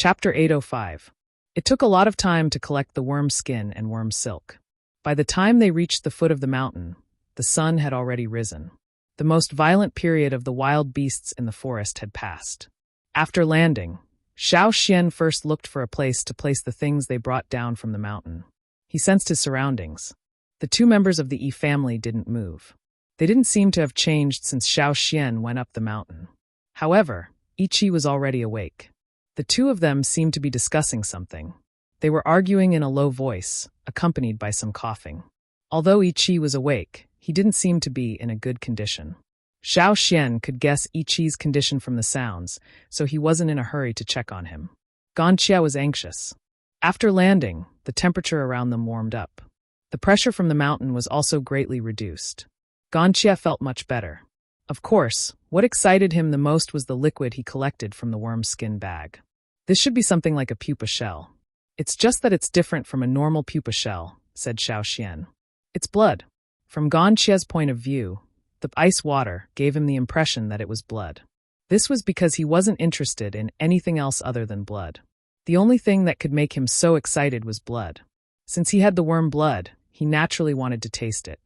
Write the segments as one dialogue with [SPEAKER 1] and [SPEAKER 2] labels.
[SPEAKER 1] Chapter 805. It took a lot of time to collect the worm skin and worm silk. By the time they reached the foot of the mountain, the sun had already risen. The most violent period of the wild beasts in the forest had passed. After landing, Xiao Xian first looked for a place to place the things they brought down from the mountain. He sensed his surroundings. The two members of the Yi family didn't move. They didn't seem to have changed since Xiao Xian went up the mountain. However, Yi Qi was already awake. The two of them seemed to be discussing something. They were arguing in a low voice, accompanied by some coughing. Although Yi Qi was awake, he didn't seem to be in a good condition. Xiao Xian could guess Yi Qi's condition from the sounds, so he wasn't in a hurry to check on him. Ganqia was anxious. After landing, the temperature around them warmed up. The pressure from the mountain was also greatly reduced. Ganqia felt much better. Of course, what excited him the most was the liquid he collected from the worm skin bag. This should be something like a pupa shell. It's just that it's different from a normal pupa shell, said Xiao Xian. It's blood. From Ganqia's point of view, the ice water gave him the impression that it was blood. This was because he wasn't interested in anything else other than blood. The only thing that could make him so excited was blood. Since he had the worm blood, he naturally wanted to taste it.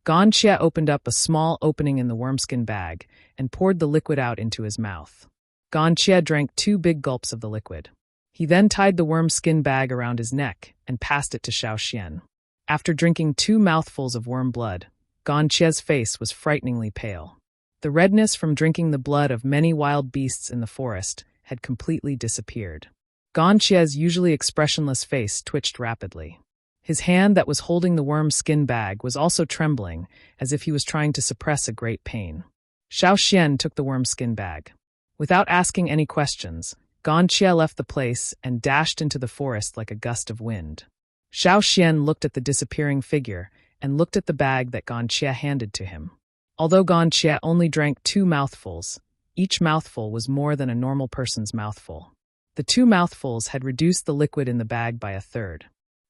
[SPEAKER 1] Ganqia opened up a small opening in the wormskin bag and poured the liquid out into his mouth. Ganqia drank 2 big gulps of the liquid. He then tied the wormskin bag around his neck and passed it to Xiao Xian. After drinking 2 mouthfuls of worm blood, Ganqia's face was frighteningly pale. The redness from drinking the blood of many wild beasts in the forest had completely disappeared. Ganqia's usually expressionless face twitched rapidly. His hand that was holding the worm skin bag was also trembling, as if he was trying to suppress a great pain. Xiao Xian took the worm skin bag. Without asking any questions, Ganqia left the place and dashed into the forest like a gust of wind. Xiao Xian looked at the disappearing figure and looked at the bag that Ganqia handed to him. Although Ganqia only drank 2 mouthfuls, each mouthful was more than a normal person's mouthful. The 2 mouthfuls had reduced the liquid in the bag by 1/3.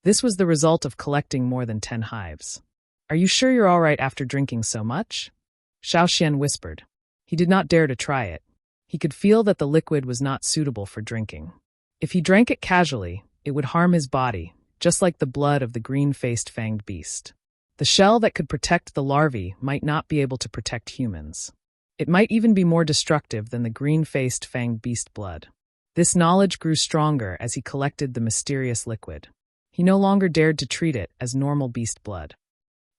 [SPEAKER 1] This was the result of collecting more than 10 hives. Are you sure you're all right after drinking so much? Xiao Xian whispered. He did not dare to try it. He could feel that the liquid was not suitable for drinking. If he drank it casually, it would harm his body, just like the blood of the green-faced fanged beast. The shell that could protect the larvae might not be able to protect humans. It might even be more destructive than the green-faced fanged beast blood. This knowledge grew stronger as he collected the mysterious liquid. He no longer dared to treat it as normal beast blood.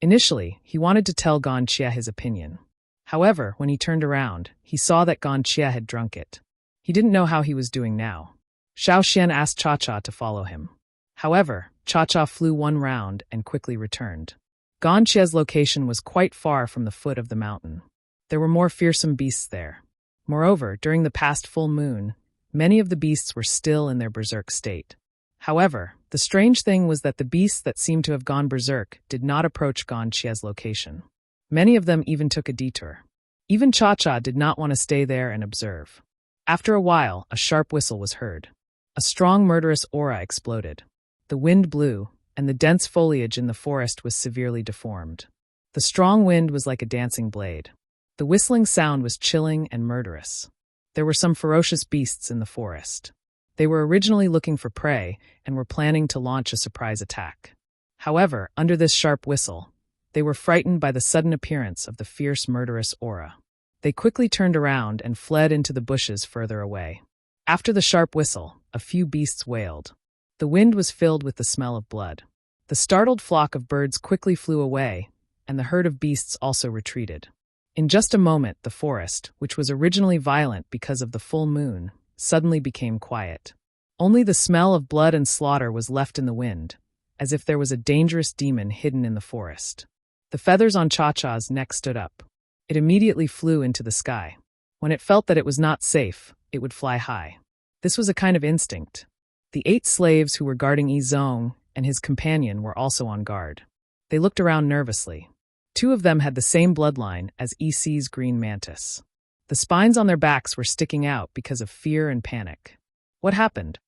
[SPEAKER 1] Initially, he wanted to tell Ganqia his opinion. However, when he turned around, he saw that Ganqia had drunk it. He didn't know how he was doing now. Xiao Xian asked Cha-Cha to follow him. However, Cha-Cha flew 1 round and quickly returned. Ganqia's location was quite far from the foot of the mountain. There were more fearsome beasts there. Moreover, during the past full moon, many of the beasts were still in their berserk state. However, the strange thing was that the beasts that seemed to have gone berserk did not approach Ganqia's location. Many of them even took a detour. Even Cha-Cha did not want to stay there and observe. After a while, a sharp whistle was heard. A strong murderous aura exploded. The wind blew, and the dense foliage in the forest was severely deformed. The strong wind was like a dancing blade. The whistling sound was chilling and murderous. There were some ferocious beasts in the forest. They were originally looking for prey and were planning to launch a surprise attack. However, under this sharp whistle, they were frightened by the sudden appearance of the fierce murderous aura. They quickly turned around and fled into the bushes further away. After the sharp whistle, a few beasts wailed. The wind was filled with the smell of blood. The startled flock of birds quickly flew away, and the herd of beasts also retreated. In just a moment, the forest, which was originally violent because of the full moon, suddenly became quiet. Only the smell of blood and slaughter was left in the wind, as if there was a dangerous demon hidden in the forest. The feathers on Cha-Cha's neck stood up. It immediately flew into the sky. When it felt that it was not safe, it would fly high. This was a kind of instinct. The 8 slaves who were guarding Yi Zong and his companion were also on guard. They looked around nervously. 2 of them had the same bloodline as Yi Xi's green mantis. The spines on their backs were sticking out because of fear and panic. What happened?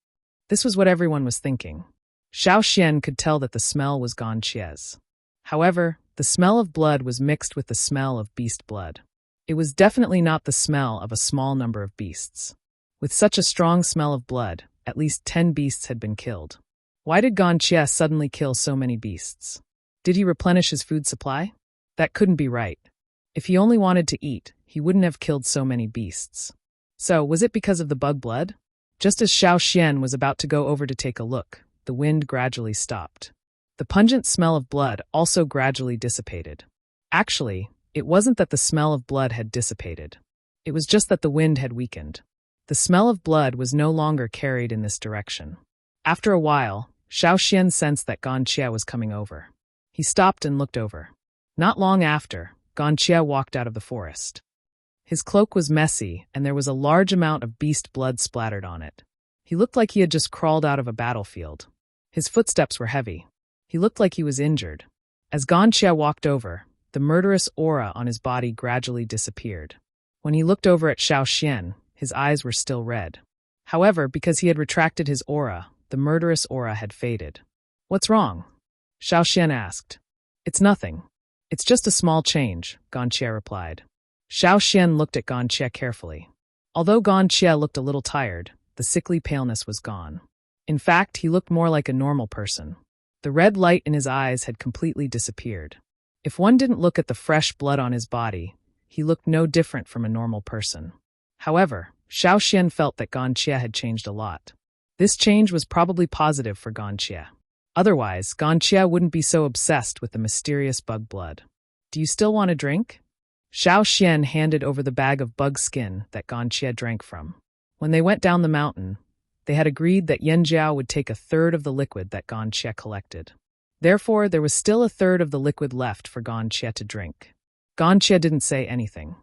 [SPEAKER 1] This was what everyone was thinking. Xiao Xian could tell that the smell was Ganqia's. However, the smell of blood was mixed with the smell of beast blood. It was definitely not the smell of a small number of beasts. With such a strong smell of blood, At least 10 beasts had been killed. Why did Gonchia suddenly kill so many beasts? Did he replenish his food supply? That couldn't be right. If he only wanted to eat, he wouldn't have killed so many beasts. So, was it because of the bug blood? Just as Xiao Xian was about to go over to take a look, the wind gradually stopped. The pungent smell of blood also gradually dissipated. Actually, it wasn't that the smell of blood had dissipated. It was just that the wind had weakened. The smell of blood was no longer carried in this direction. After a while, Xiao Xian sensed that Gonchia was coming over. He stopped and looked over. Not long after, Gonchia walked out of the forest. His cloak was messy, and there was a large amount of beast blood splattered on it. He looked like he had just crawled out of a battlefield. His footsteps were heavy. He looked like he was injured. As Gonchia walked over, the murderous aura on his body gradually disappeared. When he looked over at Xiao Xian, his eyes were still red. However, because he had retracted his aura, the murderous aura had faded. "What's wrong?" Xiao Xian asked. "It's nothing. It's just a small change," Gonchia replied. Xiao Xian looked at Gonchia carefully. Although Gonchia looked a little tired, the sickly paleness was gone. In fact, he looked more like a normal person. The red light in his eyes had completely disappeared. If one didn't look at the fresh blood on his body, he looked no different from a normal person. However, Xiao Xian felt that Gonchia had changed a lot. This change was probably positive for Gonchia. Otherwise, Gonchia wouldn't be so obsessed with the mysterious bug blood. "Do you still want a drink?" Xiao Xian handed over the bag of bug skin that Gonchia drank from. When they went down the mountain, they had agreed that Yanjiao would take a third of the liquid that Gonchia collected. Therefore, there was still a third of the liquid left for Gonchia to drink. Gonchia didn't say anything.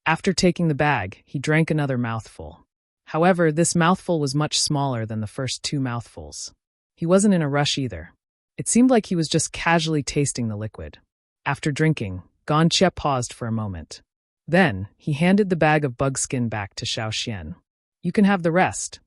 [SPEAKER 1] After taking the bag, he drank another mouthful. However, this mouthful was much smaller than the first 2 mouthfuls. He wasn't in a rush either. It seemed like he was just casually tasting the liquid. After drinking, Gonchia paused for a moment. Then, he handed the bag of bug skin back to Xiao Xian. "You can have the rest.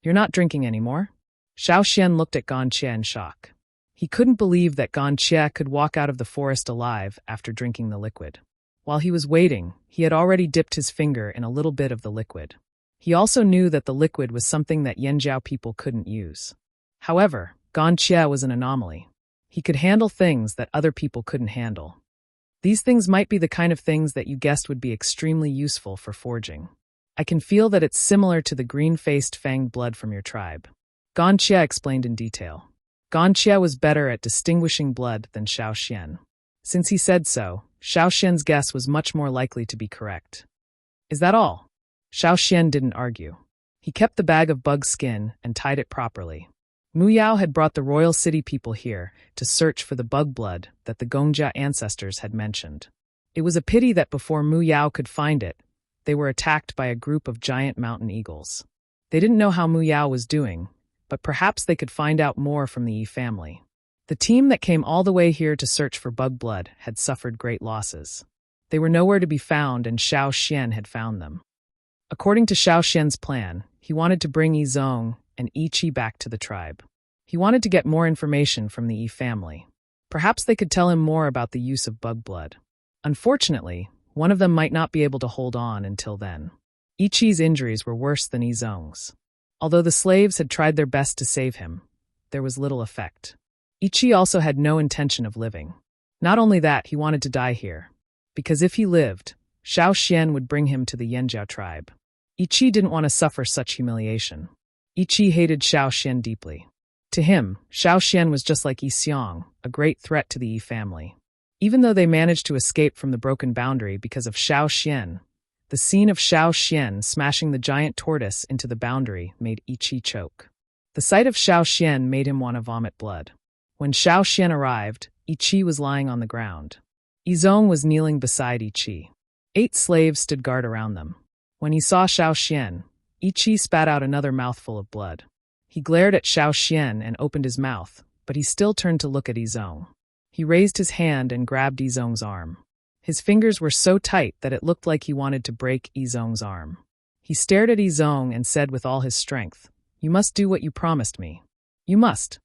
[SPEAKER 1] You're not drinking anymore?" Xiao Xian looked at Gonchia in shock. He couldn't believe that Gonchia could walk out of the forest alive after drinking the liquid. While he was waiting, he had already dipped his finger in a little bit of the liquid. He also knew that the liquid was something that Yanjiao people couldn't use. However, Gonchia was an anomaly. He could handle things that other people couldn't handle. These things might be the kind of things that you guessed would be extremely useful for forging. "I can feel that it's similar to the green-faced fanged blood from your tribe," Gonchia explained in detail. Gonchia was better at distinguishing blood than Xiao Xian. Since he said so, Xiao Xian's guess was much more likely to be correct. "Is that all?" Xiao Xian didn't argue. He kept the bag of bug skin and tied it properly. Mu Yao had brought the royal city people here to search for the bug blood that the Gongjia ancestors had mentioned. It was a pity that before Mu Yao could find it, they were attacked by a group of giant mountain eagles. They didn't know how Mu Yao was doing, but perhaps they could find out more from the Yi family. The team that came all the way here to search for bug blood had suffered great losses. They were nowhere to be found, and Xiao Xian had found them. According to Xiao Xian's plan, he wanted to bring Yi Zong and Yi Qi back to the tribe. He wanted to get more information from the Yi family. Perhaps they could tell him more about the use of bug blood. Unfortunately, one of them might not be able to hold on until then. Yi Qi's injuries were worse than Yi Zong's. Although the slaves had tried their best to save him, there was little effect. Yi Qi also had no intention of living. Not only that, he wanted to die here. Because if he lived, Xiao Xian would bring him to the Yanjiao tribe. Yi Qi didn't want to suffer such humiliation. Yi Qi hated Xiao Xian deeply. To him, Xiao Xian was just like Yi Xiong, a great threat to the Yi family. Even though they managed to escape from the broken boundary because of Xiao Xian, the scene of Xiao Xian smashing the giant tortoise into the boundary made Yi Qi choke. The sight of Xiao Xian made him want to vomit blood. When Xiao Xian arrived, Yi Qi was lying on the ground. Yi Zong was kneeling beside Yi Qi. 8 slaves stood guard around them. When he saw Xiao Xian, Yi Qi spat out another mouthful of blood. He glared at Xiao Xian and opened his mouth, but he still turned to look at Yi Zong. He raised his hand and grabbed Yi Zong's arm. His fingers were so tight that it looked like he wanted to break Yi Zong's arm. He stared at Yi Zong and said with all his strength, "You must do what you promised me. You must."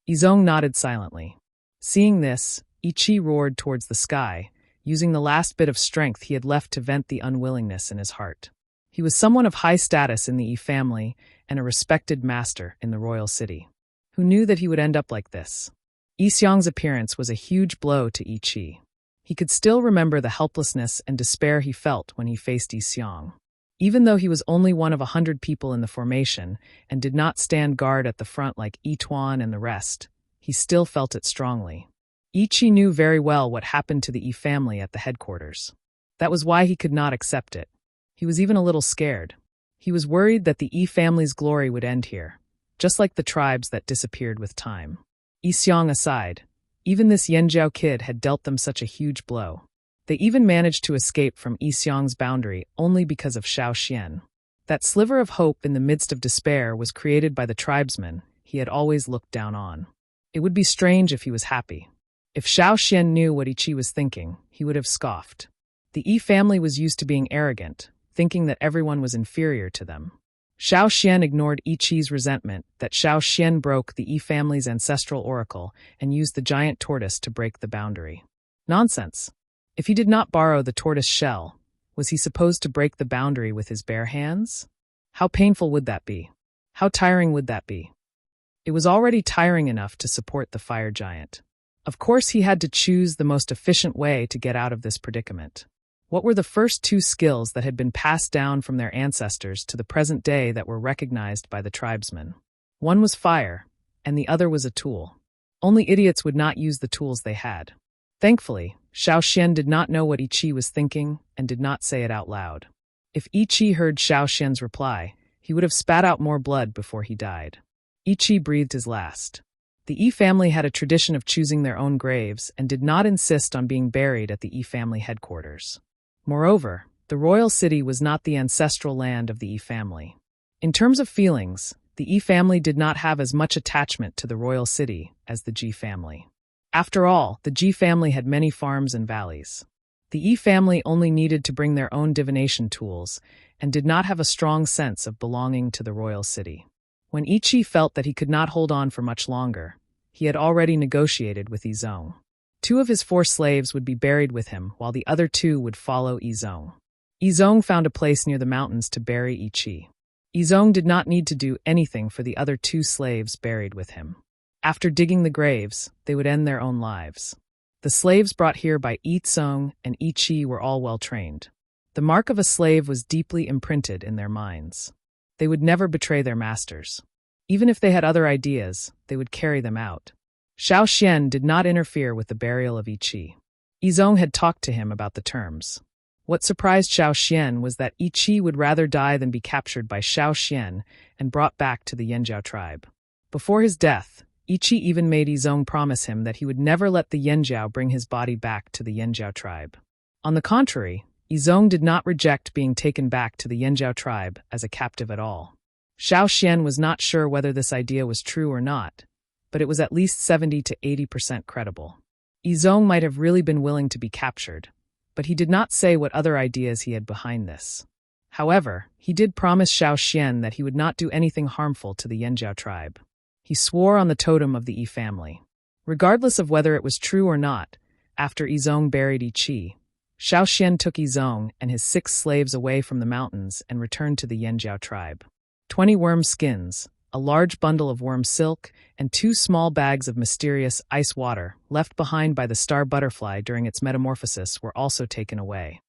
[SPEAKER 1] Yi Zong nodded silently. Seeing this, Yi Qi roared towards the sky, using the last bit of strength he had left to vent the unwillingness in his heart. He was someone of high status in the Yi family, and a respected master in the royal city. Who knew that he would end up like this? Yi Xiong's appearance was a huge blow to Yi Qi. He could still remember the helplessness and despair he felt when he faced Yi Xiong. Even though he was only one of 100 people in the formation and did not stand guard at the front like Yi Tuan and the rest, he still felt it strongly. Yi Qi knew very well what happened to the Yi family at the headquarters. That was why he could not accept it. He was even a little scared. He was worried that the Yi family's glory would end here, just like the tribes that disappeared with time. Yi Xiong aside, even this Yanjiao kid had dealt them such a huge blow. They even managed to escape from Yi Xiong's boundary only because of Xiao Xian. That sliver of hope in the midst of despair was created by the tribesmen he had always looked down on. It would be strange if he was happy. If Xiao Xian knew what Yi Qi was thinking, he would have scoffed. The Yi family was used to being arrogant, thinking that everyone was inferior to them. Xiao Xian ignored Yi Qi's resentment that Xiao Xian broke the Yi family's ancestral oracle and used the giant tortoise to break the boundary. Nonsense. If he did not borrow the tortoise shell, was he supposed to break the boundary with his bare hands? How painful would that be? How tiring would that be? It was already tiring enough to support the fire giant. Of course, he had to choose the most efficient way to get out of this predicament. What were the first two skills that had been passed down from their ancestors to the present day that were recognized by the tribesmen? One was fire, and the other was a tool. Only idiots would not use the tools they had. Thankfully, Xiao Xian did not know what Yi Qi was thinking and did not say it out loud. If Yi Qi heard Xiao Xian's reply, he would have spat out more blood before he died. Yi Qi breathed his last. The Yi family had a tradition of choosing their own graves and did not insist on being buried at the Yi family headquarters. Moreover, the royal city was not the ancestral land of the Yi family. In terms of feelings, the Yi family did not have as much attachment to the royal city as the Ji family. After all, the Ji family had many farms and valleys. The Yi family only needed to bring their own divination tools and did not have a strong sense of belonging to the royal city. When Yi Qi felt that he could not hold on for much longer, he had already negotiated with Yi Zong. 2 of his 4 slaves would be buried with him, while the other 2 would follow Yi Zong. Yi Zong found a place near the mountains to bury Yi Qi. Yi Zong did not need to do anything for the other 2 slaves buried with him. After digging the graves, they would end their own lives. The slaves brought here by Yi Zong and Yi Qi were all well trained. The mark of a slave was deeply imprinted in their minds. They would never betray their masters. Even if they had other ideas, they would carry them out. Xiao Xian did not interfere with the burial of Yi Qi. Yi Zong had talked to him about the terms. What surprised Xiao Xian was that Yi Qi would rather die than be captured by Xiao Xian and brought back to the Yanjiao tribe. Before his death, Yi Qi even made Yi Zong promise him that he would never let the Yanjiao bring his body back to the Yanjiao tribe. On the contrary, Yi Zong did not reject being taken back to the Yanjiao tribe as a captive at all. Xiao Xian was not sure whether this idea was true or not, but it was at least 70 to 80% credible. Yi Zong might have really been willing to be captured, but he did not say what other ideas he had behind this. However, he did promise Xiao Xian that he would not do anything harmful to the Yanjiao tribe. He swore on the totem of the Yi family. Regardless of whether it was true or not, after Yi Zong buried Yi Qi, Xiao Xian took Yi Zong and his 6 slaves away from the mountains and returned to the Yanjiao tribe. 20 worm skins, a large bundle of worm silk, and 2 small bags of mysterious ice water left behind by the star butterfly during its metamorphosis were also taken away.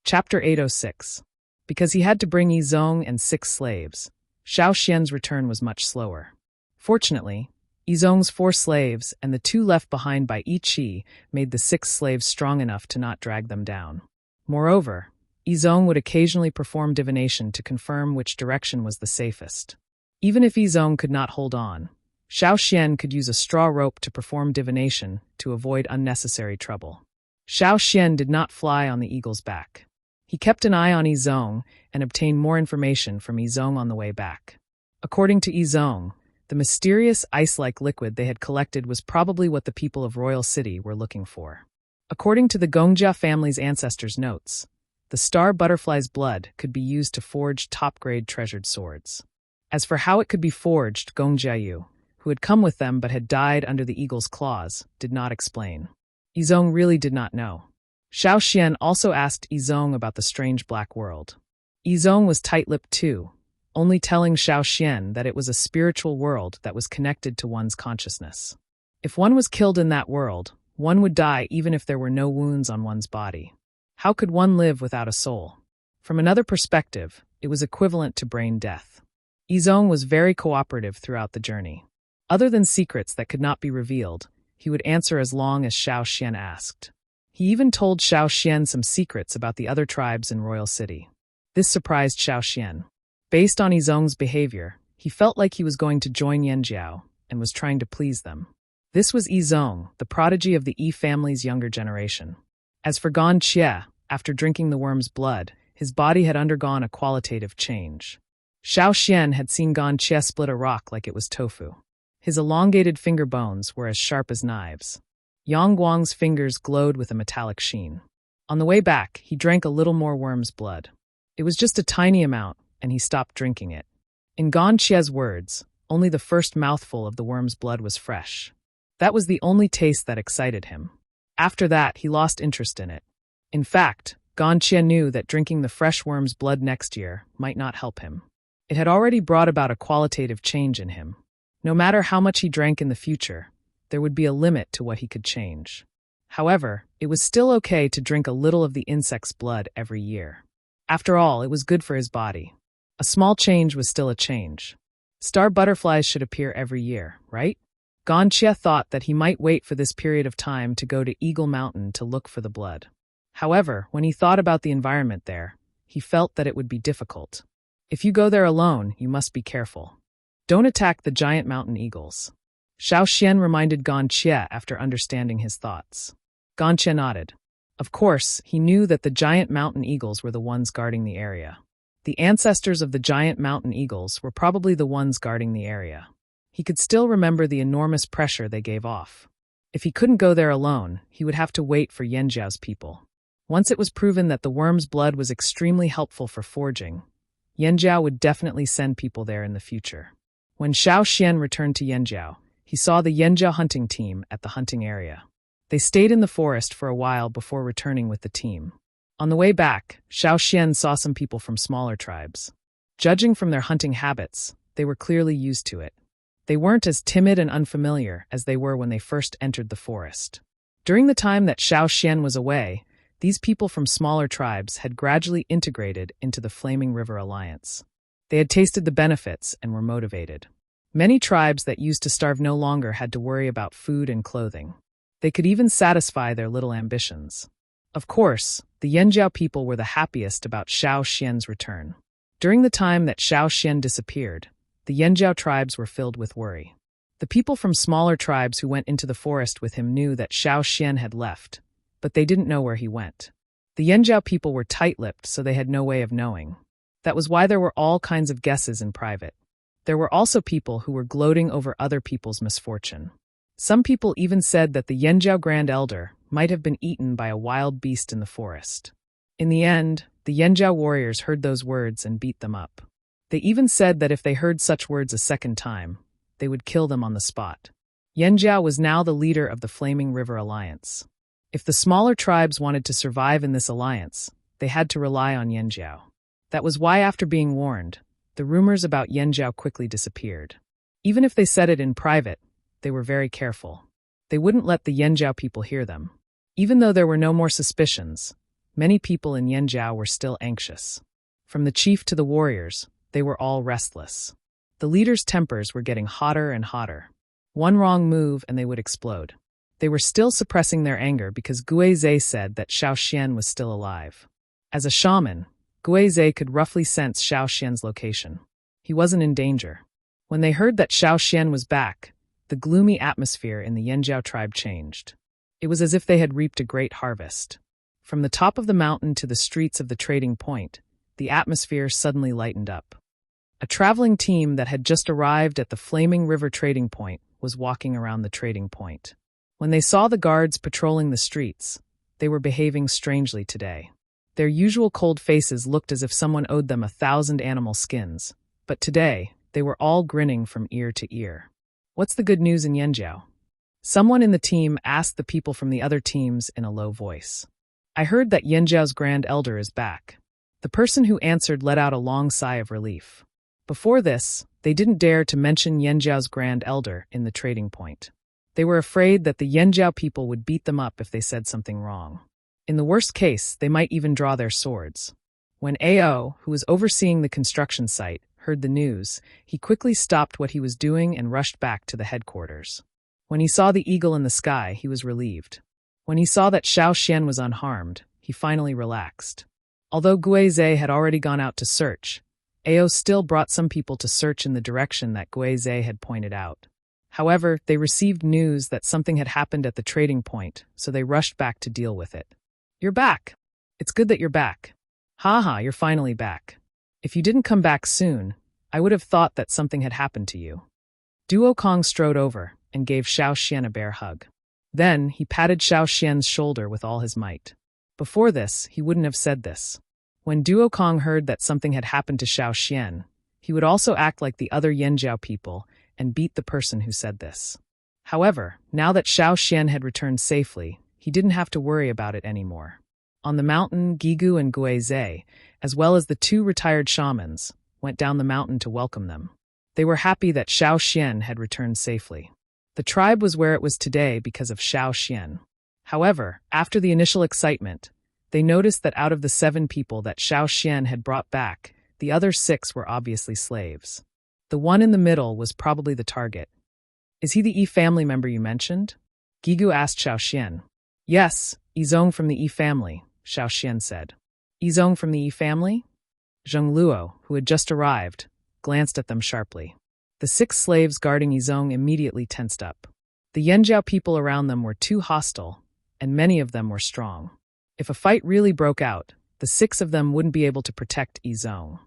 [SPEAKER 1] Chapter 806. Because he had to bring Yi Zong and 6 slaves, Xiao Xian's return was much slower. Fortunately, Yi Zong's 4 slaves and the 2 left behind by Yi Qi made the 6 slaves strong enough to not drag them down. Moreover, Yi Zong would occasionally perform divination to confirm which direction was the safest. Even if Yi Zong could not hold on, Xiao Xian could use a straw rope to perform divination to avoid unnecessary trouble. Xiao Xian did not fly on the eagle's back. He kept an eye on Yi Zong and obtained more information from Yi Zong on the way back. According to Yi Zong, the mysterious ice-like liquid they had collected was probably what the people of Royal City were looking for. According to the Gongjia family's ancestors' notes, the star butterfly's blood could be used to forge top-grade treasured swords. As for how it could be forged, Gongjia Yu, who had come with them but had died under the eagle's claws, did not explain. Yi Zong really did not know. Xiao Xian also asked Yi Zong about the strange black world. Yizong was tight-lipped too, only telling Xiao Xian that it was a spiritual world that was connected to one's consciousness. If one was killed in that world, one would die even if there were no wounds on one's body. How could one live without a soul? From another perspective, it was equivalent to brain death. Yizong was very cooperative throughout the journey. Other than secrets that could not be revealed, he would answer as long as Xiao Xian asked. He even told Xiao Xian some secrets about the other tribes in Royal City. This surprised Xiao Xian. Based on Yizong's behavior, he felt like he was going to join Yanjiao and was trying to please them. This was Yizong, the prodigy of the Yi family's younger generation. As for Gan Xie, after drinking the worm's blood, his body had undergone a qualitative change. Xiao Xian had seen Gan Xie split a rock like it was tofu. His elongated finger bones were as sharp as knives. Yang Guang's fingers glowed with a metallic sheen. On the way back, he drank a little more worm's blood. It was just a tiny amount, and he stopped drinking it. In Gan Xie's words, only the first mouthful of the worm's blood was fresh. That was the only taste that excited him. After that, he lost interest in it. In fact, Gan Xie knew that drinking the fresh worm's blood next year might not help him. It had already brought about a qualitative change in him. No matter how much he drank in the future, there would be a limit to what he could change. However, it was still okay to drink a little of the insect's blood every year. After all, it was good for his body. A small change was still a change. Star butterflies should appear every year, right? Gan Xie thought that he might wait for this period of time to go to Eagle Mountain to look for the blood. However, when he thought about the environment there, he felt that it would be difficult. If you go there alone, you must be careful. Don't attack the giant mountain eagles. Xiao Xian reminded Gan Xie after understanding his thoughts. Gan Xie nodded. Of course, he knew that the giant mountain eagles were the ones guarding the area. The ancestors of the giant mountain eagles were probably the ones guarding the area. He could still remember the enormous pressure they gave off. If he couldn't go there alone, he would have to wait for Yanjiao's people. Once it was proven that the worm's blood was extremely helpful for forging, Yanjiao would definitely send people there in the future. When Xiao Xian returned to Yanjiao, he saw the Yanjiao hunting team at the hunting area. They stayed in the forest for a while before returning with the team. On the way back, Xiao Xian saw some people from smaller tribes. Judging from their hunting habits, they were clearly used to it. They weren't as timid and unfamiliar as they were when they first entered the forest. During the time that Xiao Xian was away, these people from smaller tribes had gradually integrated into the Flaming River Alliance. They had tasted the benefits and were motivated. Many tribes that used to starve no longer had to worry about food and clothing. They could even satisfy their little ambitions. Of course, the Yanjiao people were the happiest about Xiao Xian's return. During the time that Xiao Xian disappeared, the Yanjiao tribes were filled with worry. The people from smaller tribes who went into the forest with him knew that Xiao Xian had left, but they didn't know where he went. The Yanjiao people were tight-lipped, so they had no way of knowing. That was why there were all kinds of guesses in private. There were also people who were gloating over other people's misfortune. Some people even said that the Yanjiao Grand Elder might have been eaten by a wild beast in the forest. In the end, the Yanjiao warriors heard those words and beat them up. They even said that if they heard such words a second time, they would kill them on the spot. Yanjiao was now the leader of the Flaming River Alliance. If the smaller tribes wanted to survive in this alliance, they had to rely on Yanjiao. That was why, after being warned, the rumors about Yanjiao quickly disappeared. Even if they said it in private, they were very careful. They wouldn't let the Yanjiao people hear them. Even though there were no more suspicions, many people in Yanjiao were still anxious. From the chief to the warriors, they were all restless. The leaders' tempers were getting hotter and hotter. One wrong move and they would explode. They were still suppressing their anger because Guizhe said that Xiao Xian was still alive. As a shaman, Guizhe could roughly sense Xiao Xian's location. He wasn't in danger. When they heard that Xiao Xian was back, the gloomy atmosphere in the Yanjiao tribe changed. It was as if they had reaped a great harvest. From the top of the mountain to the streets of the trading point, the atmosphere suddenly lightened up. A traveling team that had just arrived at the Flaming River trading point was walking around the trading point. When they saw the guards patrolling the streets, they were behaving strangely today. Their usual cold faces looked as if someone owed them 1,000 animal skins, but today, they were all grinning from ear to ear. What's the good news in Yanjiao? Someone in the team asked the people from the other teams in a low voice. I heard that Yanjiao's Grand Elder is back. The person who answered let out a long sigh of relief. Before this, they didn't dare to mention Yanjiao's grand elder in the trading point. They were afraid that the Yanjiao people would beat them up if they said something wrong. In the worst case, they might even draw their swords. When Ao, who was overseeing the construction site, heard the news, he quickly stopped what he was doing and rushed back to the headquarters. When he saw the eagle in the sky, he was relieved. When he saw that Xiao Xian was unharmed, he finally relaxed. Although Guizhe had already gone out to search, Ao still brought some people to search in the direction that Guizhe had pointed out. However, they received news that something had happened at the trading point, so they rushed back to deal with it. "You're back. It's good that you're back. Haha, you're finally back. If you didn't come back soon, I would have thought that something had happened to you." Duo Kong strode over and gave Xiao Xian a bear hug. Then, he patted Xiao Xian's shoulder with all his might. Before this, he wouldn't have said this. When Duo Kong heard that something had happened to Xiao Xian, he would also act like the other Yanjiao people and beat the person who said this. However, now that Xiao Xian had returned safely, he didn't have to worry about it anymore. On the mountain, Gigu and Guizhe, as well as the two retired shamans, went down the mountain to welcome them. They were happy that Xiao Xian had returned safely. The tribe was where it was today because of Xiao Xian. However, after the initial excitement, they noticed that out of the 7 people that Xiao Xian had brought back, the other 6 were obviously slaves. The one in the middle was probably the target. "Is he the Yi family member you mentioned?" Gigu asked Xiao Xian. "Yes, Yizong from the Yi family," Xiao Xian said. "Yizong from the Yi family?" Zheng Luo, who had just arrived, glanced at them sharply. The 6 slaves guarding Yizong immediately tensed up. The Yanjiao people around them were too hostile, and many of them were strong. If a fight really broke out, the 6 of them wouldn't be able to protect Yizong.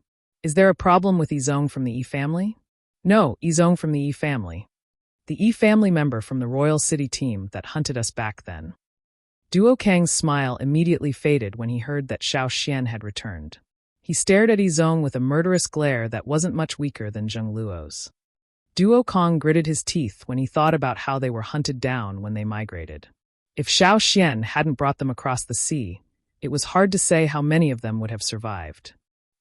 [SPEAKER 1] "Is there a problem with Yizong from the Yi family?" "No, Yizong from the Yi family. The Yi family member from the Royal City team that hunted us back then." Duo Kang's smile immediately faded when he heard that Xiao Xian had returned. He stared at Yizong with a murderous glare that wasn't much weaker than Zheng Luo's. Duo Kong gritted his teeth when he thought about how they were hunted down when they migrated. If Xiao Xian hadn't brought them across the sea, it was hard to say how many of them would have survived.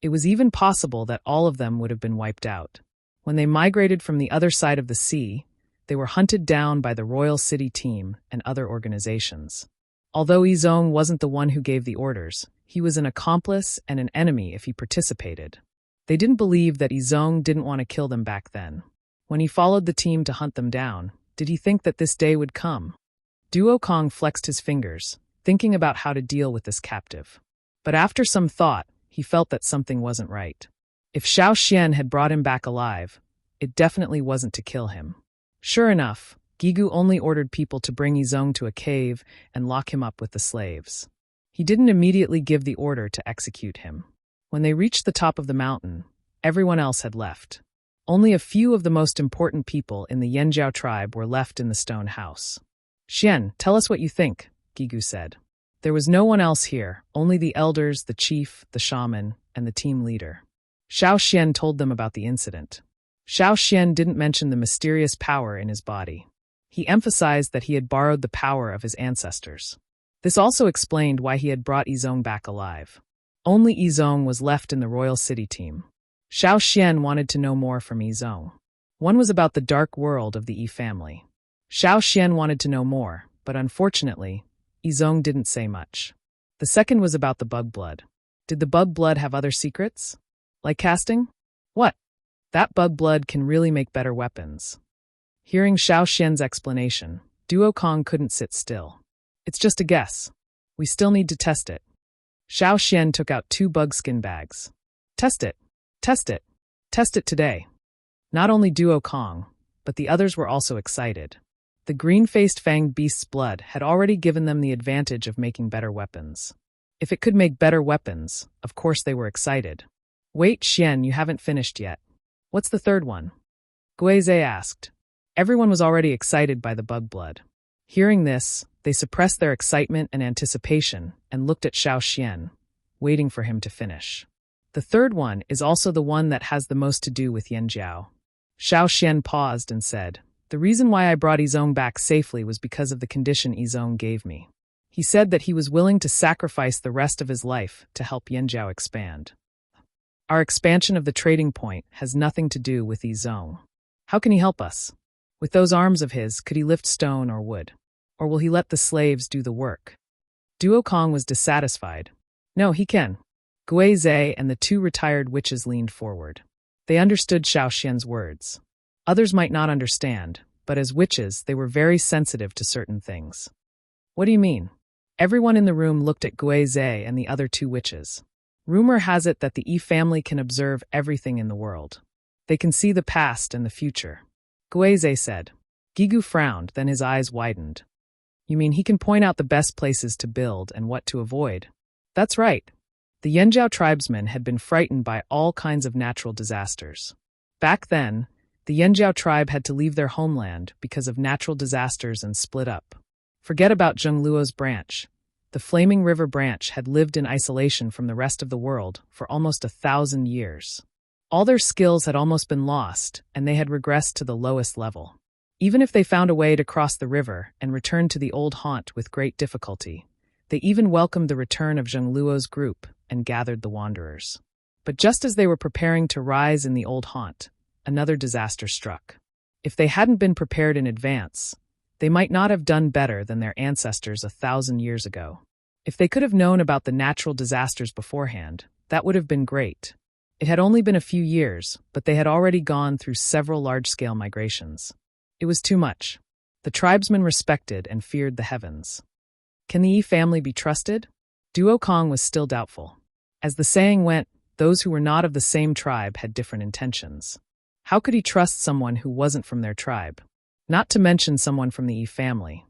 [SPEAKER 1] It was even possible that all of them would have been wiped out. When they migrated from the other side of the sea, they were hunted down by the Royal City team and other organizations. Although Yizong wasn't the one who gave the orders, he was an accomplice and an enemy if he participated. They didn't believe that Yizong didn't want to kill them back then. When he followed the team to hunt them down, did he think that this day would come? Duo Kong flexed his fingers, thinking about how to deal with this captive. But after some thought, he felt that something wasn't right. If Xiao Xian had brought him back alive, it definitely wasn't to kill him. Sure enough, Gigu only ordered people to bring Yizong to a cave and lock him up with the slaves. He didn't immediately give the order to execute him. When they reached the top of the mountain, everyone else had left. Only a few of the most important people in the Yanjiao tribe were left in the stone house. "Xian, tell us what you think," Gigu said. There was no one else here, only the elders, the chief, the shaman, and the team leader. Xiao Xian told them about the incident. Xiao Xian didn't mention the mysterious power in his body. He emphasized that he had borrowed the power of his ancestors. This also explained why he had brought Yizong back alive. Only Yizong was left in the Royal City team. Xiao Xian wanted to know more from Yizong. One was about the dark world of the Yi family. Xiao Xian wanted to know more, but unfortunately, Yizong didn't say much. The second was about the bug blood. Did the bug blood have other secrets? Like casting? What? That bug blood can really make better weapons. Hearing Xiao Xian's explanation, Duo Kong couldn't sit still. It's just a guess. We still need to test it. Xiao Xian took out 2 bug skin bags. Test it. Test it. Test it today. Not only Duo Kong, but the others were also excited. The green-faced fanged beast's blood had already given them the advantage of making better weapons. If it could make better weapons, of course they were excited. Wait, Xian, you haven't finished yet. What's the third one? Guizhe asked. Everyone was already excited by the bug blood. Hearing this, they suppressed their excitement and anticipation and looked at Xiao Xian, waiting for him to finish. The third one is also the one that has the most to do with Yanjiao. Xiao Xian paused and said, "The reason why I brought Yizong back safely was because of the condition Yizong gave me. He said that he was willing to sacrifice the rest of his life to help Yanjiao expand. Our expansion of the trading point has nothing to do with Yizong. How can he help us? With those arms of his, could he lift stone or wood? Or will he let the slaves do the work? Duo Kong was dissatisfied. No, he can. Gui Zhe and the two retired witches leaned forward. They understood Xiao Xian's words. Others might not understand, but as witches, they were very sensitive to certain things. What do you mean? Everyone in the room looked at Gui Zhe and the other two witches. Rumor has it that the Yi family can observe everything in the world. They can see the past and the future. Gui Zhe said. Gigu frowned, then his eyes widened. You mean he can point out the best places to build and what to avoid? That's right. The Yanjiao tribesmen had been frightened by all kinds of natural disasters. Back then, the Yanjiao tribe had to leave their homeland because of natural disasters and split up. Forget about Zhengluo's branch. The Flaming River branch had lived in isolation from the rest of the world for almost 1,000 years. All their skills had almost been lost, and they had regressed to the lowest level. Even if they found a way to cross the river and return to the old haunt with great difficulty, they even welcomed the return of Zhengluo's group and gathered the wanderers. But just as they were preparing to rise in the old haunt, another disaster struck. If they hadn't been prepared in advance, they might not have done better than their ancestors 1,000 years ago. If they could have known about the natural disasters beforehand, that would have been great. It had only been a few years, but they had already gone through several large-scale migrations. It was too much. The tribesmen respected and feared the heavens. Can the Yi family be trusted? Duo Kong was still doubtful. As the saying went, those who were not of the same tribe had different intentions. How could he trust someone who wasn't from their tribe? Not to mention someone from the Yi family.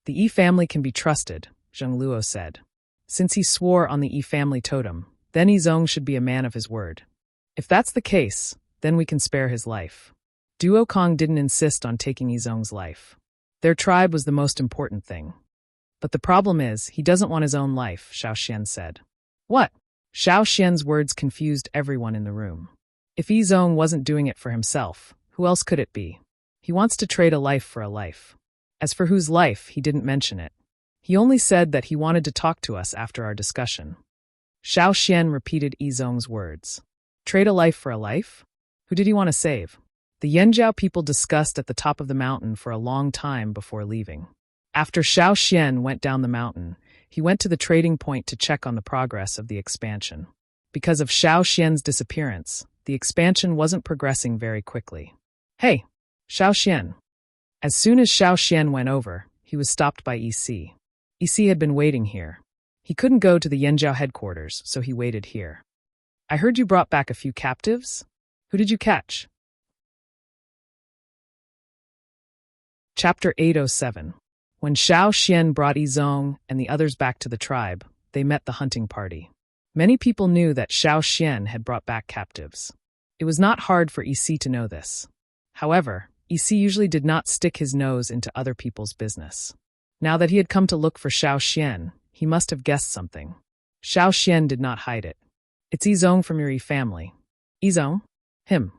[SPEAKER 1] The Yi family can be trusted, Zhengluo said. Since he swore on the Yi family totem, then Yizong should be a man of his word. If that's the case, then we can spare his life. Duo Kong didn't insist on taking Yizong's life. Their tribe was the most important thing. But the problem is, he doesn't want his own life, Xiao Xian said. What? Xiao Xian's words confused everyone in the room. If Yizong wasn't doing it for himself, who else could it be? He wants to trade a life for a life. As for whose life, he didn't mention it. He only said that he wanted to talk to us after our discussion. Xiao Xian repeated Yizong's words. Trade a life for a life? Who did he want to save? The Yanjiao people discussed at the top of the mountain for a long time before leaving. After Xiao Xian went down the mountain, he went to the trading point to check on the progress of the expansion. Because of Xiao Xian's disappearance, the expansion wasn't progressing very quickly. Hey, Xiao Xian. As soon as Xiao Xian went over, he was stopped by EC. EC had been waiting here. He couldn't go to the Yanjiao headquarters, so he waited here. I heard you brought back a few captives? Who did you catch? Chapter 807. When Xiao Xian brought Yizong and the others back to the tribe, they met the hunting party. Many people knew that Xiao Xian had brought back captives. It was not hard for EC to know this. However, EC usually did not stick his nose into other people's business. Now that he had come to look for Xiao Xian, he must have guessed something. Xiao Xian did not hide it. It's Yizong from your Yi family. Yizong? Him.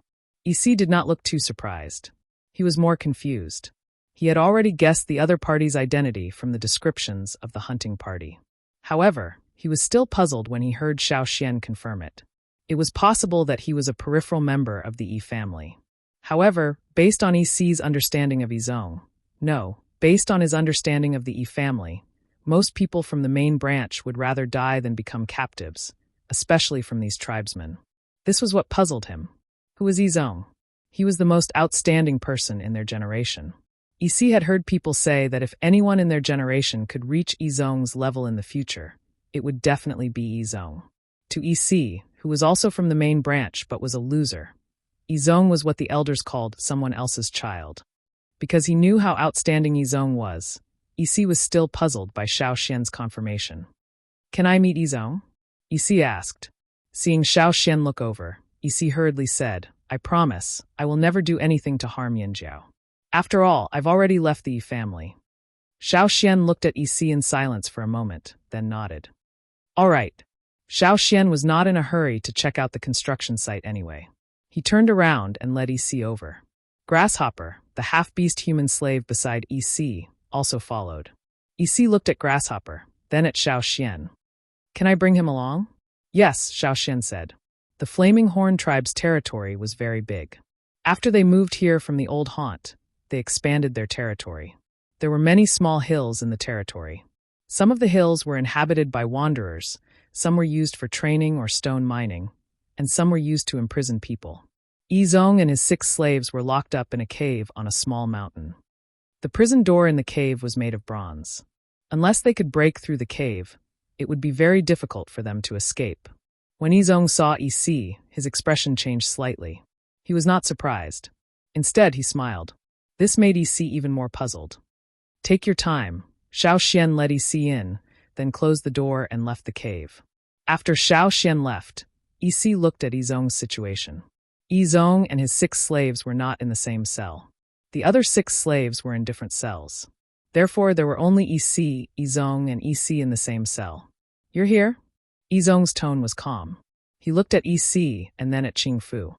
[SPEAKER 1] EC did not look too surprised. He was more confused. He had already guessed the other party's identity from the descriptions of the hunting party. However, he was still puzzled when he heard Xiao Xian confirm it. It was possible that he was a peripheral member of the Yi family. However, based on EC's understanding of Yizong, based on his understanding of the Yi family, most people from the main branch would rather die than become captives, especially from these tribesmen. This was what puzzled him. Who was Yizong? He was the most outstanding person in their generation. EC had heard people say that if anyone in their generation could reach Yizong's level in the future, it would definitely be Yizong. To EC, who was also from the main branch but was a loser, Yizong was what the elders called someone else's child. Because he knew how outstanding Yizong was, EC was still puzzled by Xiao Xian's confirmation. Can I meet Yizong? EC asked. Seeing Xiao Xian look over, EC hurriedly said, I promise, I will never do anything to harm Yanjiao. After all, I've already left the Yi family. Xiao Xian looked at EC in silence for a moment, then nodded. All right. Xiao Xian was not in a hurry to check out the construction site anyway. He turned around and led EC over. Grasshopper, the half-beast human slave beside EC, also followed. Isi looked at Grasshopper, then at Xiao Xian. Can I bring him along? Yes, Xiao Xian said. The Flaming Horn tribe's territory was very big. After they moved here from the old haunt, they expanded their territory. There were many small hills in the territory. Some of the hills were inhabited by wanderers, some were used for training or stone mining, and some were used to imprison people. Yizong and his 6 slaves were locked up in a cave on a small mountain. The prison door in the cave was made of bronze. Unless they could break through the cave, it would be very difficult for them to escape. When Yizong saw Isi, his expression changed slightly. He was not surprised. Instead, he smiled. This made Isi even more puzzled. Take your time. Xiao Xian let Isi in, then closed the door and left the cave. After Xiao Xian left, Isi looked at Yizong's situation. Yizong and his 6 slaves were not in the same cell. The other 6 slaves were in different cells. Therefore, there were only Isi, Yizong, and Isi in the same cell. You're here? Yizong's tone was calm. He looked at Isi and then at Qingfu.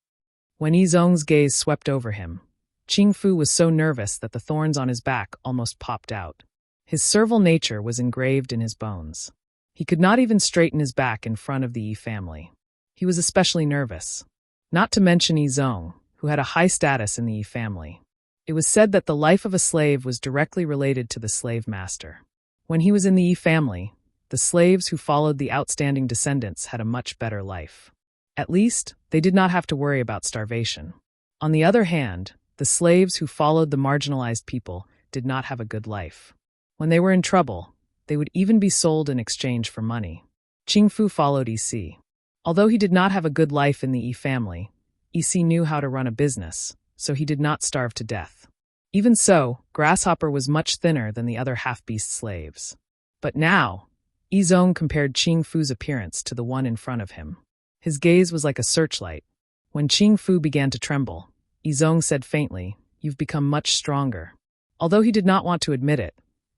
[SPEAKER 1] When Yizong's gaze swept over him, Qingfu was so nervous that the thorns on his back almost popped out. His servile nature was engraved in his bones. He could not even straighten his back in front of the Yi family. He was especially nervous. Not to mention Yizong, who had a high status in the Yi family. It was said that the life of a slave was directly related to the slave master. When he was in the Yi family, the slaves who followed the outstanding descendants had a much better life. At least, they did not have to worry about starvation. On the other hand, the slaves who followed the marginalized people did not have a good life. When they were in trouble, they would even be sold in exchange for money. Qingfu followed Isi. Although he did not have a good life in the Yi family, Isi knew how to run a business, so he did not starve to death. Even so, Grasshopper was much thinner than the other half-beast slaves. But now, Yizong compared Qingfu's appearance to the one in front of him. His gaze was like a searchlight. When Qingfu began to tremble, Yizong said faintly, "You've become much stronger." Although he did not want to admit it,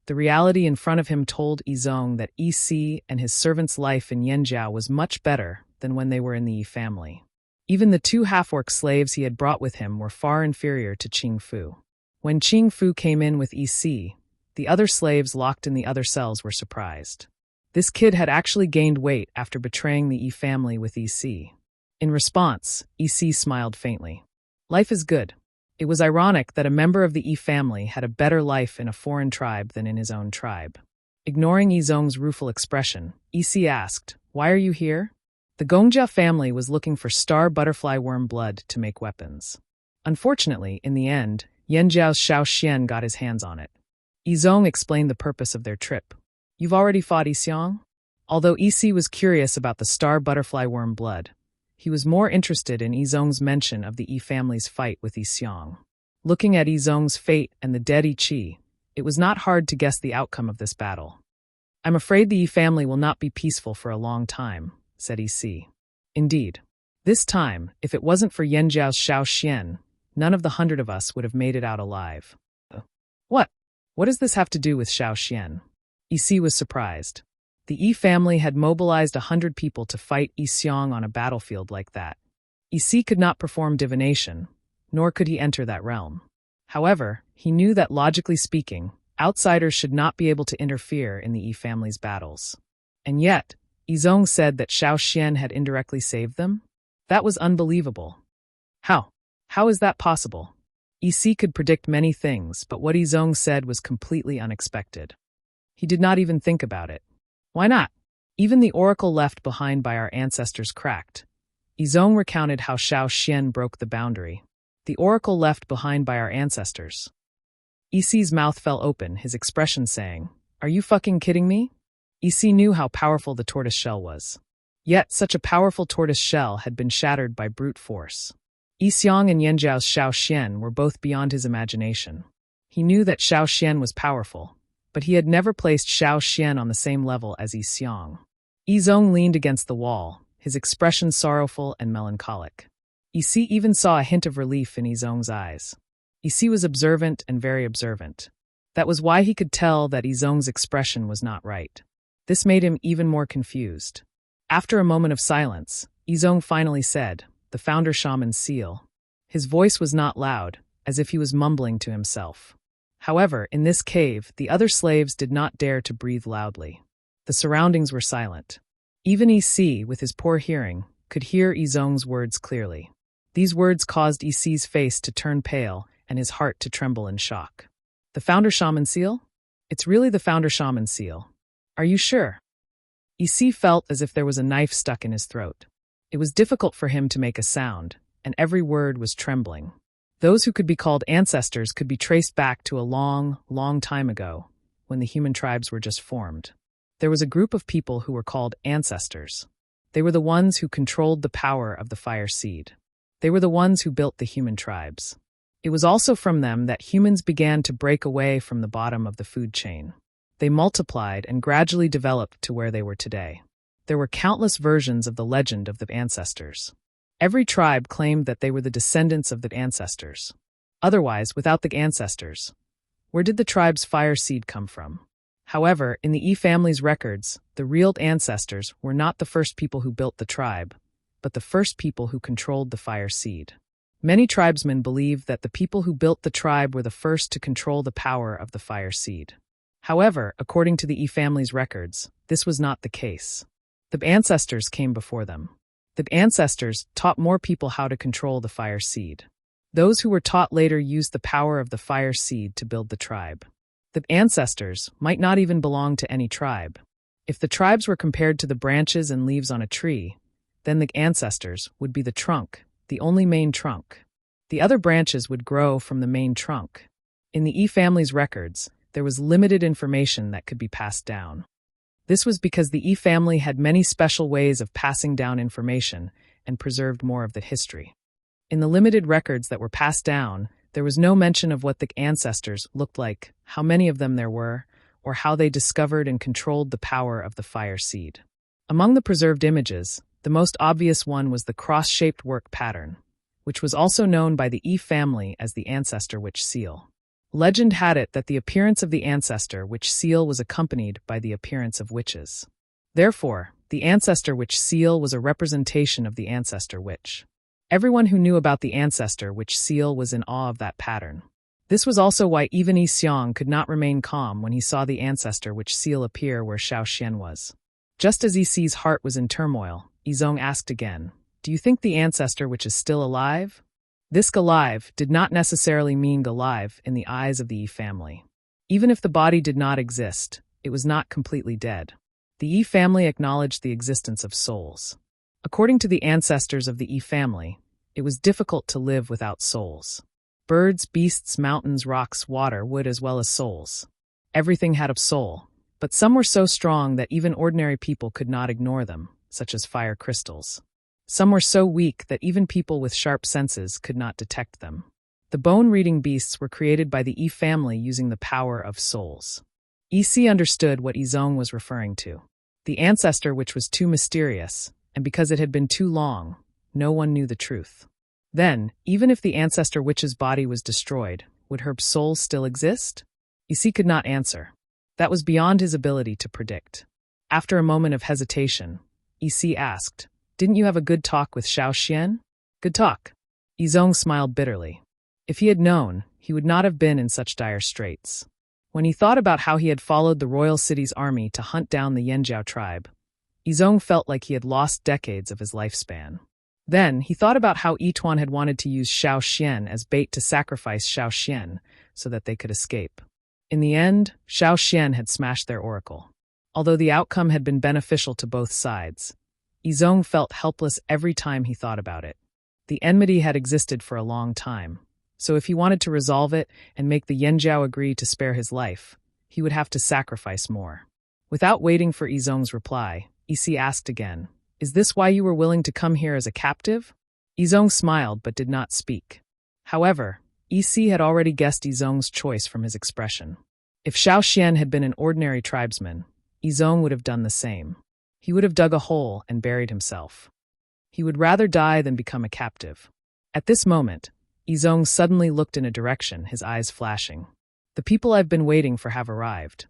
[SPEAKER 1] the reality in front of him told Yizong that Isi and his servant's life in Yanjiao was much better than when they were in the Yi family. Even the 2 half-orc slaves he had brought with him were far inferior to Qingfu. When Qingfu came in with Isi, the other slaves locked in the other cells were surprised. This kid had actually gained weight after betraying the Yi family with Isi. In response, Isi smiled faintly. Life is good. It was ironic that a member of the Yi family had a better life in a foreign tribe than in his own tribe. Ignoring Yizong's rueful expression, Isi asked, "Why are you here?" The Gongjia family was looking for star butterfly worm blood to make weapons. Unfortunately, in the end, Yanjiao's Xiao Xian got his hands on it. Yizong explained the purpose of their trip. "You've already fought Yixiong?" Although Isi was curious about the star butterfly worm blood, he was more interested in Yizong's mention of the Yi family's fight with Yixiong. Looking at Yizong's fate and the dead Yi, it was not hard to guess the outcome of this battle. "I'm afraid the Yi family will not be peaceful for a long time," said Isi. Indeed. This time, if it wasn't for Yanjiao's Xiao Xian, none of the 100 of us would have made it out alive. What? What does this have to do with Xiao Xian? Isi was surprised. The Yi family had mobilized 100 people to fight Yixiong on a battlefield like that. Isi could not perform divination, nor could he enter that realm. However, he knew that logically speaking, outsiders should not be able to interfere in the Yi family's battles. And yet, Yizong said that Xiao Xian had indirectly saved them? That was unbelievable. How? How is that possible? Isi could predict many things, but what Yizong said was completely unexpected. He did not even think about it. Why not? Even the oracle left behind by our ancestors cracked. Yizong recounted how Xiao Xian broke the boundary. The oracle left behind by our ancestors. Isi's mouth fell open, his expression saying, "Are you fucking kidding me?" Isi knew how powerful the tortoise shell was. Yet such a powerful tortoise shell had been shattered by brute force. Yixiong and Yanjiao's Xiao Xian were both beyond his imagination. He knew that Xiao Xian was powerful, but he had never placed Xiao Xian on the same level as Yixiong. Yizong leaned against the wall, his expression sorrowful and melancholic. Isi even saw a hint of relief in Yizong's eyes. Isi was observant and very observant. That was why he could tell that Yizong's expression was not right. This made him even more confused. After a moment of silence, Yizong finally said, "The founder shaman's seal." His voice was not loud, as if he was mumbling to himself. However, in this cave, the other slaves did not dare to breathe loudly. The surroundings were silent. Even EC, with his poor hearing, could hear Izong's words clearly. These words caused EC's face to turn pale and his heart to tremble in shock. The Founder Shaman Seal? It's really the Founder Shaman Seal. Are you sure? EC felt as if there was a knife stuck in his throat. It was difficult for him to make a sound, and every word was trembling. Those who could be called ancestors could be traced back to a long, long time ago, when the human tribes were just formed. There was a group of people who were called ancestors. They were the ones who controlled the power of the fire seed. They were the ones who built the human tribes. It was also from them that humans began to break away from the bottom of the food chain. They multiplied and gradually developed to where they were today. There were countless versions of the legend of the ancestors. Every tribe claimed that they were the descendants of the ancestors. Otherwise, without the ancestors, where did the tribe's fire seed come from? However, in the E family's records, the real ancestors were not the first people who built the tribe, but the first people who controlled the fire seed. Many tribesmen believed that the people who built the tribe were the first to control the power of the fire seed. However, according to the E family's records, this was not the case. The ancestors came before them. The ancestors taught more people how to control the fire seed. Those who were taught later used the power of the fire seed to build the tribe. The ancestors might not even belong to any tribe. If the tribes were compared to the branches and leaves on a tree, then the ancestors would be the trunk, the only main trunk. The other branches would grow from the main trunk. In the E family's records, there was limited information that could be passed down. This was because the E family had many special ways of passing down information and preserved more of the history. In the limited records that were passed down, there was no mention of what the ancestors looked like, how many of them there were, or how they discovered and controlled the power of the fire seed. Among the preserved images, the most obvious one was the cross-shaped work pattern, which was also known by the E family as the Ancestor Witch Seal. Legend had it that the appearance of the Ancestor Witch Seal was accompanied by the appearance of witches. Therefore, the Ancestor Witch Seal was a representation of the Ancestor Witch. Everyone who knew about the Ancestor Witch Seal was in awe of that pattern. This was also why even Yi Xiong could not remain calm when he saw the Ancestor Witch Seal appear where Xiao Xian was. Just as Yi's heart was in turmoil, Yizong asked again, "Do you think the Ancestor Witch is still alive?" This alive did not necessarily mean alive in the eyes of the Yi family. Even if the body did not exist, it was not completely dead. The Yi family acknowledged the existence of souls. According to the ancestors of the Yi family, it was difficult to live without souls. Birds, beasts, mountains, rocks, water, wood, as well as souls. Everything had a soul, but some were so strong that even ordinary people could not ignore them, such as fire crystals. Some were so weak that even people with sharp senses could not detect them. The bone-reading beasts were created by the Yi family using the power of souls. Yi understood what Yizong was referring to. The ancestor which was too mysterious, and because it had been too long, no one knew the truth. Then, even if the ancestor witch's body was destroyed, would her soul still exist? Yi could not answer. That was beyond his ability to predict. After a moment of hesitation, Yi asked, "Didn't you have a good talk with Xiao Xian?" "Good talk." Yizong smiled bitterly. If he had known, he would not have been in such dire straits. When he thought about how he had followed the royal city's army to hunt down the Yanjiao tribe, Yizong felt like he had lost decades of his lifespan. Then, he thought about how Yituan had wanted to use Xiao Xian as bait to sacrifice Xiao Xian so that they could escape. In the end, Xiao Xian had smashed their oracle. Although the outcome had been beneficial to both sides, Yizong felt helpless every time he thought about it. The enmity had existed for a long time, so if he wanted to resolve it and make the Yanjiao agree to spare his life, he would have to sacrifice more. Without waiting for Yizong's reply, Yi asked again, "Is this why you were willing to come here as a captive?" Yizong smiled but did not speak. However, Yi had already guessed Yizong's choice from his expression. If Xiao Xian had been an ordinary tribesman, Yizong would have done the same. He would have dug a hole and buried himself. He would rather die than become a captive. At this moment, Yizong suddenly looked in a direction, his eyes flashing. "The people I've been waiting for have arrived."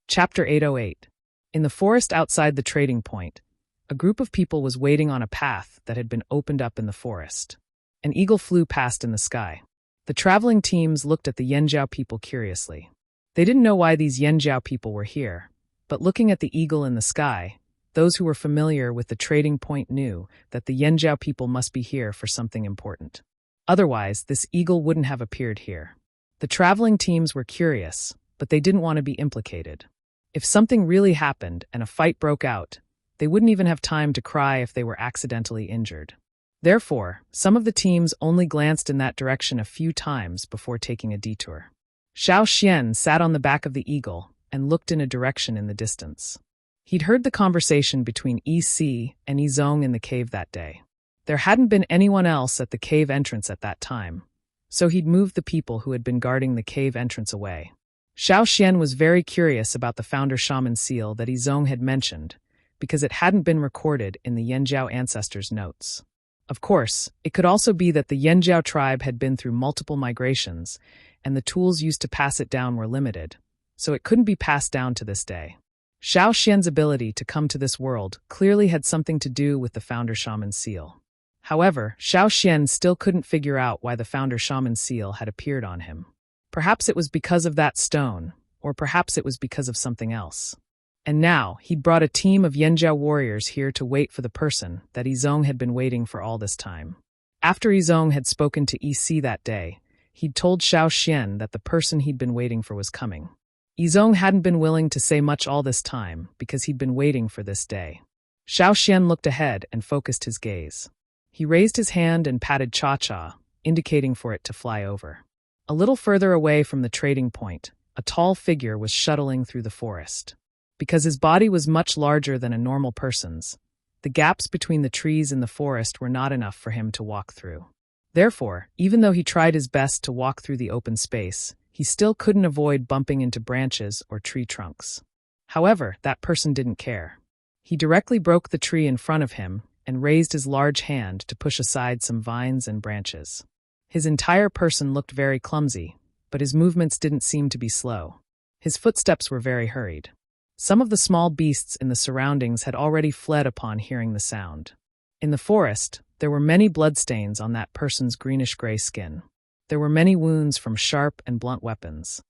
[SPEAKER 1] Chapter 808. In the forest outside the trading point, a group of people was waiting on a path that had been opened up in the forest. An eagle flew past in the sky. The traveling teams looked at the Yanjiao people curiously. They didn't know why these Yanjiao people were here, but looking at the eagle in the sky, those who were familiar with the trading point knew that the Yanjiao people must be here for something important. Otherwise, this eagle wouldn't have appeared here. The traveling teams were curious, but they didn't want to be implicated. If something really happened and a fight broke out, they wouldn't even have time to cry if they were accidentally injured. Therefore, some of the teams only glanced in that direction a few times before taking a detour. Xiao Xian sat on the back of the eagle and looked in a direction in the distance. He'd heard the conversation between Yi and Yizong in the cave that day. There hadn't been anyone else at the cave entrance at that time, so he'd moved the people who had been guarding the cave entrance away. Xiao Xian was very curious about the founder shaman seal that Yizong had mentioned, because it hadn't been recorded in the Yanjiao ancestors' notes. Of course, it could also be that the Yanjiao tribe had been through multiple migrations, and the tools used to pass it down were limited, so it couldn't be passed down to this day. Xiao Xian's ability to come to this world clearly had something to do with the founder shaman seal. However, Xiao Xian still couldn't figure out why the founder shaman seal had appeared on him. Perhaps it was because of that stone, or perhaps it was because of something else. And now, he'd brought a team of Yanjiao warriors here to wait for the person that Yizong had been waiting for all this time. After Yizong had spoken to Yi that day, he'd told Xiao Xian that the person he'd been waiting for was coming. Yizong hadn't been willing to say much all this time because he'd been waiting for this day. Xiao Xian looked ahead and focused his gaze. He raised his hand and patted Cha-Cha, indicating for it to fly over. A little further away from the trading point, a tall figure was shuttling through the forest. Because his body was much larger than a normal person's, the gaps between the trees in the forest were not enough for him to walk through. Therefore, even though he tried his best to walk through the open space, he still couldn't avoid bumping into branches or tree trunks. However, that person didn't care. He directly broke the tree in front of him and raised his large hand to push aside some vines and branches. His entire person looked very clumsy, but his movements didn't seem to be slow. His footsteps were very hurried. Some of the small beasts in the surroundings had already fled upon hearing the sound. In the forest, there were many bloodstains on that person's greenish-gray skin. There were many wounds from sharp and blunt weapons.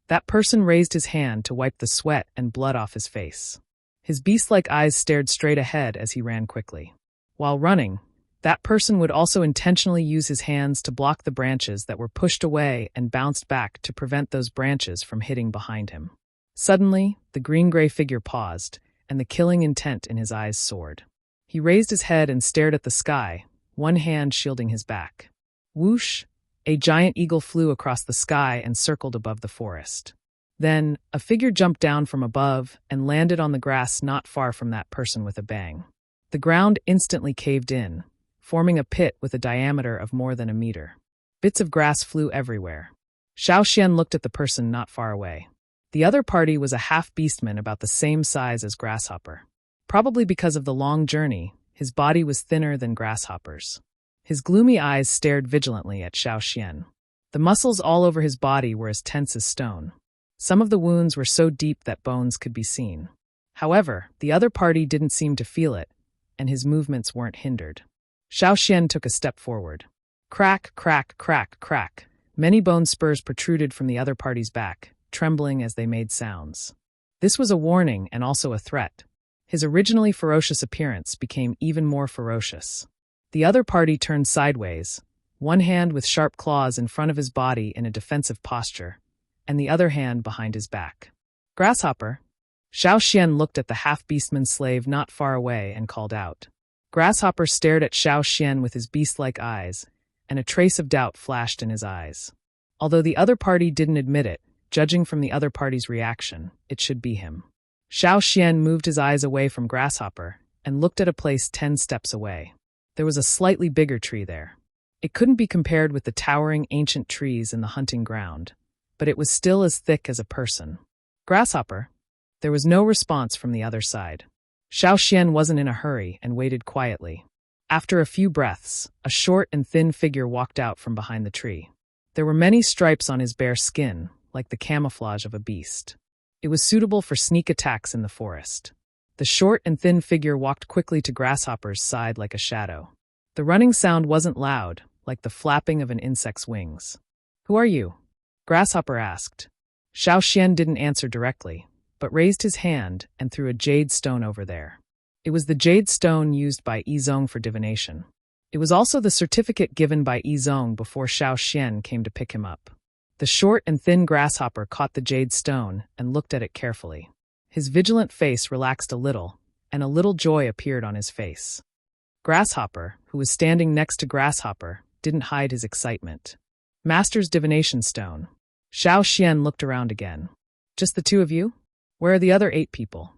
[SPEAKER 1] That person raised his hand to wipe the sweat and blood off his face. His beast-like eyes stared straight ahead as he ran quickly. While running, that person would also intentionally use his hands to block the branches that were pushed away and bounced back to prevent those branches from hitting behind him. Suddenly, the green-gray figure paused, and the killing intent in his eyes soared. He raised his head and stared at the sky, one hand shielding his back. Whoosh! A giant eagle flew across the sky and circled above the forest. Then, a figure jumped down from above and landed on the grass not far from that person with a bang. The ground instantly caved in, forming a pit with a diameter of more than a meter. Bits of grass flew everywhere. Xiao Xian looked at the person not far away. The other party was a half-beastman about the same size as Grasshopper. Probably because of the long journey, his body was thinner than Grasshopper's. His gloomy eyes stared vigilantly at Xiao Xian. The muscles all over his body were as tense as stone. Some of the wounds were so deep that bones could be seen. However, the other party didn't seem to feel it, and his movements weren't hindered. Xiao Xian took a step forward. Crack, crack, crack, crack. Many bone spurs protruded from the other party's back, trembling as they made sounds. This was a warning and also a threat. His originally ferocious appearance became even more ferocious. The other party turned sideways, one hand with sharp claws in front of his body in a defensive posture, and the other hand behind his back. Grasshopper! Xiao Xian looked at the half-beastman slave not far away and called out. Grasshopper stared at Xiao Xian with his beast-like eyes, and a trace of doubt flashed in his eyes. Although the other party didn't admit it, judging from the other party's reaction, it should be him. Xiao Xian moved his eyes away from Grasshopper and looked at a place 10 steps away. There was a slightly bigger tree there. It couldn't be compared with the towering ancient trees in the hunting ground, but it was still as thick as a person. Grasshopper! There was no response from the other side. Xiao Xian wasn't in a hurry and waited quietly. After a few breaths, a short and thin figure walked out from behind the tree. There were many stripes on his bare skin, like the camouflage of a beast. It was suitable for sneak attacks in the forest. The short and thin figure walked quickly to Grasshopper's side like a shadow. The running sound wasn't loud, like the flapping of an insect's wings. Who are you? Grasshopper asked. Xiao Xian didn't answer directly, but raised his hand and threw a jade stone over there. It was the jade stone used by Yizong for divination. It was also the certificate given by Yizong before Xiao Xian came to pick him up. The short and thin grasshopper caught the jade stone and looked at it carefully. His vigilant face relaxed a little, and a little joy appeared on his face. Grasshopper, who was standing next to Grasshopper, didn't hide his excitement. Master's divination stone. Xiao Xian looked around again. Just the two of you? Where are the other 8 people?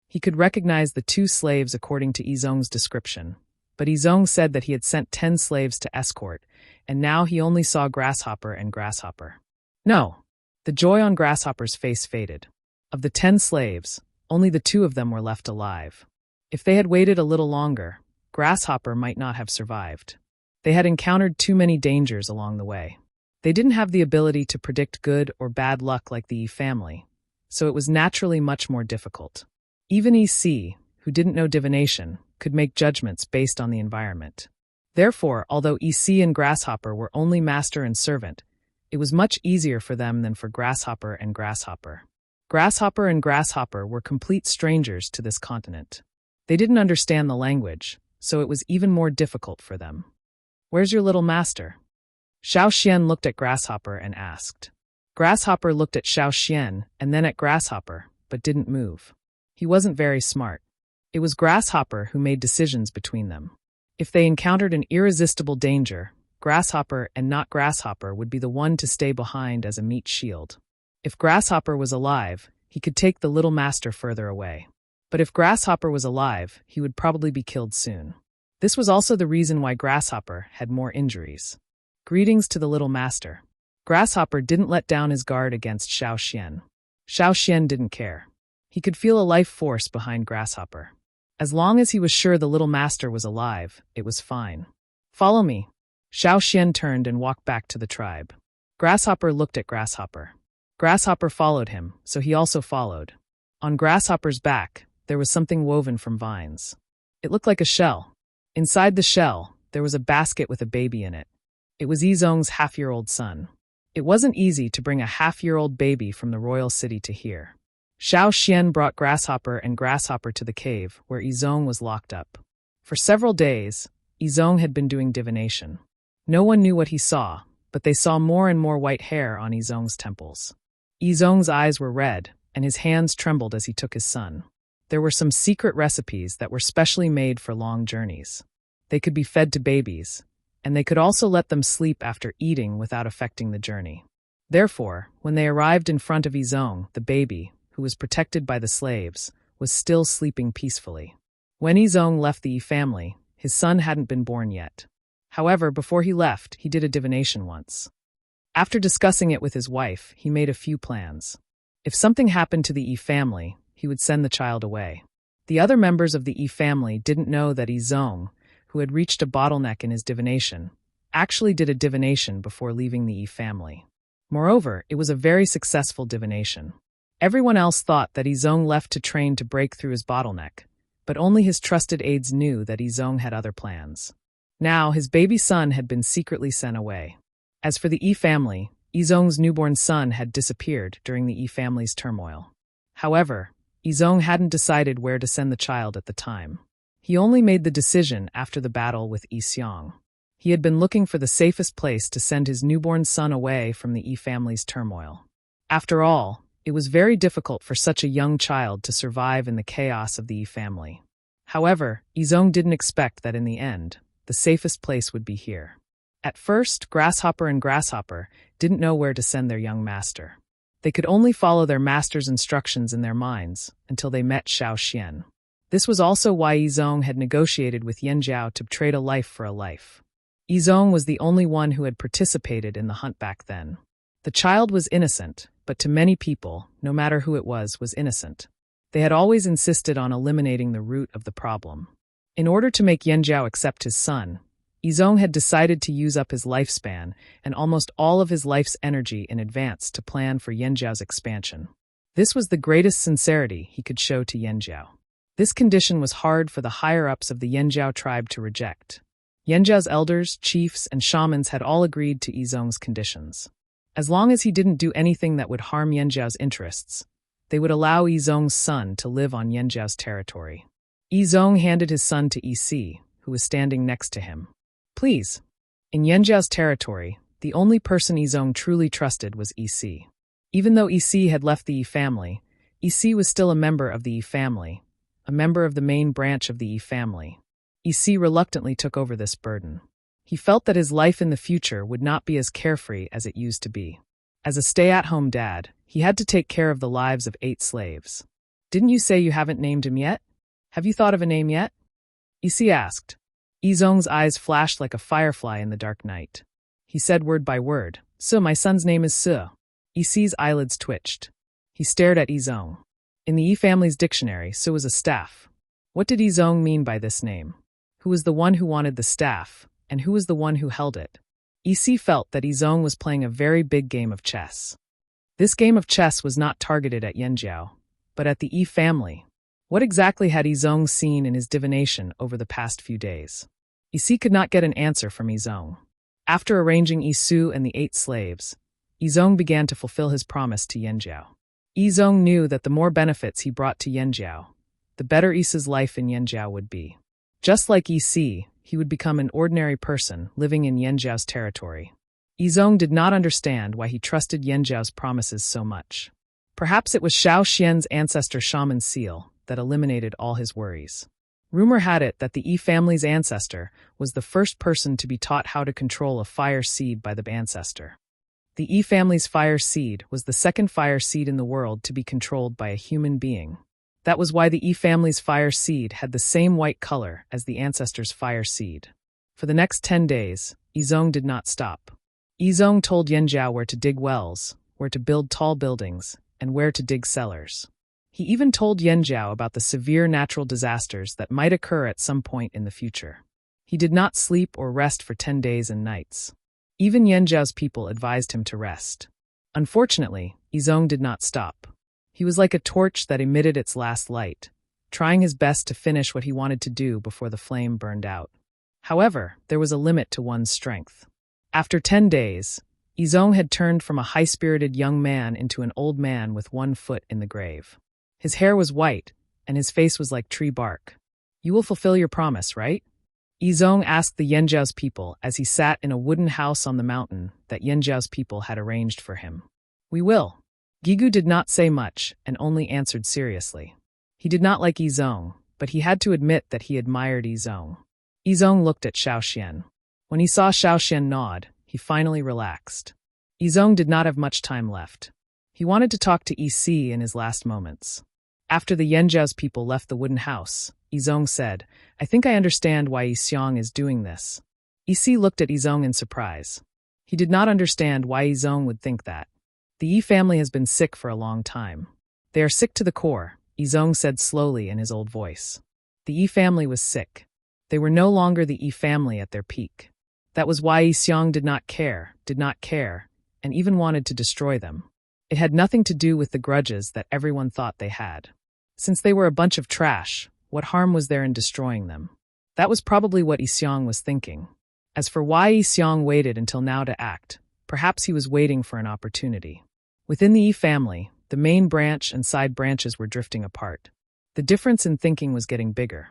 [SPEAKER 1] He could recognize the 2 slaves according to Yizong's description, but Yizong said that he had sent 10 slaves to escort, and now he only saw Grasshopper and Grasshopper. No. The joy on Grasshopper's face faded. Of the 10 slaves, only the 2 of them were left alive. If they had waited a little longer, Grasshopper might not have survived. They had encountered too many dangers along the way. They didn't have the ability to predict good or bad luck like the Yi family, so it was naturally much more difficult. Even EC, who didn't know divination, could make judgments based on the environment. Therefore, although EC and Grasshopper were only master and servant, it was much easier for them than for Grasshopper and Grasshopper. Grasshopper and Grasshopper were complete strangers to this continent. They didn't understand the language, so it was even more difficult for them. Where's your little master? Xiao Xian looked at Grasshopper and asked. Grasshopper looked at Xiao Xian and then at Grasshopper, but didn't move. He wasn't very smart. It was Grasshopper who made decisions between them. If they encountered an irresistible danger, Grasshopper and not Grasshopper would be the one to stay behind as a meat shield. If Grasshopper was alive, he could take the little master further away. But if Grasshopper was alive, he would probably be killed soon. This was also the reason why Grasshopper had more injuries. Greetings to the little master. Grasshopper didn't let down his guard against Xiao Xian. Xiao Xian didn't care. He could feel a life force behind Grasshopper. As long as he was sure the little master was alive, it was fine. Follow me. Xiao Xian turned and walked back to the tribe. Grasshopper looked at Grasshopper. Grasshopper followed him, so he also followed. On Grasshopper's back, there was something woven from vines. It looked like a shell. Inside the shell, there was a basket with a baby in it. It was Yizong's half-year-old son. It wasn't easy to bring a half-year-old baby from the royal city to here. Xiao Xian brought Grasshopper and Grasshopper to the cave where Yizong was locked up. For several days, Yizong had been doing divination. No one knew what he saw, but they saw more and more white hair on Yizong's temples. Yizong's eyes were red, and his hands trembled as he took his son. There were some secret recipes that were specially made for long journeys. They could be fed to babies, and they could also let them sleep after eating without affecting the journey. Therefore, when they arrived in front of Yizong, the baby, who was protected by the slaves, was still sleeping peacefully. When Yizong left the Yi family, his son hadn't been born yet. However, before he left, he did a divination once. After discussing it with his wife, he made a few plans. If something happened to the Yi family, he would send the child away. The other members of the Yi family didn't know that Yizong, who had reached a bottleneck in his divination, actually did a divination before leaving the Yi family. Moreover, it was a very successful divination. Everyone else thought that Yizong left to train to break through his bottleneck, but only his trusted aides knew that Yizong had other plans. Now, his baby son had been secretly sent away. As for the Yi family, Yizong's newborn son had disappeared during the Yi family's turmoil. However, Yizong hadn't decided where to send the child at the time. He only made the decision after the battle with Yi Xiong. He had been looking for the safest place to send his newborn son away from the Yi family's turmoil. After all, it was very difficult for such a young child to survive in the chaos of the Yi family. However, Yizong didn't expect that in the end, the safest place would be here. At first, Grasshopper and Grasshopper didn't know where to send their young master. They could only follow their master's instructions in their minds until they met Xiao Xian. This was also why Yizong had negotiated with Yanjiao to trade a life for a life. Yizong was the only one who had participated in the hunt back then. The child was innocent, but to many people, no matter who it was innocent. They had always insisted on eliminating the root of the problem. In order to make Yanjiao accept his son, Yizong had decided to use up his lifespan and almost all of his life's energy in advance to plan for Yanjiao's expansion. This was the greatest sincerity he could show to Yanjiao. This condition was hard for the higher-ups of the Yanjiao tribe to reject. Yanjiao's elders, chiefs, and shamans had all agreed to Yizong's conditions. As long as he didn't do anything that would harm Yanjiao's interests, they would allow Yizong's son to live on Yanjiao's territory. Yizong handed his son to Yi, who was standing next to him. Please. In Yanjiao's territory, the only person Yizong truly trusted was Yi. Even though Yi had left the Yi family, Yi was still a member of the Yi family, a member of the main branch of the Yi family. Yi reluctantly took over this burden. He felt that his life in the future would not be as carefree as it used to be. As a stay-at-home dad, he had to take care of the lives of 8 slaves. Didn't you say you haven't named him yet? Have you thought of a name yet? Yi asked. Yizong's eyes flashed like a firefly in the dark night. He said word by word, "So my son's name is Su." Yi's eyelids twitched. He stared at Yizong. In the Yi family's dictionary, Su was a staff. What did Yizong mean by this name? Who was the one who wanted the staff, and who was the one who held it? Yi felt that Yizong was playing a very big game of chess. This game of chess was not targeted at Yanjiao, but at the Yi family. What exactly had Yizong seen in his divination over the past few days? Yi could not get an answer from Yizong. After arranging Yi and the 8 slaves, Yizong began to fulfill his promise to Yanjiao. Yizong knew that the more benefits he brought to Yanjiao, the better Yi's life in Yanjiao would be. Just like Yi, he would become an ordinary person living in Yanjiao's territory. Yizong did not understand why he trusted Yanjiao's promises so much. Perhaps it was Shao Xian's ancestor shaman seal that eliminated all his worries. Rumor had it that the Yi family's ancestor was the first person to be taught how to control a fire seed by the ancestor. The Yi family's fire seed was the second fire seed in the world to be controlled by a human being. That was why the Yi family's fire seed had the same white color as the ancestor's fire seed. For the next 10 days, Yizong did not stop. Yizong told Yanjiao where to dig wells, where to build tall buildings, and where to dig cellars. He even told Yanjiao about the severe natural disasters that might occur at some point in the future. He did not sleep or rest for 10 days and nights. Even Yanjiao's people advised him to rest. Unfortunately, Yizong did not stop. He was like a torch that emitted its last light, trying his best to finish what he wanted to do before the flame burned out. However, there was a limit to one's strength. After 10 days, Yizong had turned from a high-spirited young man into an old man with one foot in the grave. His hair was white, and his face was like tree bark. "You will fulfill your promise, right?" Yizong asked the Yanjiao's people as he sat in a wooden house on the mountain that Yanjiao's people had arranged for him. "We will." Gigu did not say much and only answered seriously. He did not like Yizong, but he had to admit that he admired Yizong. Yizong looked at Shao Xian. When he saw Shao Xian nod, he finally relaxed. Yizong did not have much time left. He wanted to talk to Yi in his last moments. After the Yanjiao's people left the wooden house, Yizong said, "I think I understand why Yixiang is doing this." Yi looked at Yizong in surprise. He did not understand why Yizong would think that. The Yi family has been sick for a long time. They are sick to the core, Yizong said slowly in his old voice. The Yi family was sick. They were no longer the Yi family at their peak. That was why Yixiang did not care, and even wanted to destroy them. It had nothing to do with the grudges that everyone thought they had. Since they were a bunch of trash, what harm was there in destroying them? That was probably what Yixiang was thinking. As for why Yixiang waited until now to act, perhaps he was waiting for an opportunity. Within the Yi family, the main branch and side branches were drifting apart. The difference in thinking was getting bigger.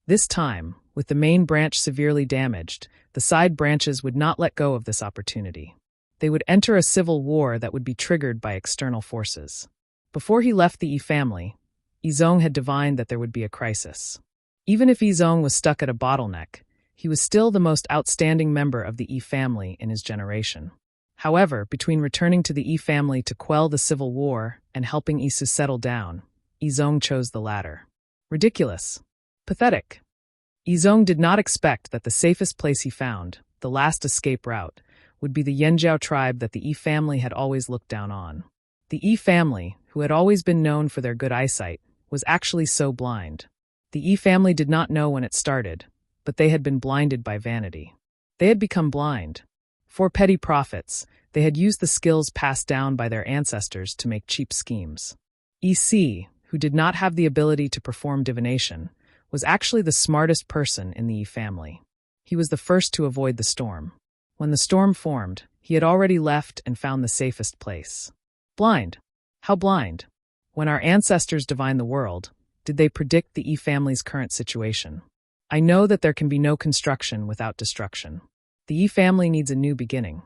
[SPEAKER 1] This time, with the main branch severely damaged, the side branches would not let go of this opportunity. They would enter a civil war that would be triggered by external forces. Before he left the Yi family, Yizong had divined that there would be a crisis. Even if Yizong was stuck at a bottleneck, he was still the most outstanding member of the Yi family in his generation. However, between returning to the Yi family to quell the civil war and helping Isu settle down, Yizong chose the latter. Ridiculous. Pathetic. Yizong did not expect that the safest place he found, the last escape route, would be the Yanjiao tribe that the Yi family had always looked down on. The Yi family, who had always been known for their good eyesight, was actually so blind. The Yi family did not know when it started, but they had been blinded by vanity. They had become blind. For petty profits, they had used the skills passed down by their ancestors to make cheap schemes. Yi, who did not have the ability to perform divination, was actually the smartest person in the Yi family. He was the first to avoid the storm. When the storm formed, He had already left and found the safest place. Blind. How blind? When our ancestors divined the world, did they predict the E family's current situation? I know that there can be no construction without destruction. The E family needs a new beginning.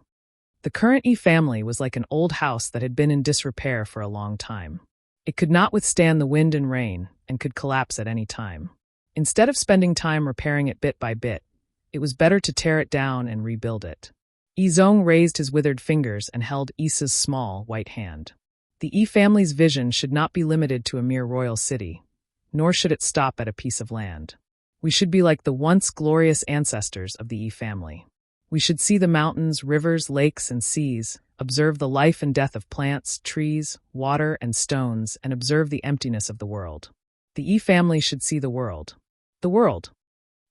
[SPEAKER 1] The current E family was like an old house that had been in disrepair for a long time. It could not withstand the wind and rain and could collapse at any time. Instead of spending time repairing it bit by bit, it was better to tear it down and rebuild it. Izong raised his withered fingers and held Isa's small, white hand. The E family's vision should not be limited to a mere royal city, nor should it stop at a piece of land. We should be like the once glorious ancestors of the E family. We should see the mountains, rivers, lakes, and seas, observe the life and death of plants, trees, water, and stones, and observe the emptiness of the world. The E family should see the world. The world.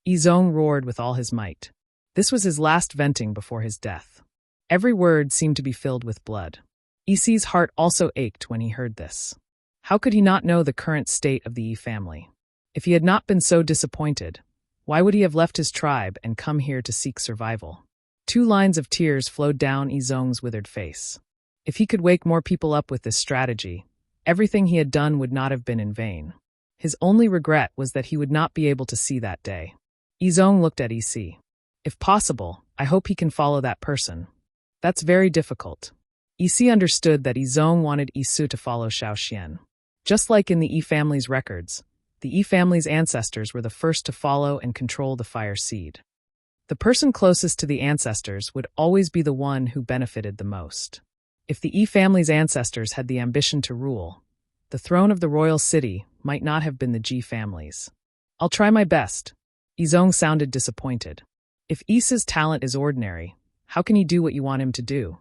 [SPEAKER 1] Izong roared with all his might. This was his last venting before his death. Every word seemed to be filled with blood. Isi's heart also ached when he heard this. How could he not know the current state of the E family? If he had not been so disappointed, why would he have left his tribe and come here to seek survival? 2 lines of tears flowed down Izong's withered face. If he could wake more people up with this strategy, everything he had done would not have been in vain. His only regret was that he would not be able to see that day. Izong looked at Isi. If possible, I hope he can follow that person. That's very difficult. Isi understood that Izong wanted Isu to follow Xiaoxian. Just like in the E family's records, the E family's ancestors were the first to follow and control the fire seed. The person closest to the ancestors would always be the one who benefited the most. If the E family's ancestors had the ambition to rule, the throne of the royal city might not have been the Ji family's. I'll try my best. Izong sounded disappointed. If Isa's talent is ordinary, how can he do what you want him to do?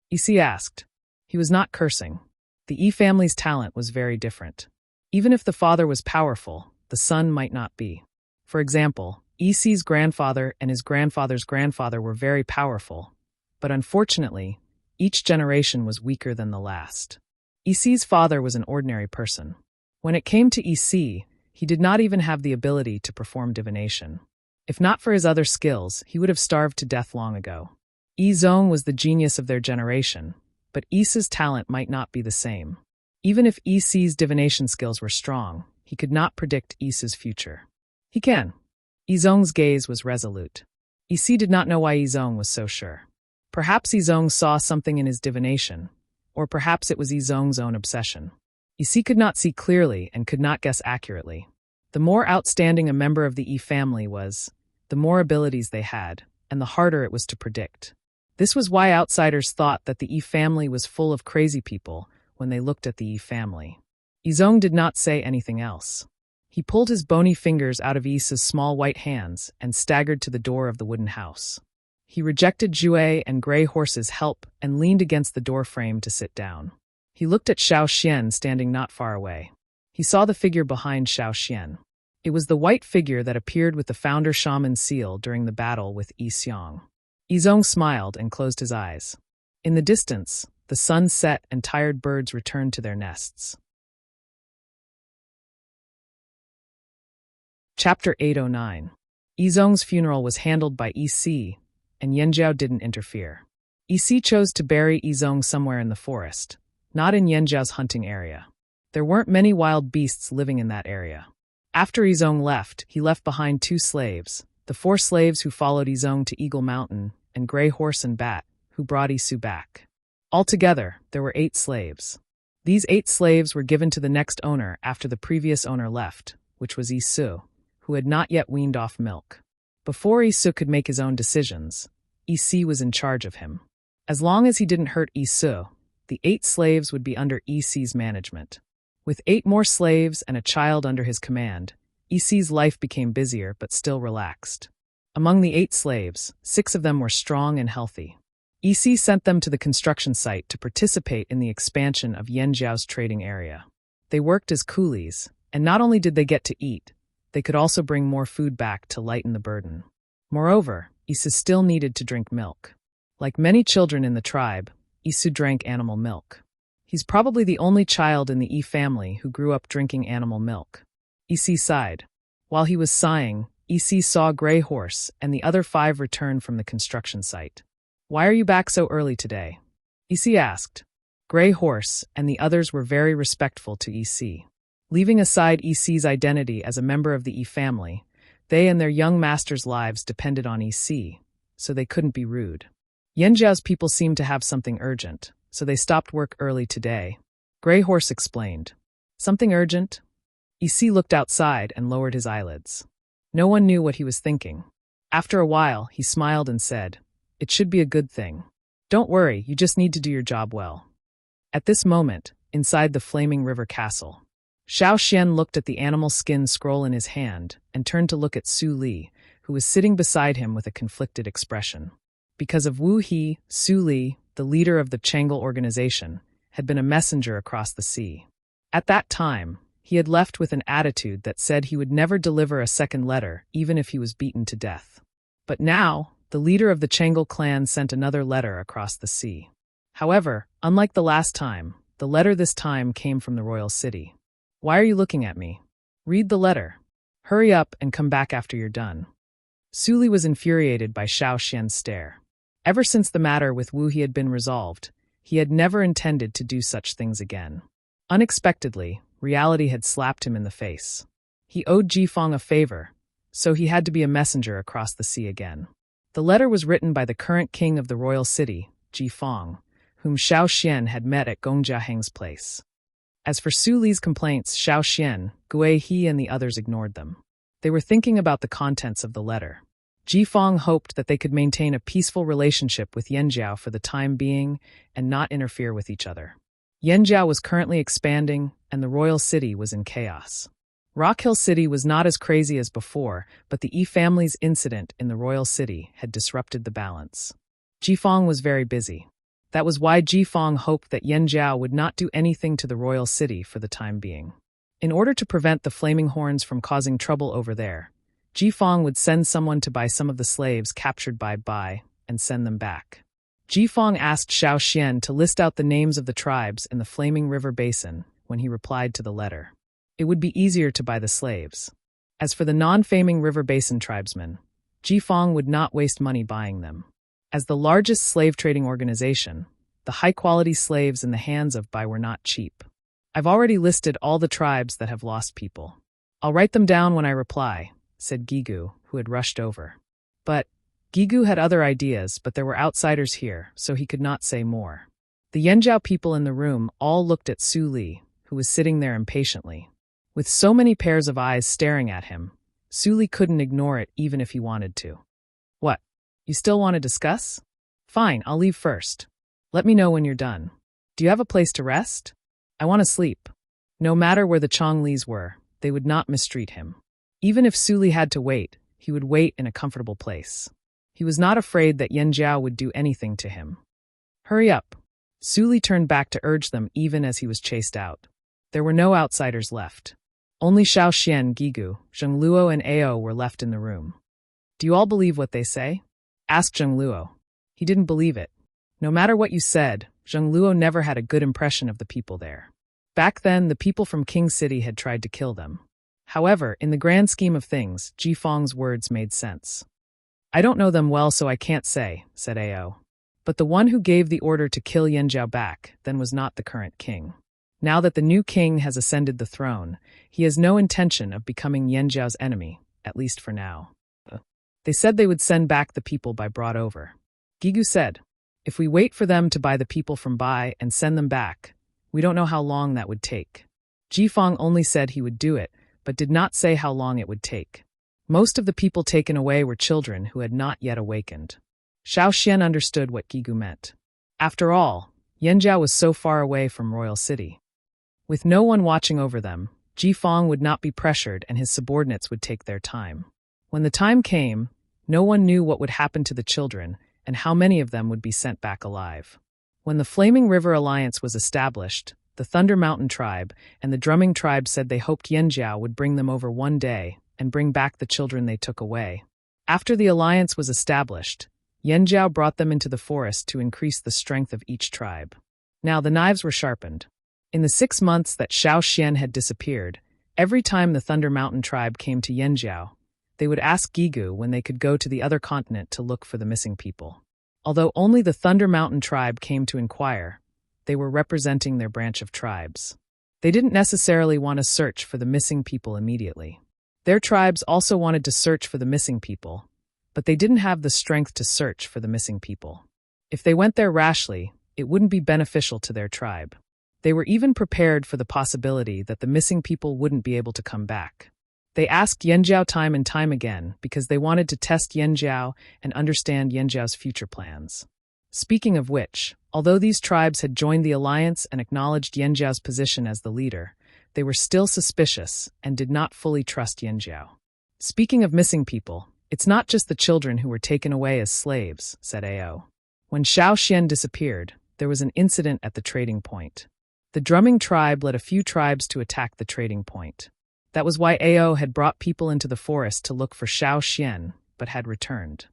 [SPEAKER 1] Isi asked. He was not cursing. The E family's talent was very different. Even if the father was powerful, the son might not be. For example, Isi's grandfather and his grandfather's grandfather were very powerful, but unfortunately, each generation was weaker than the last. Isi's father was an ordinary person. When it came to Isi, he did not even have the ability to perform divination. If not for his other skills, he would have starved to death long ago. Izong was the genius of their generation, but Isa's talent might not be the same. Even if Isi's divination skills were strong, he could not predict Isa's future. He can. Izong's gaze was resolute. Isi did not know why Izong was so sure. Perhaps Izong saw something in his divination, or perhaps it was Izong's own obsession. Isi could not see clearly and could not guess accurately. The more outstanding a member of the E family was, the more abilities they had, and the harder it was to predict. This was why outsiders thought that the E family was full of crazy people when they looked at the E family. Izong did not say anything else. He pulled his bony fingers out of Isa's small white hands and staggered to the door of the wooden house. He rejected Jue and Gray Horse's help and leaned against the door frame to sit down. He looked at Xiaoxian standing not far away. He saw the figure behind Xiaoxian. It was the white figure that appeared with the founder shaman seal during the battle with Yi Xiong. Izong smiled and closed his eyes. In the distance, the sun set and tired birds returned to their nests. Chapter 809. Izong's funeral was handled by Isi, and Yanjiao didn't interfere. Isi chose to bury Izong somewhere in the forest, not in Yanjiao's hunting area. There weren't many wild beasts living in that area. After Izong left, he left behind 2 slaves, the 4 slaves who followed Izong to Eagle Mountain, and Gray Horse and Bat, who brought Isu back. Altogether, there were 8 slaves. These 8 slaves were given to the next owner after the previous owner left, which was Isu, who had not yet weaned off milk. Before Isu could make his own decisions, Isi was in charge of him. As long as he didn't hurt Isu, the 8 slaves would be under Isi's management. With 8 more slaves and a child under his command, Isi's life became busier but still relaxed. Among the 8 slaves, 6 of them were strong and healthy. Isi sent them to the construction site to participate in the expansion of Yanjiao's trading area. They worked as coolies, and not only did they get to eat, they could also bring more food back to lighten the burden. Moreover, Isu still needed to drink milk. Like many children in the tribe, Isu drank animal milk. He's probably the only child in the E family who grew up drinking animal milk. Isi sighed. While he was sighing, Isi saw Gray Horse and the other 5 return from the construction site. Why are you back so early today? EC asked. Gray Horse and the others were very respectful to EC. Leaving aside EC's identity as a member of the E family, they and their young master's lives depended on EC, so they couldn't be rude. Yanjiao's people seemed to have something urgent, so they stopped work early today. Gray Horse explained. Something urgent? EC looked outside and lowered his eyelids. No one knew what he was thinking. After a while, he smiled and said, It should be a good thing. Don't worry, you just need to do your job well. At this moment, inside the Flaming River Castle, Xiao Xian looked at the animal skin scroll in his hand and turned to look at Su Li, who was sitting beside him with a conflicted expression. Because of Wu He, Su Li, the leader of the Chang'e organization, had been a messenger across the sea. At that time, he had left with an attitude that said he would never deliver a second letter even if he was beaten to death. But now, the leader of the Chang'e clan sent another letter across the sea. However, unlike the last time, the letter this time came from the royal city. Why are you looking at me? Read the letter. Hurry up and come back after you're done. Su Li was infuriated by Xiao Xian's stare. Ever since the matter with Wu He had been resolved, he had never intended to do such things again. Unexpectedly, reality had slapped him in the face. He owed Jifeng a favor, so he had to be a messenger across the sea again. The letter was written by the current king of the royal city, Jifeng, whom Xiao Xian had met at Gongjiaheng's place. As for Su Li's complaints, Xiao Xian, Gui He and the others ignored them. They were thinking about the contents of the letter. Jifeng hoped that they could maintain a peaceful relationship with Yanjiao for the time being and not interfere with each other. Yanjiao was currently expanding, and the royal city was in chaos. Rock Hill City was not as crazy as before, but the Yi family's incident in the royal city had disrupted the balance. Jifeng was very busy. That was why Jifeng hoped that Yanjiao would not do anything to the royal city for the time being. In order to prevent the Flaming Horns from causing trouble over there, Jifeng would send someone to buy some of the slaves captured by Bai and send them back. Jifeng asked Xiao Xian to list out the names of the tribes in the Flaming River Basin when he replied to the letter. It would be easier to buy the slaves. As for the non-Flaming River Basin tribesmen, Jifeng would not waste money buying them. As the largest slave trading organization, the high-quality slaves in the hands of Bai were not cheap. I've already listed all the tribes that have lost people. I'll write them down when I reply, said Gigu, who had rushed over. But Gigu had other ideas, but there were outsiders here, so he could not say more. The Yanjiao people in the room all looked at Su Li, who was sitting there impatiently. With so many pairs of eyes staring at him, Su Li couldn't ignore it even if he wanted to. What? You still want to discuss? Fine, I'll leave first. Let me know when you're done. Do you have a place to rest? I want to sleep. No matter where the Chonglis were, they would not mistreat him. Even if Su Li had to wait, he would wait in a comfortable place. He was not afraid that Yanjiao would do anything to him. Hurry up. Su Li turned back to urge them even as he was chased out. There were no outsiders left. Only Xiao Xian, Gigu, Zhengluo and Ao were left in the room. Do you all believe what they say? Asked Zhengluo. He didn't believe it. No matter what you said, Zhengluo never had a good impression of the people there. Back then, the people from King City had tried to kill them. However, in the grand scheme of things, Jifeng's words made sense. I don't know them well, so I can't say, said Ao. But the one who gave the order to kill Yanjiao back then was not the current king. Now that the new king has ascended the throne, he has no intention of becoming Yanjiao's enemy, at least for now. They said they would send back the people Bai brought over. Gigu said, if we wait for them to buy the people from Bai and send them back, we don't know how long that would take. Jifeng only said he would do it, but did not say how long it would take. Most of the people taken away were children who had not yet awakened. Xiao Xian understood what Gigu meant. After all, Yanjiao was so far away from Royal City. With no one watching over them, Jifeng would not be pressured and his subordinates would take their time. When the time came, no one knew what would happen to the children and how many of them would be sent back alive. When the Flaming River Alliance was established, the Thunder Mountain tribe and the Drumming tribe said they hoped Yanjiao would bring them over one day and bring back the children they took away. After the alliance was established, Yanjiao brought them into the forest to increase the strength of each tribe. Now the knives were sharpened. In the 6 months that Xiao Xian had disappeared, every time the Thunder Mountain tribe came to Yanjiao, they would ask Gigu when they could go to the other continent to look for the missing people. Although only the Thunder Mountain tribe came to inquire, they were representing their branch of tribes. They didn't necessarily want to search for the missing people immediately. Their tribes also wanted to search for the missing people, but they didn't have the strength to search for the missing people. If they went there rashly, it wouldn't be beneficial to their tribe. They were even prepared for the possibility that the missing people wouldn't be able to come back. They asked Yanjiao time and time again because they wanted to test Yanjiao and understand Yanjiao's future plans. Speaking of which, although these tribes had joined the alliance and acknowledged Yanjiao's position as the leader, they were still suspicious and did not fully trust Yanjiao. Speaking of missing people, it's not just the children who were taken away as slaves, said Ao. When Xiao Xian disappeared, there was an incident at the trading point. The drumming tribe led a few tribes to attack the trading point. That was why Ao had brought people into the forest to look for Xiao Xian, but had returned.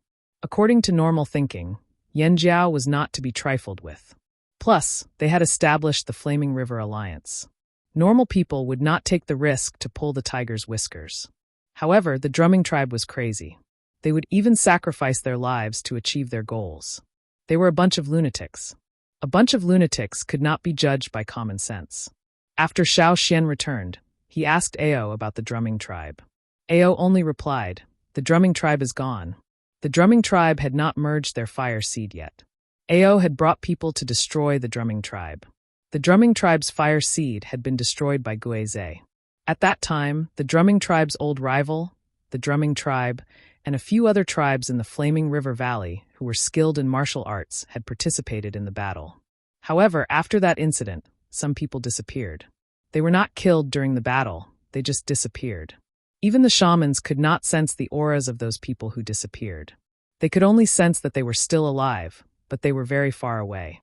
[SPEAKER 1] According to normal thinking, Yanjiao was not to be trifled with. Plus, they had established the Flaming River Alliance. Normal people would not take the risk to pull the tiger's whiskers. However, the drumming tribe was crazy. They would even sacrifice their lives to achieve their goals. They were a bunch of lunatics. A bunch of lunatics could not be judged by common sense. After Xiao Xian returned, he asked Ao about the drumming tribe. Ao only replied, "The drumming tribe is gone." The drumming tribe had not merged their fire seed yet. Ao had brought people to destroy the drumming tribe. The drumming tribe's fire seed had been destroyed by Guizhe. At that time, the drumming tribe's old rival, the drumming tribe, and a few other tribes in the Flaming River Valley who were skilled in martial arts had participated in the battle. However, after that incident, some people disappeared. They were not killed during the battle, they just disappeared. Even the shamans could not sense the auras of those people who disappeared. They could only sense that they were still alive, but they were very far away.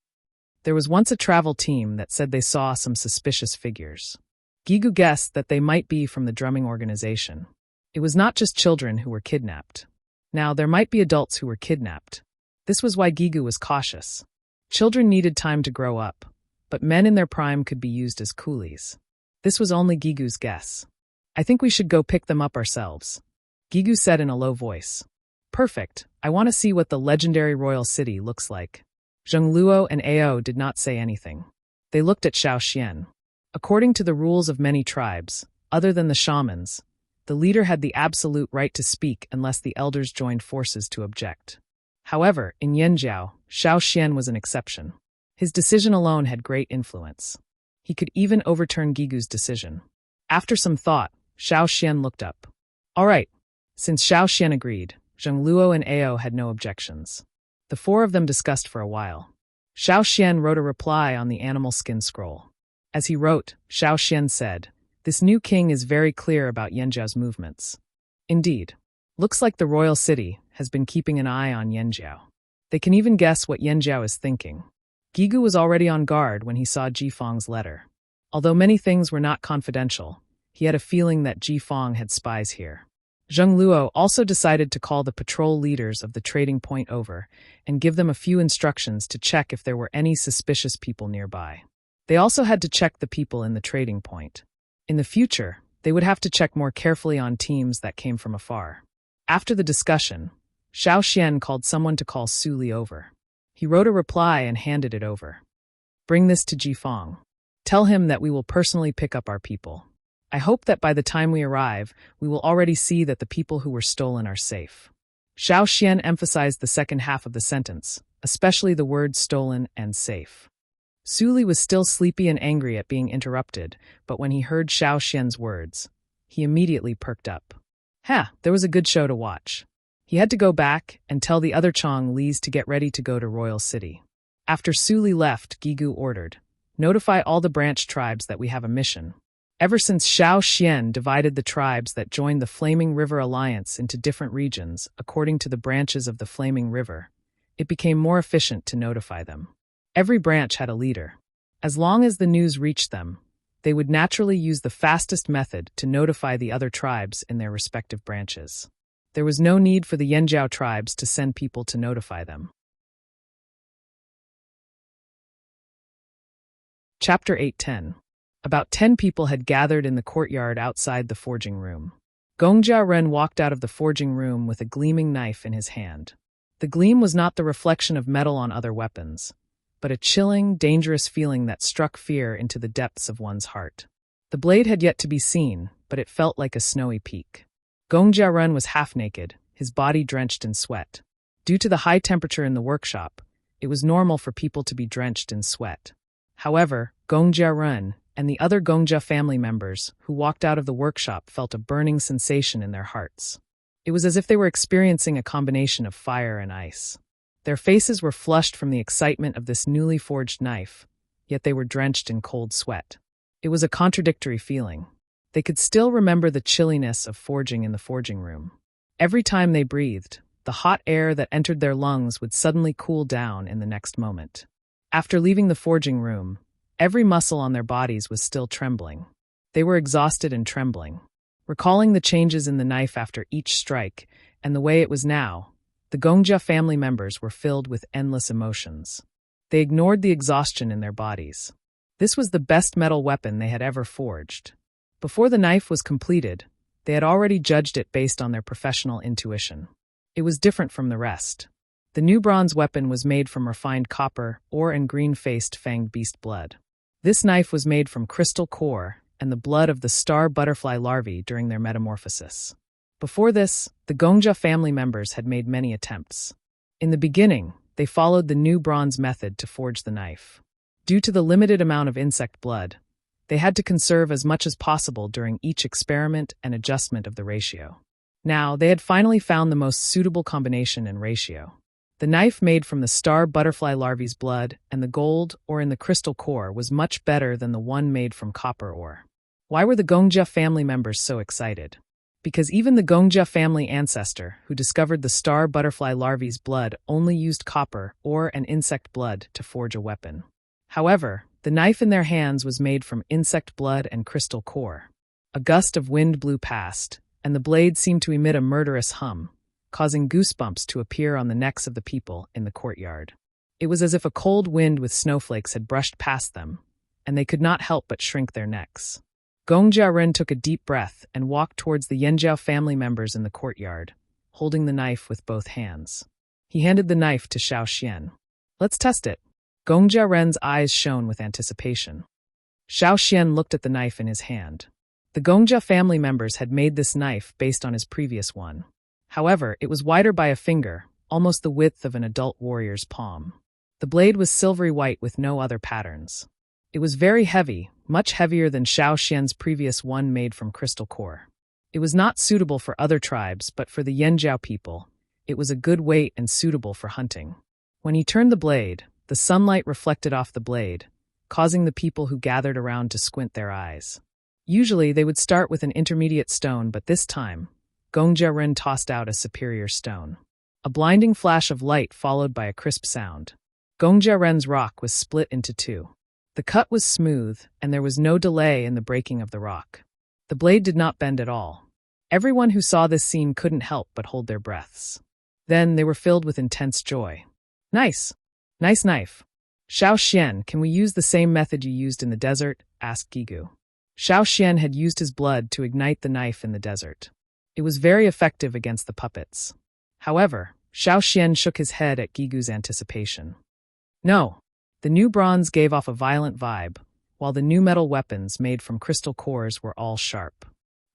[SPEAKER 1] There was once a travel team that said they saw some suspicious figures. Gigu guessed that they might be from the drumming organization. It was not just children who were kidnapped. Now, there might be adults who were kidnapped. This was why Gigu was cautious. Children needed time to grow up, but men in their prime could be used as coolies. This was only Gigu's guess. "I think we should go pick them up ourselves," Gigu said in a low voice. "Perfect, I want to see what the legendary royal city looks like." Zhengluo and Ao did not say anything. They looked at Xiao Xian. According to the rules of many tribes, other than the shamans, the leader had the absolute right to speak unless the elders joined forces to object. However, in Yanjiao, Xiao Xian was an exception. His decision alone had great influence. He could even overturn Gigu's decision. After some thought, Xiao Xian looked up. All right. Since Xiao Xian agreed, Zhengluo and Ao had no objections. The four of them discussed for a while. Xiao Xian wrote a reply on the animal skin scroll. As he wrote, Xiao Xian said, "This new king is very clear about Yanjiao's movements. Indeed, looks like the royal city has been keeping an eye on Yanjiao. They can even guess what Yanjiao is thinking." Gigu was already on guard when he saw Jifeng's letter. Although many things were not confidential, he had a feeling that Jifeng had spies here. Zhengluo also decided to call the patrol leaders of the trading point over and give them a few instructions to check if there were any suspicious people nearby. They also had to check the people in the trading point. In the future, they would have to check more carefully on teams that came from afar. After the discussion, Xiao Xian called someone to call Su Li over. He wrote a reply and handed it over. "Bring this to Jifeng. Tell him that we will personally pick up our people. I hope that by the time we arrive, we will already see that the people who were stolen are safe." Xiao Xian emphasized the second half of the sentence, especially the words stolen and safe. Su Li was still sleepy and angry at being interrupted, but when he heard Xiao Xian's words, he immediately perked up. There was a good show to watch. He had to go back and tell the other Chong Lis to get ready to go to Royal City. After Su Li left, Gigu ordered, "Notify all the branch tribes that we have a mission." Ever since Xiao Xian divided the tribes that joined the Flaming River Alliance into different regions according to the branches of the Flaming River, it became more efficient to notify them. Every branch had a leader. As long as the news reached them, they would naturally use the fastest method to notify the other tribes in their respective branches. There was no need for the Yanjiao tribes to send people to notify them. Chapter 8:10. About 10 people had gathered in the courtyard outside the forging room. Gongjia Ren walked out of the forging room with a gleaming knife in his hand. The gleam was not the reflection of metal on other weapons, but a chilling, dangerous feeling that struck fear into the depths of one's heart. The blade had yet to be seen, but it felt like a snowy peak. Gong Jiarun was half-naked, his body drenched in sweat. Due to the high temperature in the workshop, it was normal for people to be drenched in sweat. However, Gong Jiarun and the other Gongjia family members who walked out of the workshop felt a burning sensation in their hearts. It was as if they were experiencing a combination of fire and ice. Their faces were flushed from the excitement of this newly forged knife, yet they were drenched in cold sweat. It was a contradictory feeling. They could still remember the chilliness of forging in the forging room. Every time they breathed, the hot air that entered their lungs would suddenly cool down in the next moment. After leaving the forging room, every muscle on their bodies was still trembling. They were exhausted and trembling. Recalling the changes in the knife after each strike and the way it was now, the Gongjia family members were filled with endless emotions. They ignored the exhaustion in their bodies. This was the best metal weapon they had ever forged. Before the knife was completed, they had already judged it based on their professional intuition. It was different from the rest. The new bronze weapon was made from refined copper, ore, and green-faced fanged beast blood. This knife was made from crystal core and the blood of the star butterfly larvae during their metamorphosis. Before this, the Gongjia family members had made many attempts. In the beginning, they followed the new bronze method to forge the knife. Due to the limited amount of insect blood, they had to conserve as much as possible during each experiment and adjustment of the ratio. Now, they had finally found the most suitable combination and ratio. The knife made from the star butterfly larvae's blood and the gold or in the crystal core was much better than the one made from copper ore. Why were the Gongjia family members so excited? Because even the Gongjia family ancestor who discovered the star butterfly larvae's blood only used copper, ore, and insect blood to forge a weapon. However, the knife in their hands was made from insect blood and crystal core. A gust of wind blew past, and the blade seemed to emit a murderous hum, causing goosebumps to appear on the necks of the people in the courtyard. It was as if a cold wind with snowflakes had brushed past them, and they could not help but shrink their necks. Gong Jiarun took a deep breath and walked towards the Yanjiao family members in the courtyard, holding the knife with both hands. He handed the knife to Xiao Xian. "Let's test it." Gong Jiarun's eyes shone with anticipation. Xiao Xian looked at the knife in his hand. The Gongjia family members had made this knife based on his previous one. However, it was wider by a finger, almost the width of an adult warrior's palm. The blade was silvery white with no other patterns. It was very heavy, much heavier than Xiao Xian's previous one made from crystal core. It was not suitable for other tribes, but for the Yanjiao people, it was a good weight and suitable for hunting. When he turned the blade, the sunlight reflected off the blade, causing the people who gathered around to squint their eyes. Usually, they would start with an intermediate stone, but this time, Gong Jiarun tossed out a superior stone. A blinding flash of light followed by a crisp sound. Gong Jiarun's rock was split into two. The cut was smooth, and there was no delay in the breaking of the rock. The blade did not bend at all. Everyone who saw this scene couldn't help but hold their breaths. Then they were filled with intense joy. "Nice! Nice knife! Xiao Xian, can we use the same method you used in the desert?" asked Gigu. Xiao Xian had used his blood to ignite the knife in the desert. It was very effective against the puppets. However, Xiao Xian shook his head at Gigu's anticipation. No. The new bronze gave off a violent vibe, while the new metal weapons made from crystal cores were all sharp.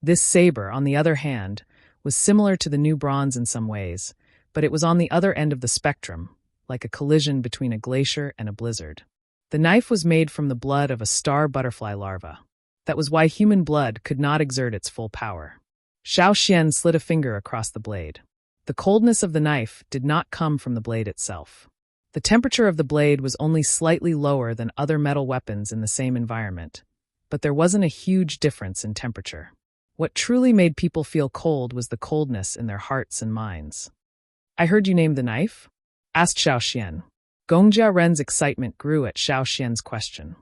[SPEAKER 1] This saber, on the other hand, was similar to the new bronze in some ways, but it was on the other end of the spectrum, like a collision between a glacier and a blizzard. The knife was made from the blood of a star butterfly larva. That was why human blood could not exert its full power. Xiao Xian slid a finger across the blade. The coldness of the knife did not come from the blade itself. The temperature of the blade was only slightly lower than other metal weapons in the same environment, but there wasn't a huge difference in temperature. What truly made people feel cold was the coldness in their hearts and minds. "I heard you named the knife?" asked Xiao Xian. Gong Jiarun's excitement grew at Xiao Xian's question.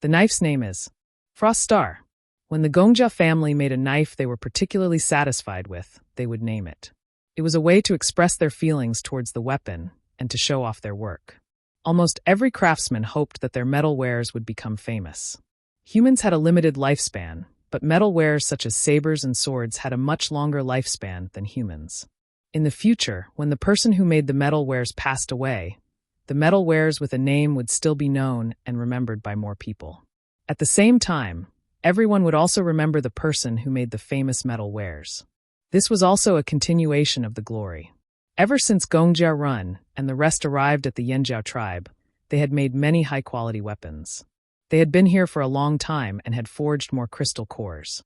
[SPEAKER 1] "The knife's name is Frost Star. When the Gongjia family made a knife they were particularly satisfied with, they would name it. It was a way to express their feelings towards the weapon and to show off their work. Almost every craftsman hoped that their metal wares would become famous. Humans had a limited lifespan, but metal wares such as sabers and swords had a much longer lifespan than humans. In the future, when the person who made the metal wares passed away, the metal wares with a name would still be known and remembered by more people. At the same time, everyone would also remember the person who made the famous metal wares. This was also a continuation of the glory. Ever since Gongjia Run and the rest arrived at the Yanjiao tribe, they had made many high-quality weapons. They had been here for a long time and had forged more crystal cores.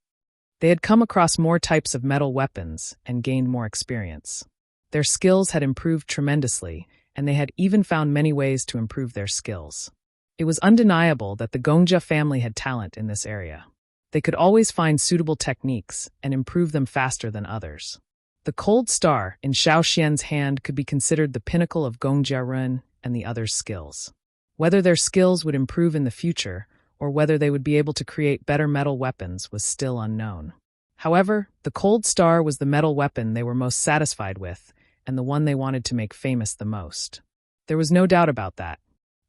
[SPEAKER 1] They had come across more types of metal weapons and gained more experience. Their skills had improved tremendously, and they had even found many ways to improve their skills. It was undeniable that the Gongjia family had talent in this area. They could always find suitable techniques and improve them faster than others. The cold star in Xiao Xian's hand could be considered the pinnacle of Gongjia Run and the others' skills. Whether their skills would improve in the future, or whether they would be able to create better metal weapons was still unknown. However, the cold star was the metal weapon they were most satisfied with, and the one they wanted to make famous the most. There was no doubt about that.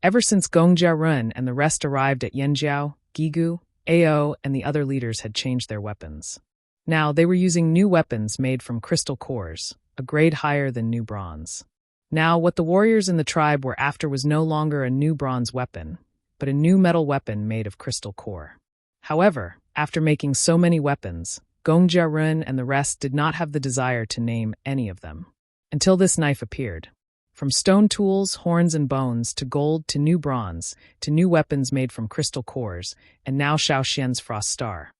[SPEAKER 1] Ever since Gongjia Run and the rest arrived at Yanjiao, Gigu, Ao, and the other leaders had changed their weapons. Now, they were using new weapons made from crystal cores, a grade higher than new bronze. Now, what the warriors in the tribe were after was no longer a new bronze weapon, but a new metal weapon made of crystal core. However, after making so many weapons, Gongjia Run and the rest did not have the desire to name any of them. Until this knife appeared. From stone tools, horns and bones, to gold, to new bronze, to new weapons made from crystal cores, and now Xiao Xian's frost star.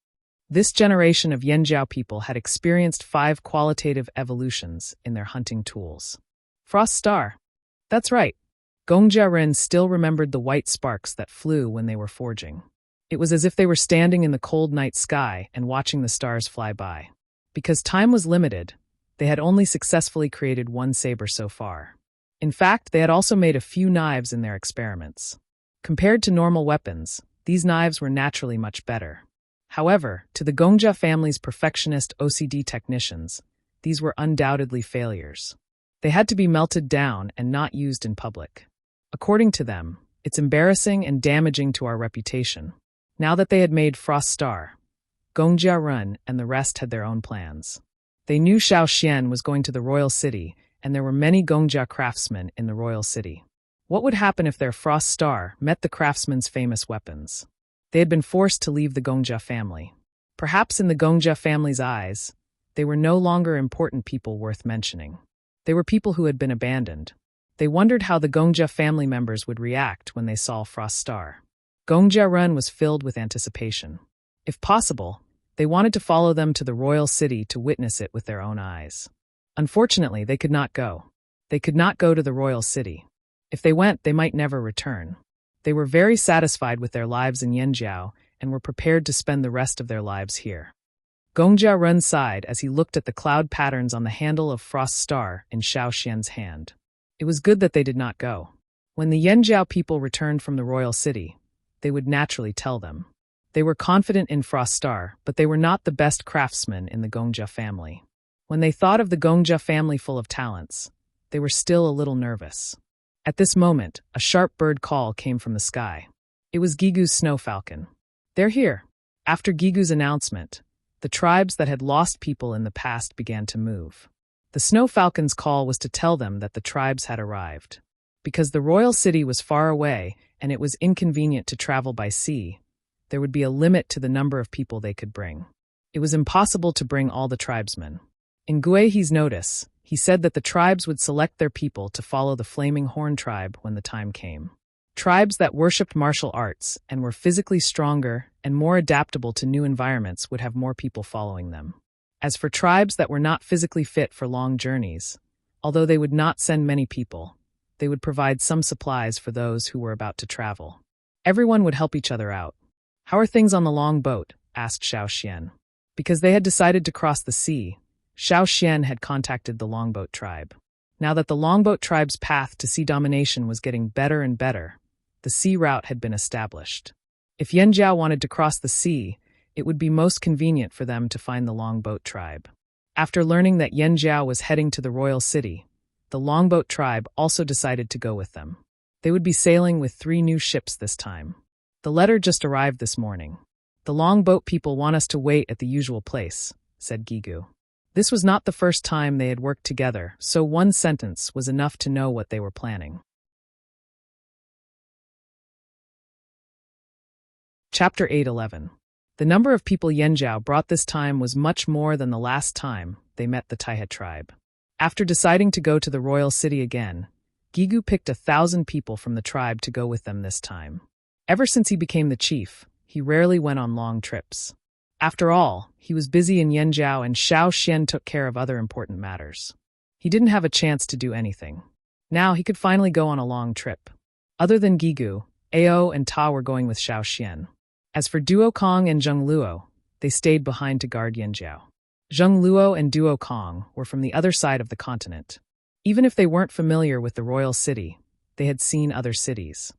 [SPEAKER 1] This generation of Yanjiao people had experienced 5 qualitative evolutions in their hunting tools. Frost star. That's right. Gongjia Run still remembered the white sparks that flew when they were forging. It was as if they were standing in the cold night sky and watching the stars fly by. Because time was limited, they had only successfully created 1 saber so far. In fact, they had also made a few knives in their experiments. Compared to normal weapons, these knives were naturally much better. However, to the Gongjia family's perfectionist OCD technicians, these were undoubtedly failures. They had to be melted down and not used in public. According to them, it's embarrassing and damaging to our reputation. Now that they had made Frost Star, Gongjia Run and the rest had their own plans. They knew Xiao Xian was going to the royal city, and there were many Gongjia craftsmen in the royal city. What would happen if their Frost Star met the craftsmen's famous weapons? They had been forced to leave the Gongjia family. Perhaps in the Gongjia family's eyes, they were no longer important people worth mentioning. They were people who had been abandoned. They wondered how the Gongjia family members would react when they saw Frost Star. Gongjia Run was filled with anticipation. If possible, they wanted to follow them to the royal city to witness it with their own eyes. Unfortunately, they could not go. They could not go to the royal city. If they went, they might never return. They were very satisfied with their lives in Yanjiao and were prepared to spend the rest of their lives here. Gongjia Run sighed as he looked at the cloud patterns on the handle of Frost Star in Xiao Xian's hand. It was good that they did not go. When the Yanjiao people returned from the royal city, they would naturally tell them. They were confident in Frost Star, but they were not the best craftsmen in the Gongjia family. When they thought of the Gongjia family full of talents, they were still a little nervous. At this moment, a sharp bird call came from the sky. It was Gigu's snow falcon. They're here. After Gigu's announcement, the tribes that had lost people in the past began to move. The snow falcon's call was to tell them that the tribes had arrived. Because the royal city was far away and it was inconvenient to travel by sea, there would be a limit to the number of people they could bring. It was impossible to bring all the tribesmen. In Guihe's notice, he said that the tribes would select their people to follow the Flaming Horn tribe when the time came. Tribes that worshipped martial arts and were physically stronger and more adaptable to new environments would have more people following them. As for tribes that were not physically fit for long journeys, although they would not send many people, they would provide some supplies for those who were about to travel. Everyone would help each other out. "How are things on the long boat?" asked Xiao Xian. Because they had decided to cross the sea, Xiao Xian had contacted the Longboat tribe. Now that the Longboat tribe's path to sea domination was getting better and better, the sea route had been established. If Yanjiao wanted to cross the sea, it would be most convenient for them to find the Longboat tribe. After learning that Yanjiao was heading to the royal city, the Longboat tribe also decided to go with them. They would be sailing with 3 new ships this time. "The letter just arrived this morning. The Longboat people want us to wait at the usual place," said Gigu. This was not the first time they had worked together, so one sentence was enough to know what they were planning. Chapter 8:11. The number of people Yanjiao brought this time was much more than the last time they met the Taihe tribe. After deciding to go to the royal city again, Gigu picked 1,000 people from the tribe to go with them this time. Ever since he became the chief, he rarely went on long trips. After all, he was busy in Yanjiao and Xiao Xian took care of other important matters. He didn't have a chance to do anything. Now he could finally go on a long trip. Other than Gigu, Ao and Ta were going with Xiao Xian. As for Duo Kong and Zheng Luo, they stayed behind to guard Yanjiao. Zheng Luo and Duo Kong were from the other side of the continent. Even if they weren't familiar with the royal city, they had seen other cities.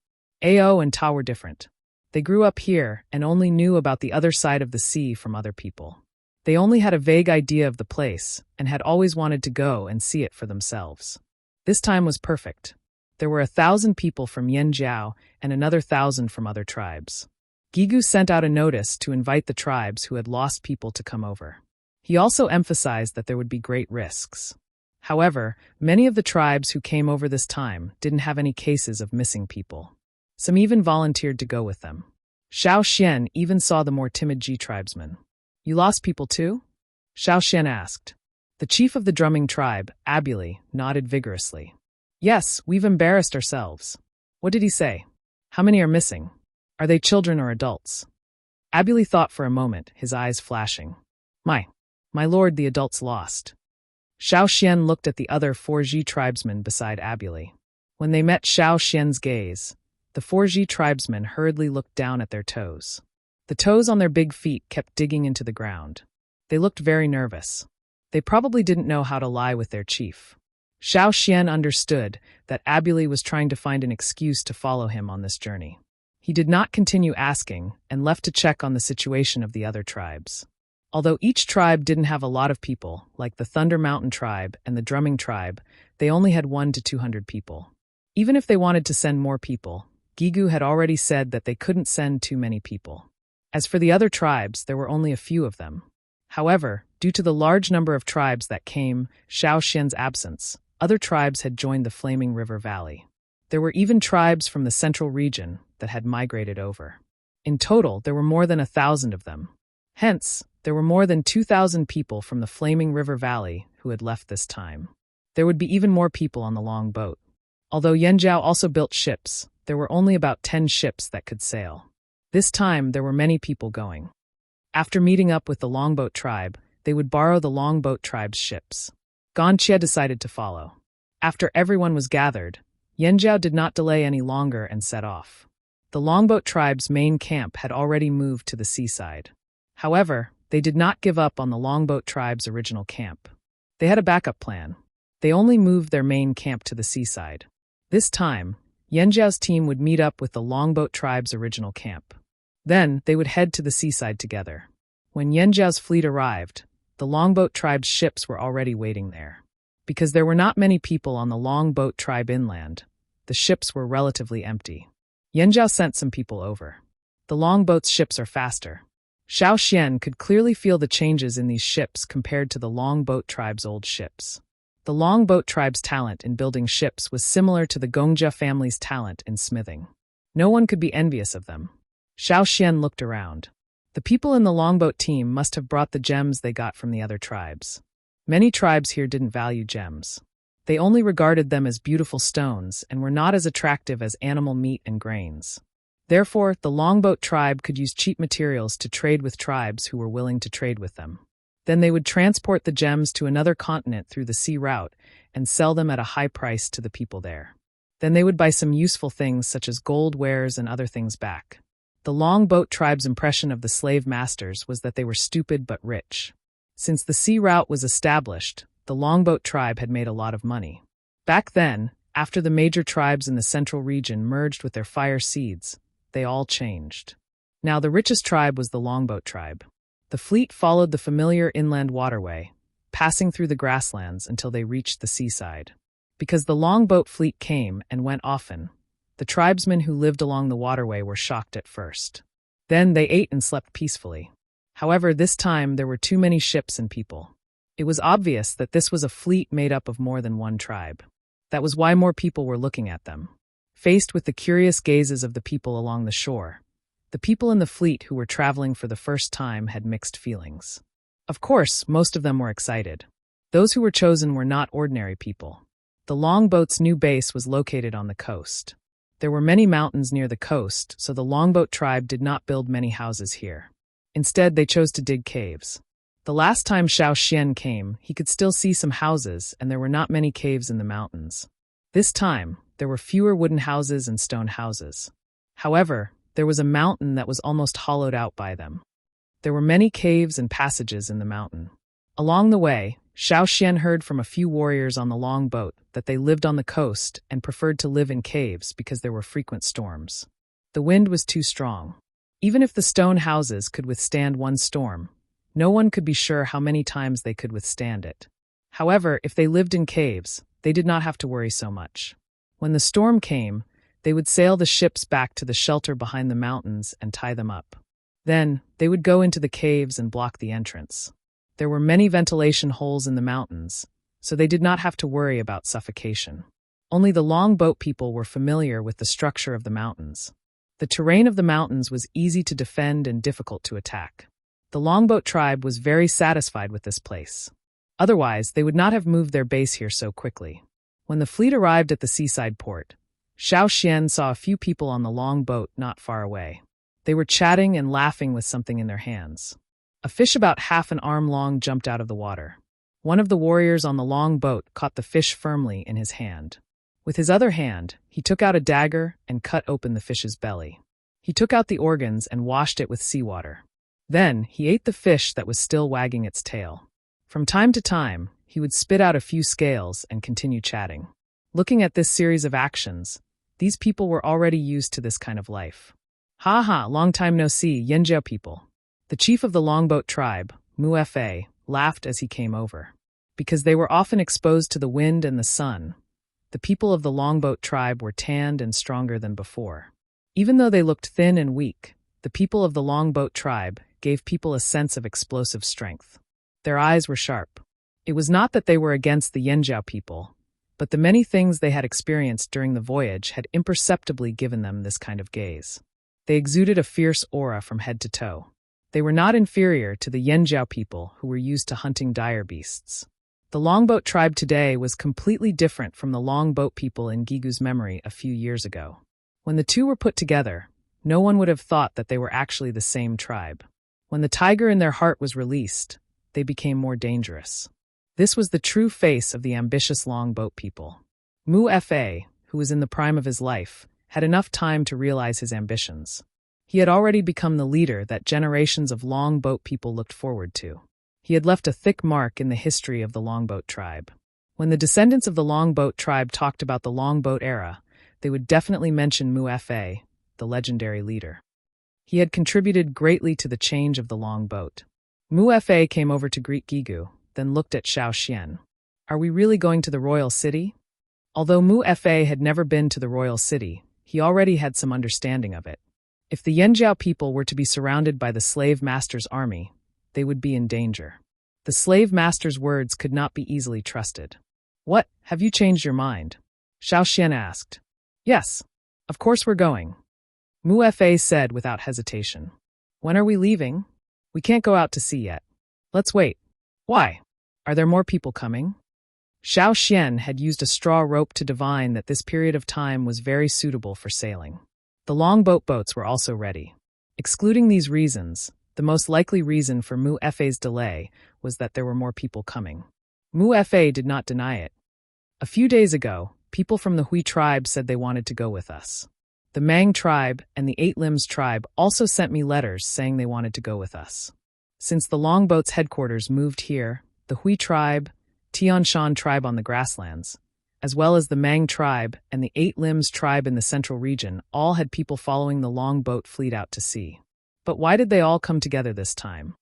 [SPEAKER 1] Ao and Ta were different. They grew up here and only knew about the other side of the sea from other people. They only had a vague idea of the place and had always wanted to go and see it for themselves. This time was perfect. There were 1,000 people from Yanjiao and another 1,000 from other tribes. Gigu sent out a notice to invite the tribes who had lost people to come over. He also emphasized that there would be great risks. However, many of the tribes who came over this time didn't have any cases of missing people. Some even volunteered to go with them. Xiao Xian even saw the more timid Ji tribesmen. "You lost people too?" Xiao Xian asked. The chief of the drumming tribe, Abuli, nodded vigorously. "Yes, we've embarrassed ourselves." "What did he say? How many are missing? Are they children or adults?" Abuli thought for a moment, his eyes flashing. My lord, the adults lost." Xiao Xian looked at the other 4 Ji tribesmen beside Abuli. When they met Xiao Xian's gaze, the 4 Ji tribesmen hurriedly looked down at their toes. The toes on their big feet kept digging into the ground. They looked very nervous. They probably didn't know how to lie with their chief. Xiao Xian understood that Abuli was trying to find an excuse to follow him on this journey. He did not continue asking and left to check on the situation of the other tribes. Although each tribe didn't have a lot of people, like the Thunder Mountain tribe and the Drumming tribe, they only had 100 to 200 people. Even if they wanted to send more people, Gigu had already said that they couldn't send too many people. As for the other tribes, there were only a few of them. However, due to the large number of tribes that came, Xiao Xian's absence, other tribes had joined the Flaming River Valley. There were even tribes from the central region that had migrated over. In total, there were more than 1,000 of them. Hence, there were more than 2,000 people from the Flaming River Valley who had left this time. There would be even more people on the long boat. Although Yanjiao also built ships, there were only about 10 ships that could sail. This time, there were many people going. After meeting up with the Longboat tribe, they would borrow the Longboat tribe's ships. Ganqie decided to follow. After everyone was gathered, Yanjiao did not delay any longer and set off. The Longboat tribe's main camp had already moved to the seaside. However, they did not give up on the Longboat tribe's original camp. They had a backup plan. They only moved their main camp to the seaside. This time, Yanjiao's team would meet up with the Longboat tribe's original camp. Then, they would head to the seaside together. When Yanjiao's fleet arrived, the Longboat tribe's ships were already waiting there. Because there were not many people on the Longboat tribe inland, the ships were relatively empty. Yanjiao sent some people over. The Longboat's ships are faster. Xiao Xian could clearly feel the changes in these ships compared to the Longboat tribe's old ships. The Longboat tribe's talent in building ships was similar to the Gongjia family's talent in smithing. No one could be envious of them. Xiao Xian looked around. The people in the Longboat team must have brought the gems they got from the other tribes. Many tribes here didn't value gems. They only regarded them as beautiful stones and were not as attractive as animal meat and grains. Therefore, the Longboat tribe could use cheap materials to trade with tribes who were willing to trade with them. Then they would transport the gems to another continent through the sea route and sell them at a high price to the people there. Then they would buy some useful things such as gold wares and other things back. The Longboat tribe's impression of the slave masters was that they were stupid but rich. Since the sea route was established, the Longboat tribe had made a lot of money. Back then, after the major tribes in the central region merged with their fire seeds, they all changed. Now the richest tribe was the Longboat tribe. The fleet followed the familiar inland waterway, passing through the grasslands until they reached the seaside. Because the Longboat fleet came and went often, the tribesmen who lived along the waterway were shocked at first. Then they ate and slept peacefully. However, this time there were too many ships and people. It was obvious that this was a fleet made up of more than one tribe. That was why more people were looking at them. Faced with the curious gazes of the people along the shore, the people in the fleet who were traveling for the first time had mixed feelings. Of course, most of them were excited. Those who were chosen were not ordinary people. The longboat's new base was located on the coast. There were many mountains near the coast, so the longboat tribe did not build many houses here. Instead, they chose to dig caves. The last time Xiao Xian came, he could still see some houses, and there were not many caves in the mountains. This time, there were fewer wooden houses and stone houses. However, there was a mountain that was almost hollowed out by them. There were many caves and passages in the mountain. Along the way, Xiao Xian heard from a few warriors on the longboat that they lived on the coast and preferred to live in caves because there were frequent storms. The wind was too strong. Even if the stone houses could withstand one storm, no one could be sure how many times they could withstand it. However, if they lived in caves, they did not have to worry so much. When the storm came, they would sail the ships back to the shelter behind the mountains and tie them up. Then, they would go into the caves and block the entrance. There were many ventilation holes in the mountains, so they did not have to worry about suffocation. Only the longboat people were familiar with the structure of the mountains. The terrain of the mountains was easy to defend and difficult to attack. The longboat tribe was very satisfied with this place. Otherwise, they would not have moved their base here so quickly. When the fleet arrived at the seaside port, Xiao Xian saw a few people on the long boat not far away. They were chatting and laughing with something in their hands. A fish about half an arm long jumped out of the water. One of the warriors on the long boat caught the fish firmly in his hand. With his other hand, he took out a dagger and cut open the fish's belly. He took out the organs and washed it with seawater. Then, he ate the fish that was still wagging its tail. From time to time, he would spit out a few scales and continue chatting. Looking at this series of actions, these people were already used to this kind of life. Ha ha, long time no see, Yanjiao people. The chief of the longboat tribe, Mu Fa, laughed as he came over. Because they were often exposed to the wind and the sun, the people of the longboat tribe were tanned and stronger than before. Even though they looked thin and weak, the people of the longboat tribe gave people a sense of explosive strength. Their eyes were sharp. It was not that they were against the Yanjiao people, but the many things they had experienced during the voyage had imperceptibly given them this kind of gaze. They exuded a fierce aura from head to toe. They were not inferior to the Yanjiao people who were used to hunting dire beasts. The longboat tribe today was completely different from the longboat people in Gigu's memory a few years ago. When the two were put together, no one would have thought that they were actually the same tribe. When the tiger in their heart was released, they became more dangerous. This was the true face of the ambitious longboat people. Mu Fa, who was in the prime of his life, had enough time to realize his ambitions. He had already become the leader that generations of longboat people looked forward to. He had left a thick mark in the history of the longboat tribe. When the descendants of the longboat tribe talked about the longboat era, they would definitely mention Mu Fa, the legendary leader. He had contributed greatly to the change of the longboat. Mu Fa came over to greet Gigu, then looked at Xiao Xian. Are we really going to the royal city? Although Mu Fa had never been to the royal city, he already had some understanding of it. If the Yanjiao people were to be surrounded by the slave master's army, they would be in danger. The slave master's words could not be easily trusted. What, have you changed your mind? Xiao Xian asked. Yes, of course we're going. Mu Fa said without hesitation. When are we leaving? We can't go out to sea yet. Let's wait. Why? Are there more people coming? Xiao Xian had used a straw rope to divine that this period of time was very suitable for sailing. The longboat boats were also ready. Excluding these reasons, the most likely reason for Mu Fa's delay was that there were more people coming. Mu Fa did not deny it. A few days ago, people from the Hui tribe said they wanted to go with us. The Mang tribe and the Eight Limbs tribe also sent me letters saying they wanted to go with us. Since the longboat's headquarters moved here, the Hui tribe, Tianshan tribe on the grasslands, as well as the Mang tribe and the Eight Limbs tribe in the central region, all had people following the longboat fleet out to sea. But why did they all come together this time?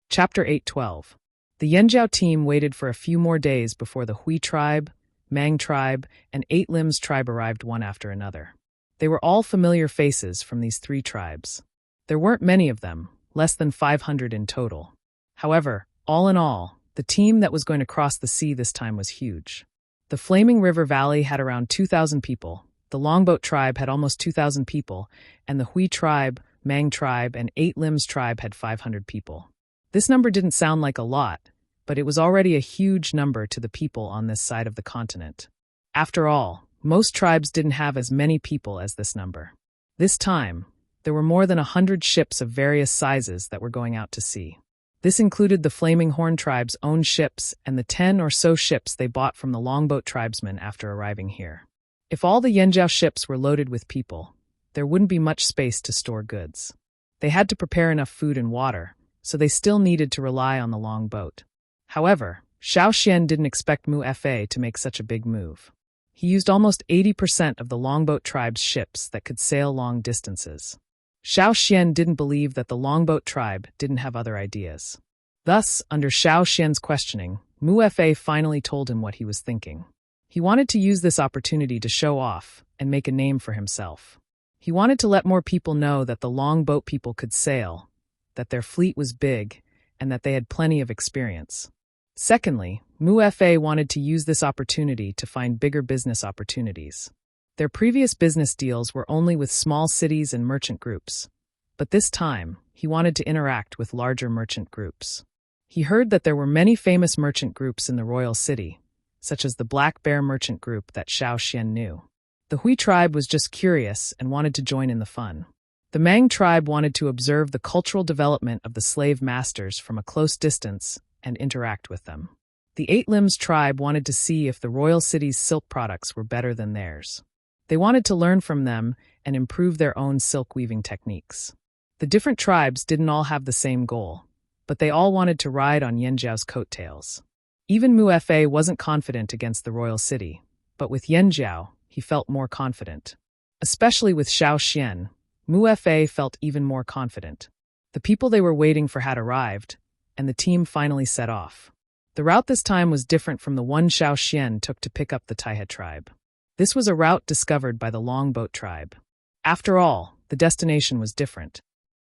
[SPEAKER 1] Chapter 8:12. The Yanjiao team waited for a few more days before the Hui tribe, Mang tribe, and Eight Limbs tribe arrived one after another. They were all familiar faces from these three tribes. There weren't many of them, less than 500 in total. However, all in all, the team that was going to cross the sea this time was huge. The Flaming River Valley had around 2,000 people, the Longboat tribe had almost 2,000 people, and the Hui tribe, Mang tribe, and Eight Limbs tribe had 500 people. This number didn't sound like a lot, but it was already a huge number to the people on this side of the continent. After all, most tribes didn't have as many people as this number. This time, there were more than 100 ships of various sizes that were going out to sea. This included the Flaming Horn tribe's own ships and the 10 or so ships they bought from the Longboat tribesmen after arriving here. If all the Yanjiao ships were loaded with people, there wouldn't be much space to store goods. They had to prepare enough food and water, so they still needed to rely on the longboat. However, Xiao Xian didn't expect Mu Fa to make such a big move. He used almost 80% of the Longboat tribe's ships that could sail long distances. Xiao Xian didn't believe that the Longboat tribe didn't have other ideas. Thus, under Xiao Xian's questioning, Mu Fa finally told him what he was thinking. He wanted to use this opportunity to show off and make a name for himself. He wanted to let more people know that the Longboat people could sail, that their fleet was big, and that they had plenty of experience. Secondly, Mu Fa wanted to use this opportunity to find bigger business opportunities. Their previous business deals were only with small cities and merchant groups, but this time, he wanted to interact with larger merchant groups. He heard that there were many famous merchant groups in the royal city, such as the Black Bear merchant group that Xiao Xian knew. The Hui tribe was just curious and wanted to join in the fun. The Mang tribe wanted to observe the cultural development of the slave masters from a close distance and interact with them. The Eight Limbs tribe wanted to see if the royal city's silk products were better than theirs. They wanted to learn from them and improve their own silk weaving techniques. The different tribes didn't all have the same goal, but they all wanted to ride on Yanjiao's coattails. Even Mu Fa wasn't confident against the royal city, but with Yanjiao, he felt more confident. Especially with Xiao Xian, Mu Fa felt even more confident. The people they were waiting for had arrived, and the team finally set off. The route this time was different from the one Xiao Xian took to pick up the Taihe tribe. This was a route discovered by the Longboat tribe. After all, the destination was different.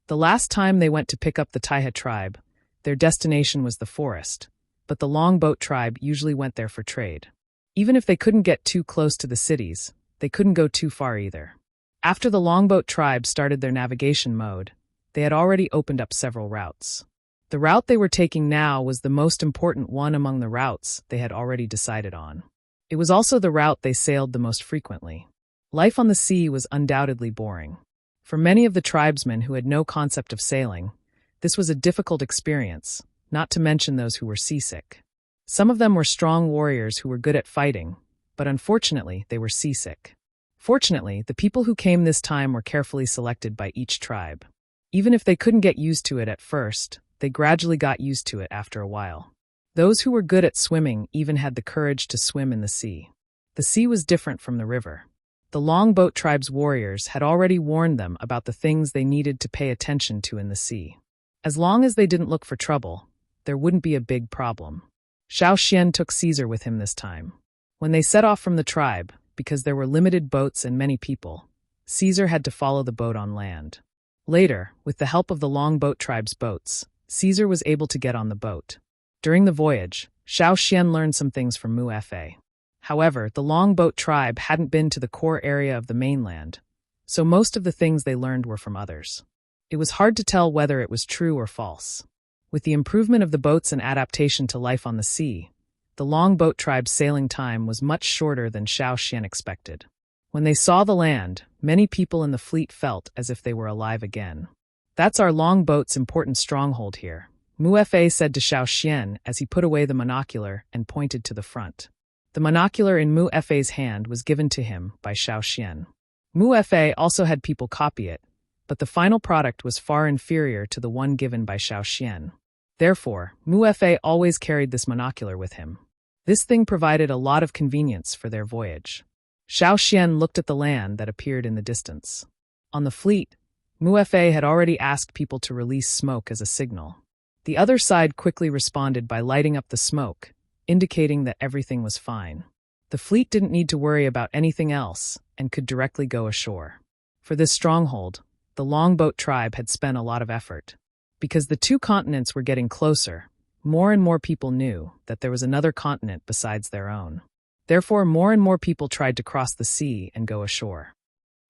[SPEAKER 1] The last time they went to pick up the Taihe tribe, their destination was the forest, but the Longboat tribe usually went there for trade. Even if they couldn't get too close to the cities, they couldn't go too far either. After the Longboat tribe started their navigation mode, they had already opened up several routes. The route they were taking now was the most important one among the routes they had already decided on. It was also the route they sailed the most frequently. Life on the sea was undoubtedly boring. For many of the tribesmen who had no concept of sailing, this was a difficult experience, not to mention those who were seasick. Some of them were strong warriors who were good at fighting, but unfortunately they were seasick. Fortunately, the people who came this time were carefully selected by each tribe. Even if they couldn't get used to it at first, they gradually got used to it after a while. Those who were good at swimming even had the courage to swim in the sea. The sea was different from the river. The Longboat tribe's warriors had already warned them about the things they needed to pay attention to in the sea. As long as they didn't look for trouble, there wouldn't be a big problem. Xiao Xian took Caesar with him this time. When they set off from the tribe, because there were limited boats and many people, Caesar had to follow the boat on land. Later, with the help of the Longboat tribe's boats, Caesar was able to get on the boat. During the voyage, Xiao Xian learned some things from Mu Fa. However, the Longboat tribe hadn't been to the core area of the mainland, so most of the things they learned were from others. It was hard to tell whether it was true or false. With the improvement of the boats and adaptation to life on the sea, the Longboat tribe's sailing time was much shorter than Xiao Xian expected. When they saw the land, many people in the fleet felt as if they were alive again. "That's our longboat's important stronghold here," Mu Fa said to Xiao Xian as he put away the monocular and pointed to the front. The monocular in Mu Fa's hand was given to him by Xiao Xian. Mu Fa also had people copy it, but the final product was far inferior to the one given by Xiao Xian. Therefore, Mu Fa always carried this monocular with him. This thing provided a lot of convenience for their voyage. Xiao Xian looked at the land that appeared in the distance. On the fleet, Mu Fa had already asked people to release smoke as a signal. The other side quickly responded by lighting up the smoke, indicating that everything was fine. The fleet didn't need to worry about anything else and could directly go ashore. For this stronghold, the Longboat tribe had spent a lot of effort. Because the two continents were getting closer, more and more people knew that there was another continent besides their own. Therefore, more and more people tried to cross the sea and go ashore.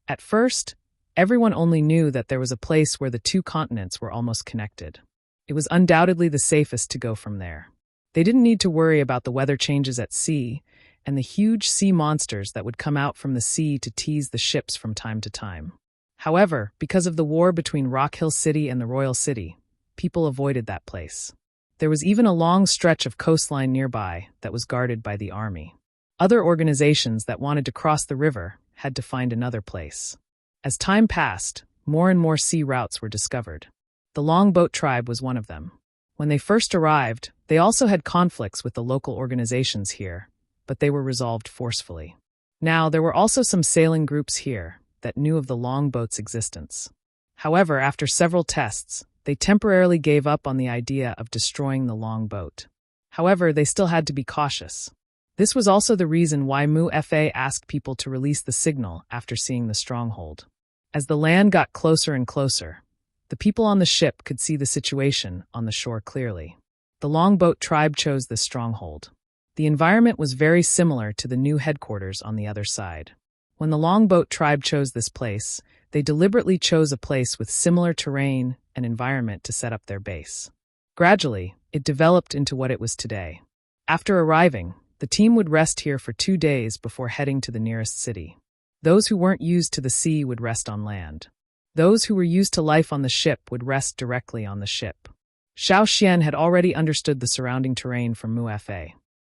[SPEAKER 1] At first, everyone only knew that there was a place where the two continents were almost connected. It was undoubtedly the safest to go from there. They didn't need to worry about the weather changes at sea and the huge sea monsters that would come out from the sea to tease the ships from time to time. However, because of the war between Rock Hill City and the Royal City, people avoided that place. There was even a long stretch of coastline nearby that was guarded by the army. Other organizations that wanted to cross the river had to find another place. As time passed, more and more sea routes were discovered. The Longboat tribe was one of them. When they first arrived, they also had conflicts with the local organizations here, but they were resolved forcefully. Now, there were also some sailing groups here that knew of the longboat's existence. However, after several tests, they temporarily gave up on the idea of destroying the longboat. However, they still had to be cautious. This was also the reason why Mu-Fa asked people to release the signal after seeing the stronghold. As the land got closer and closer, the people on the ship could see the situation on the shore clearly. The Longboat tribe chose this stronghold. The environment was very similar to the new headquarters on the other side. When the Longboat tribe chose this place, they deliberately chose a place with similar terrain and environment to set up their base. Gradually, it developed into what it was today. After arriving, the team would rest here for 2 days before heading to the nearest city. Those who weren't used to the sea would rest on land. Those who were used to life on the ship would rest directly on the ship. Xiao Xian had already understood the surrounding terrain from Mu-Fa.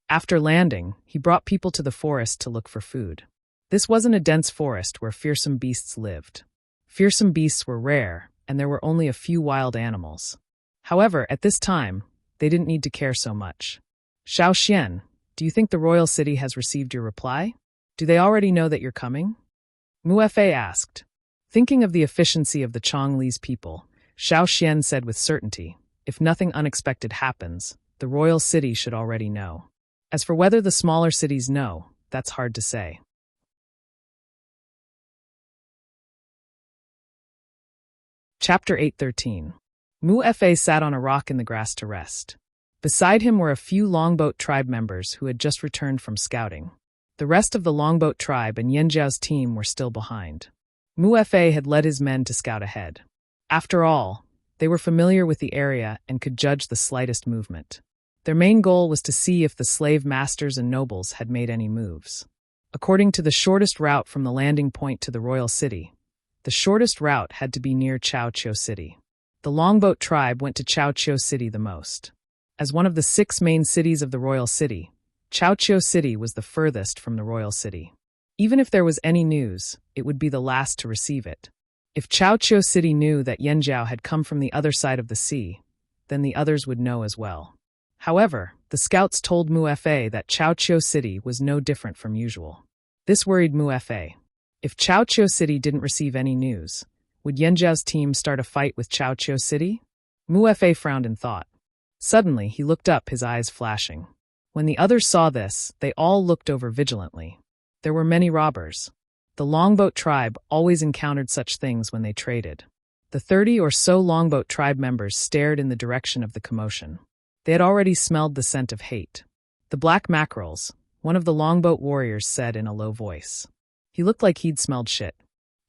[SPEAKER 1] After landing, he brought people to the forest to look for food. This wasn't a dense forest where fearsome beasts lived. Fearsome beasts were rare, and there were only a few wild animals. However, at this time, they didn't need to care so much. Xiao Xian, do you think the royal city has received your reply? Do they already know that you're coming? Mu-Fa asked. Thinking of the efficiency of the Chongli's people, Xiao Xian said with certainty, if nothing unexpected happens, the royal city should already know. As for whether the smaller cities know, that's hard to say. Chapter 8:13. Mu-Fa sat on a rock in the grass to rest. Beside him were a few Longboat tribe members who had just returned from scouting. The rest of the Longboat tribe and Yanjiao's team were still behind. Mu-Fa had led his men to scout ahead. After all, they were familiar with the area and could judge the slightest movement. Their main goal was to see if the slave masters and nobles had made any moves. According to the shortest route from the landing point to the royal city, the shortest route had to be near Chaoqiu City. The Longboat tribe went to Chaoqiu City the most. As one of the 6 main cities of the royal city, Chaoqiu City was the furthest from the royal city. Even if there was any news, it would be the last to receive it. If Chaoqiu City knew that Yanjiao had come from the other side of the sea, then the others would know as well. However, the scouts told Mu-Fa that Chaoqiu City was no different from usual. This worried Mu-Fa. If Chaoqiu City didn't receive any news, would Yanjiao's team start a fight with Chaoqiu City? Mu-Fa frowned in thought. Suddenly, he looked up, his eyes flashing. When the others saw this, they all looked over vigilantly. There were many robbers. The Longboat tribe always encountered such things when they traded. The 30 or so Longboat tribe members stared in the direction of the commotion. They had already smelled the scent of hate. The Black Mackerels, one of the Longboat warriors, said in a low voice. He looked like he'd smelled shit.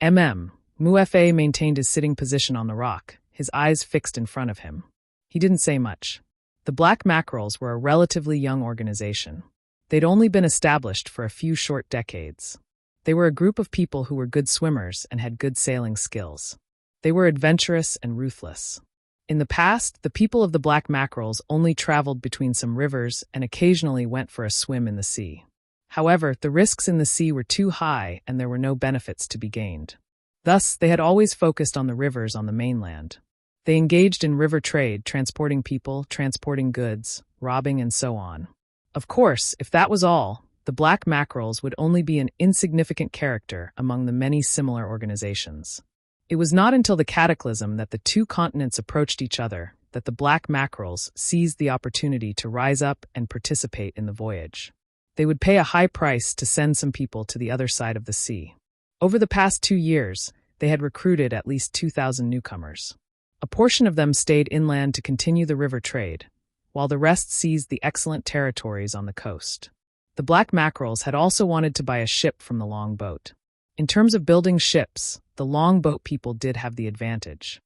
[SPEAKER 1] Mu-Fa maintained his sitting position on the rock, his eyes fixed in front of him. He didn't say much. The Black Mackerels were a relatively young organization. They'd only been established for a few short decades. They were a group of people who were good swimmers and had good sailing skills. They were adventurous and ruthless. In the past, the people of the Black Mackerels only traveled between some rivers and occasionally went for a swim in the sea. However, the risks in the sea were too high and there were no benefits to be gained. Thus, they had always focused on the rivers on the mainland. They engaged in river trade, transporting people, transporting goods, robbing, and so on. Of course, if that was all, the Black Mackerels would only be an insignificant character among the many similar organizations. It was not until the cataclysm that the two continents approached each other that the Black Mackerels seized the opportunity to rise up and participate in the voyage. They would pay a high price to send some people to the other side of the sea. Over the past 2 years, they had recruited at least 2,000 newcomers. A portion of them stayed inland to continue the river trade, while the rest seized the excellent territories on the coast. The black mackerels had also wanted to buy a ship from the longboat. In terms of building ships, the longboat people did have the advantage.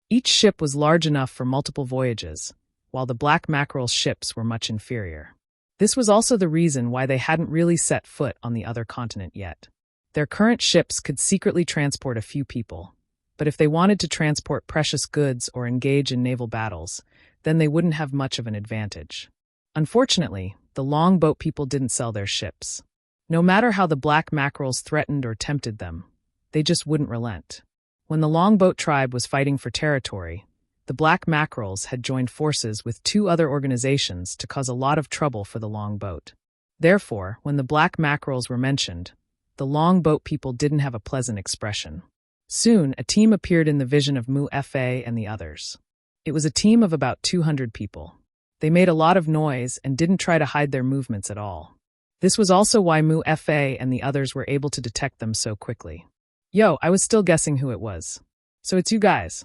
[SPEAKER 1] Each ship was large enough for multiple voyages, while the black mackerel's ships were much inferior. This was also the reason why they hadn't really set foot on the other continent yet. Their current ships could secretly transport a few people, but if they wanted to transport precious goods or engage in naval battles, then they wouldn't have much of an advantage. Unfortunately, the longboat people didn't sell their ships. No matter how the black mackerels threatened or tempted them, they just wouldn't relent. When the longboat tribe was fighting for territory, the black mackerels had joined forces with 2 other organizations to cause a lot of trouble for the longboat. Therefore, when the black mackerels were mentioned, the longboat people didn't have a pleasant expression. Soon, a team appeared in the vision of Mu-Fa and the others. It was a team of about 200 people. They made a lot of noise and didn't try to hide their movements at all. This was also why Mu-Fa and the others were able to detect them so quickly. Yo, I was still guessing who it was. So it's you guys.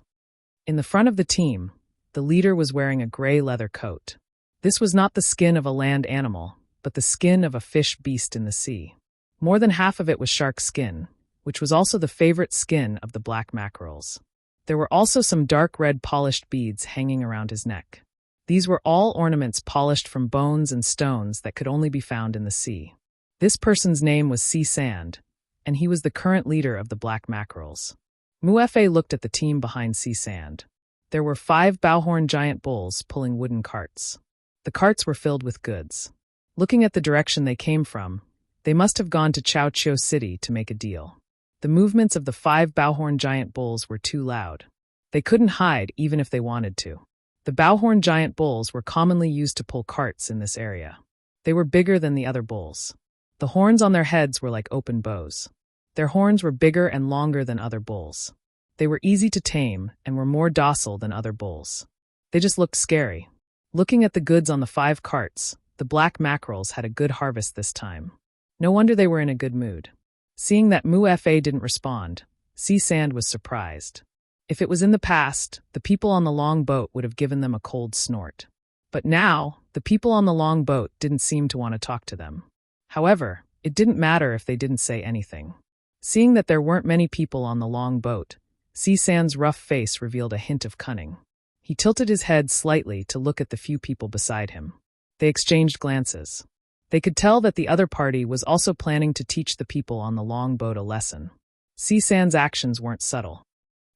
[SPEAKER 1] In the front of the team, the leader was wearing a gray leather coat. This was not the skin of a land animal, but the skin of a fish beast in the sea. More than half of it was shark skin, which was also the favorite skin of the black mackerels. There were also some dark red polished beads hanging around his neck. These were all ornaments polished from bones and stones that could only be found in the sea. This person's name was Sea Sand, and he was the current leader of the black mackerels. Mu-Fa looked at the team behind Sea Sand. There were 5 bowhorn giant bulls pulling wooden carts. The carts were filled with goods. Looking at the direction they came from, they must have gone to Chao Chiu City to make a deal. The movements of the 5 bowhorn giant bulls were too loud. They couldn't hide even if they wanted to. The bowhorn giant bulls were commonly used to pull carts in this area. They were bigger than the other bulls. The horns on their heads were like open bows. Their horns were bigger and longer than other bulls. They were easy to tame and were more docile than other bulls. They just looked scary. Looking at the goods on the 5 carts, the black mackerels had a good harvest this time. No wonder they were in a good mood. Seeing that Mu-Fa didn't respond, Sea Sand was surprised. If it was in the past, the people on the long boat would have given them a cold snort. But now, the people on the long boat didn't seem to want to talk to them. However, it didn't matter if they didn't say anything. Seeing that there weren't many people on the long boat, Sea Sand's rough face revealed a hint of cunning. He tilted his head slightly to look at the few people beside him. They exchanged glances. They could tell that the other party was also planning to teach the people on the long boat a lesson. Sea Sand's actions weren't subtle.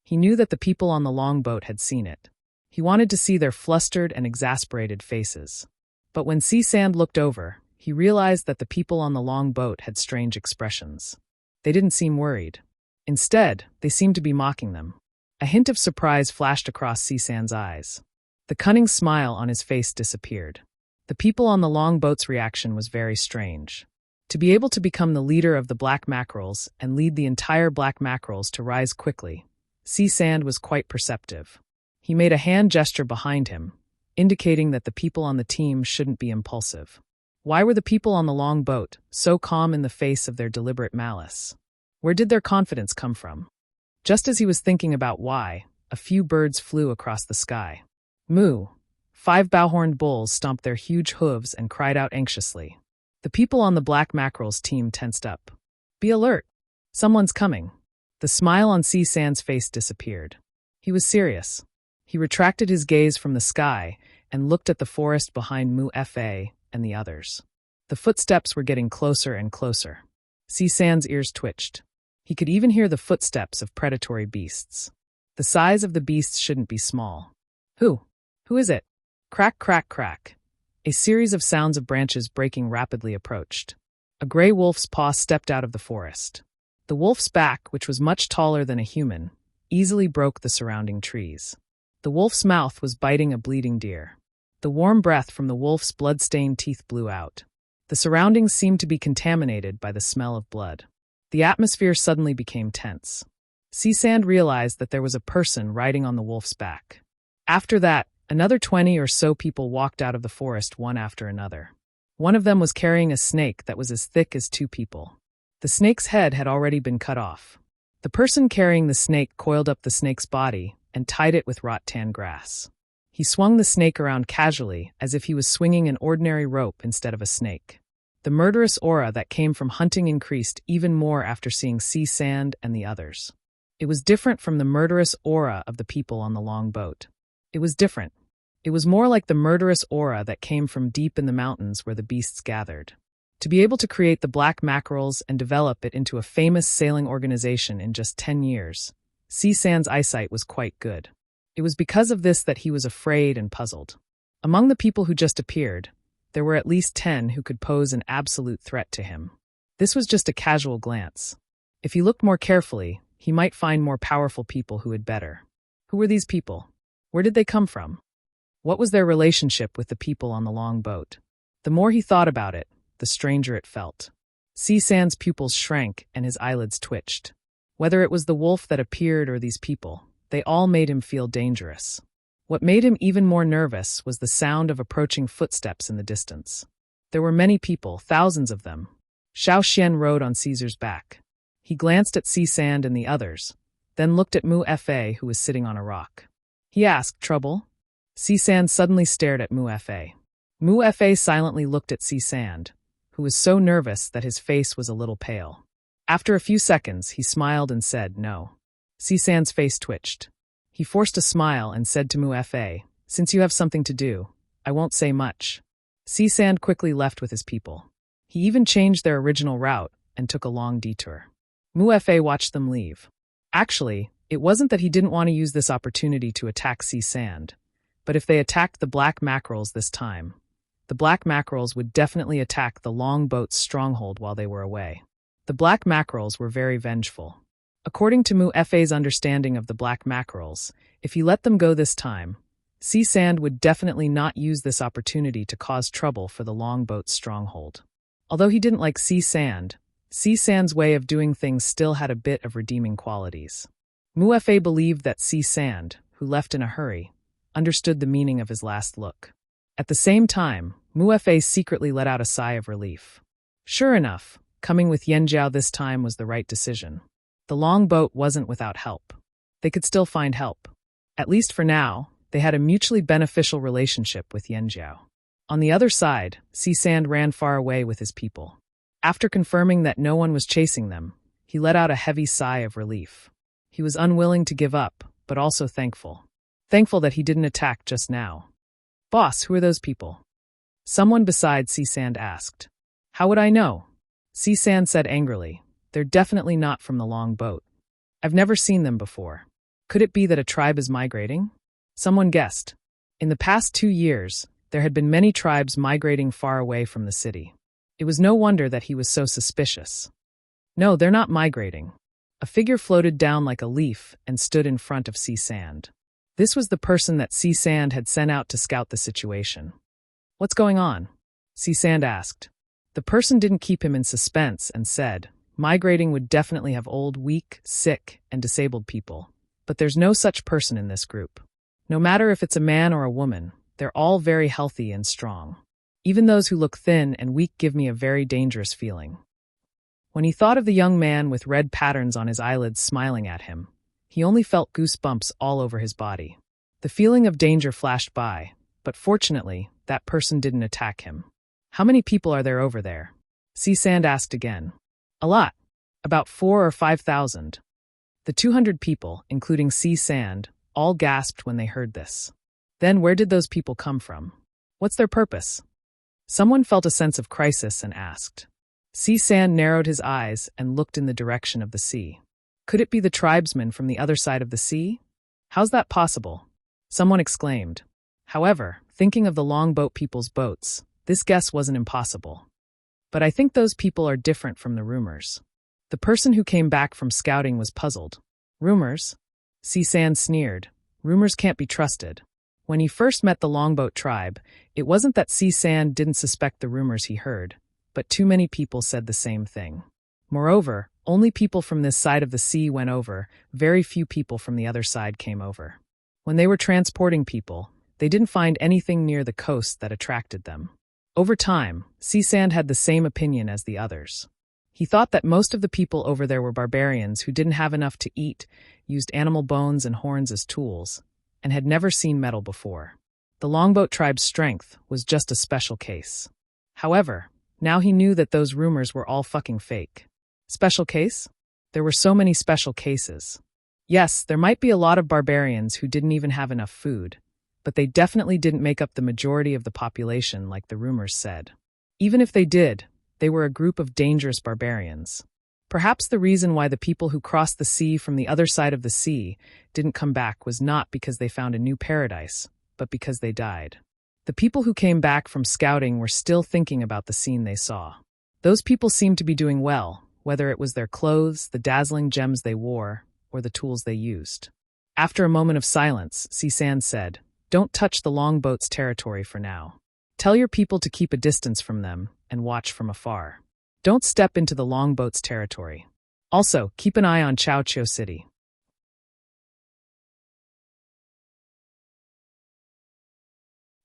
[SPEAKER 1] He knew that the people on the long boat had seen it. He wanted to see their flustered and exasperated faces. But when Sea Sand looked over, he realized that the people on the long boat had strange expressions. They didn't seem worried. Instead, they seemed to be mocking them. A hint of surprise flashed across Sea Sand's eyes. The cunning smile on his face disappeared. The people on the long boat's reaction was very strange. To be able to become the leader of the black mackerels and lead the entire black mackerels to rise quickly, Sea Sand was quite perceptive. He made a hand gesture behind him, indicating that the people on the team shouldn't be impulsive. Why were the people on the long boat so calm in the face of their deliberate malice? Where did their confidence come from? Just as he was thinking about why, a few birds flew across the sky. Moo! 5 bowhorned bulls stomped their huge hooves and cried out anxiously. The people on the black mackerels team tensed up. Be alert! Someone's coming. The smile on Sea Sand's face disappeared. He was serious. He retracted his gaze from the sky and looked at the forest behind Mu-Fa and the others. The footsteps were getting closer and closer. Sea Sand's ears twitched. He could even hear the footsteps of predatory beasts. The size of the beasts shouldn't be small. Who? Who is it? Crack, crack, crack. A series of sounds of branches breaking rapidly approached. A gray wolf's paw stepped out of the forest. The wolf's back, which was much taller than a human, easily broke the surrounding trees. The wolf's mouth was biting a bleeding deer. The warm breath from the wolf's blood-stained teeth blew out. The surroundings seemed to be contaminated by the smell of blood. The atmosphere suddenly became tense. Sea Sand realized that there was a person riding on the wolf's back. After that, another 20 or so people walked out of the forest one after another. One of them was carrying a snake that was as thick as 2 people. The snake's head had already been cut off. The person carrying the snake coiled up the snake's body and tied it with rattan grass. He swung the snake around casually, as if he was swinging an ordinary rope instead of a snake. The murderous aura that came from hunting increased even more after seeing Sea Sand and the others. It was different from the murderous aura of the people on the long boat. It was different. It was more like the murderous aura that came from deep in the mountains where the beasts gathered. To be able to create the black mackerels and develop it into a famous sailing organization in just 10 years, Sea Sand's eyesight was quite good. It was because of this that he was afraid and puzzled. Among the people who just appeared, there were at least 10 who could pose an absolute threat to him. This was just a casual glance. If he looked more carefully, he might find more powerful people who had better. Who were these people? Where did they come from? What was their relationship with the people on the long boat? The more he thought about it, the stranger it felt. Sea Sand's pupils shrank and his eyelids twitched. Whether it was the wolf that appeared or these people, they all made him feel dangerous. What made him even more nervous was the sound of approaching footsteps in the distance. There were many people, thousands of them. Xiao Xian rode on Caesar's back. He glanced at Sea Sand and the others, then looked at Mu Fa, who was sitting on a rock. He asked, "Trouble?" Sea Sand suddenly stared at Mu Fa. Mu Fa silently looked at Sea Sand, who was so nervous that his face was a little pale. After a few seconds, he smiled and said, "No." Sea Sand's face twitched. He forced a smile and said to Mu Fa, "Since you have something to do, I won't say much." Sea Sand quickly left with his people. He even changed their original route and took a long detour. Mu Fa watched them leave. Actually, it wasn't that he didn't want to use this opportunity to attack Sea Sand, but if they attacked the black mackerels this time, the black mackerels would definitely attack the long boat's stronghold while they were away. The black mackerels were very vengeful. According to Mu Fa's understanding of the black mackerels, if he let them go this time, Sea Sand would definitely not use this opportunity to cause trouble for the long boat's stronghold. Although he didn't like Sea Sand's way of doing things still had a bit of redeeming qualities. Mu Fa believed that Sea Sand, who left in a hurry, understood the meaning of his last look. At the same time, Mu Fa secretly let out a sigh of relief. Sure enough, coming with Yanjiao this time was the right decision. The long boat wasn't without help. They could still find help. At least for now, they had a mutually beneficial relationship with Yanjiao. On the other side, Sea Sand ran far away with his people. After confirming that no one was chasing them, he let out a heavy sigh of relief. He was unwilling to give up, but also thankful. Thankful that he didn't attack just now. "Boss, who are those people?" Someone beside Sea Sand asked. "How would I know?" Sea Sand said angrily, "They're definitely not from the long boat. I've never seen them before. Could it be that a tribe is migrating?" Someone guessed. In the past 2 years, there had been many tribes migrating far away from the city. It was no wonder that he was so suspicious. "No, they're not migrating." A figure floated down like a leaf and stood in front of Sea Sand. This was the person that Sea Sand had sent out to scout the situation. "What's going on?" Sea Sand asked. The person didn't keep him in suspense and said, "Migrating would definitely have old, weak, sick, and disabled people. But there's no such person in this group. No matter if it's a man or a woman, they're all very healthy and strong. Even those who look thin and weak give me a very dangerous feeling." When he thought of the young man with red patterns on his eyelids smiling at him, he only felt goosebumps all over his body. The feeling of danger flashed by, but fortunately, that person didn't attack him. "How many people are there over there?" Sea Sand asked again. "A lot. About 4,000 or 5,000. The 200 people, including Sea Sand, all gasped when they heard this. Then where did those people come from? What's their purpose? Someone felt a sense of crisis and asked. Sea Sand narrowed his eyes and looked in the direction of the sea. Could it be the tribesmen from the other side of the sea? How's that possible? Someone exclaimed. However, thinking of the longboat people's boats, this guess wasn't impossible. But I think those people are different from the rumors. The person who came back from scouting was puzzled. Rumors? Sea Sand sneered. Rumors can't be trusted. When he first met the longboat tribe, it wasn't that Sea Sand didn't suspect the rumors he heard, but too many people said the same thing. Moreover, only people from this side of the sea went over, very few people from the other side came over. When they were transporting people, they didn't find anything near the coast that attracted them. Over time, Sea Sand had the same opinion as the others. He thought that most of the people over there were barbarians who didn't have enough to eat, used animal bones and horns as tools, and had never seen metal before. The Longboat tribe's strength was just a special case. However, now he knew that those rumors were all fucking fake. Special case? There were so many special cases. Yes, there might be a lot of barbarians who didn't even have enough food, but they definitely didn't make up the majority of the population like the rumors said. Even if they did, they were a group of dangerous barbarians. Perhaps the reason why the people who crossed the sea from the other side of the sea didn't come back was not because they found a new paradise, but because they died. The people who came back from scouting were still thinking about the scene they saw. Those people seemed to be doing well, whether it was their clothes, the dazzling gems they wore, or the tools they used. After a moment of silence, Cisan said, "Don't touch the Longboat's territory for now. Tell your people to keep a distance from them and watch from afar. Don't step into the Longboat's territory. Also, keep an eye on Chao City."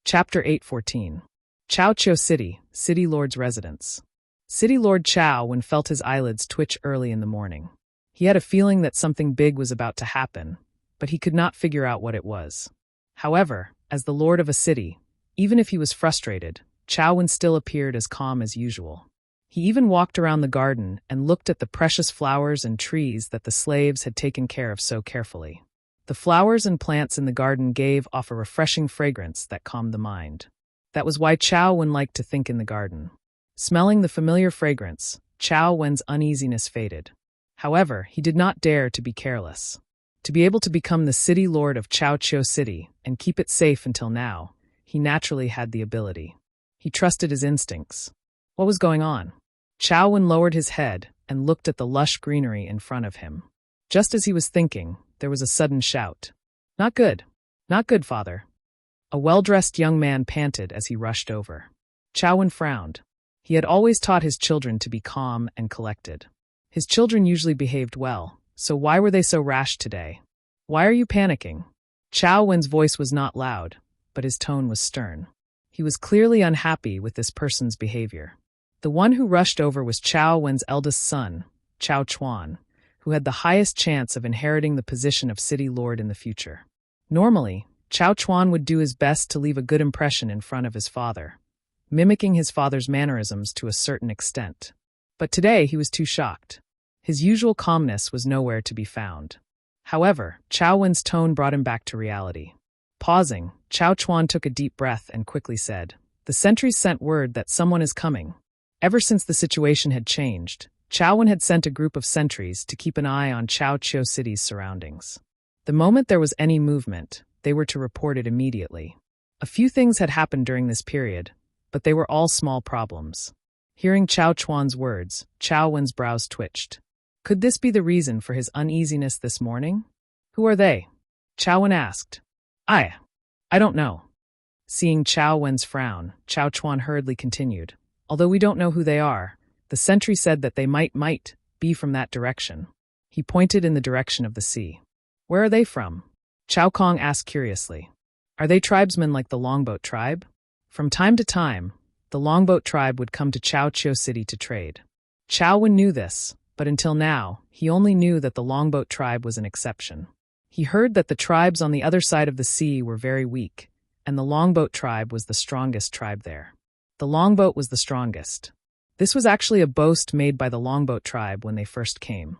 [SPEAKER 1] Chapter 8:14. Chao City, City Lord's residence. City Lord Chao Wen felt his eyelids twitch early in the morning. He had a feeling that something big was about to happen, but he could not figure out what it was. However, as the lord of a city, even if he was frustrated, Chao Wen still appeared as calm as usual. He even walked around the garden and looked at the precious flowers and trees that the slaves had taken care of so carefully. The flowers and plants in the garden gave off a refreshing fragrance that calmed the mind. That was why Chao Wen liked to think in the garden. Smelling the familiar fragrance, Chao Wen's uneasiness faded. However, he did not dare to be careless. To be able to become the city lord of Chao City and keep it safe until now, he naturally had the ability. He trusted his instincts. What was going on? Chao Wen lowered his head and looked at the lush greenery in front of him. Just as he was thinking, there was a sudden shout. "Not good. Not good, father." A well-dressed young man panted as he rushed over. Chao Wen frowned. He had always taught his children to be calm and collected. His children usually behaved well, so why were they so rash today? "Why are you panicking?" Chao Wen's voice was not loud, but his tone was stern. He was clearly unhappy with this person's behavior. The one who rushed over was Chao Wen's eldest son, Chao Chuan, who had the highest chance of inheriting the position of city lord in the future. Normally, Chao Chuan would do his best to leave a good impression in front of his father, mimicking his father's mannerisms to a certain extent. But today he was too shocked. His usual calmness was nowhere to be found. However, Chao Wen's tone brought him back to reality. Pausing, Chao Chuan took a deep breath and quickly said, "The sentries sent word that someone is coming." Ever since the situation had changed, Chao Wen had sent a group of sentries to keep an eye on Chao City's surroundings. The moment there was any movement, they were to report it immediately. A few things had happened during this period, but they were all small problems. Hearing Chao Chuan's words, Chao Wen's brows twitched. Could this be the reason for his uneasiness this morning? "Who are they?" Chao Wen asked. I don't know." Seeing Chao Wen's frown, Chao Chuan hurriedly continued. "Although we don't know who they are, the sentry said that they might be from that direction." He pointed in the direction of the sea. "Where are they from?" Chao Kong asked curiously. "Are they tribesmen like the Longboat tribe?" From time to time, the Longboat tribe would come to Chao City to trade. Chao Wen knew this, but until now, he only knew that the Longboat tribe was an exception. He heard that the tribes on the other side of the sea were very weak, and the Longboat tribe was the strongest tribe there. The Longboat was the strongest. This was actually a boast made by the Longboat tribe when they first came.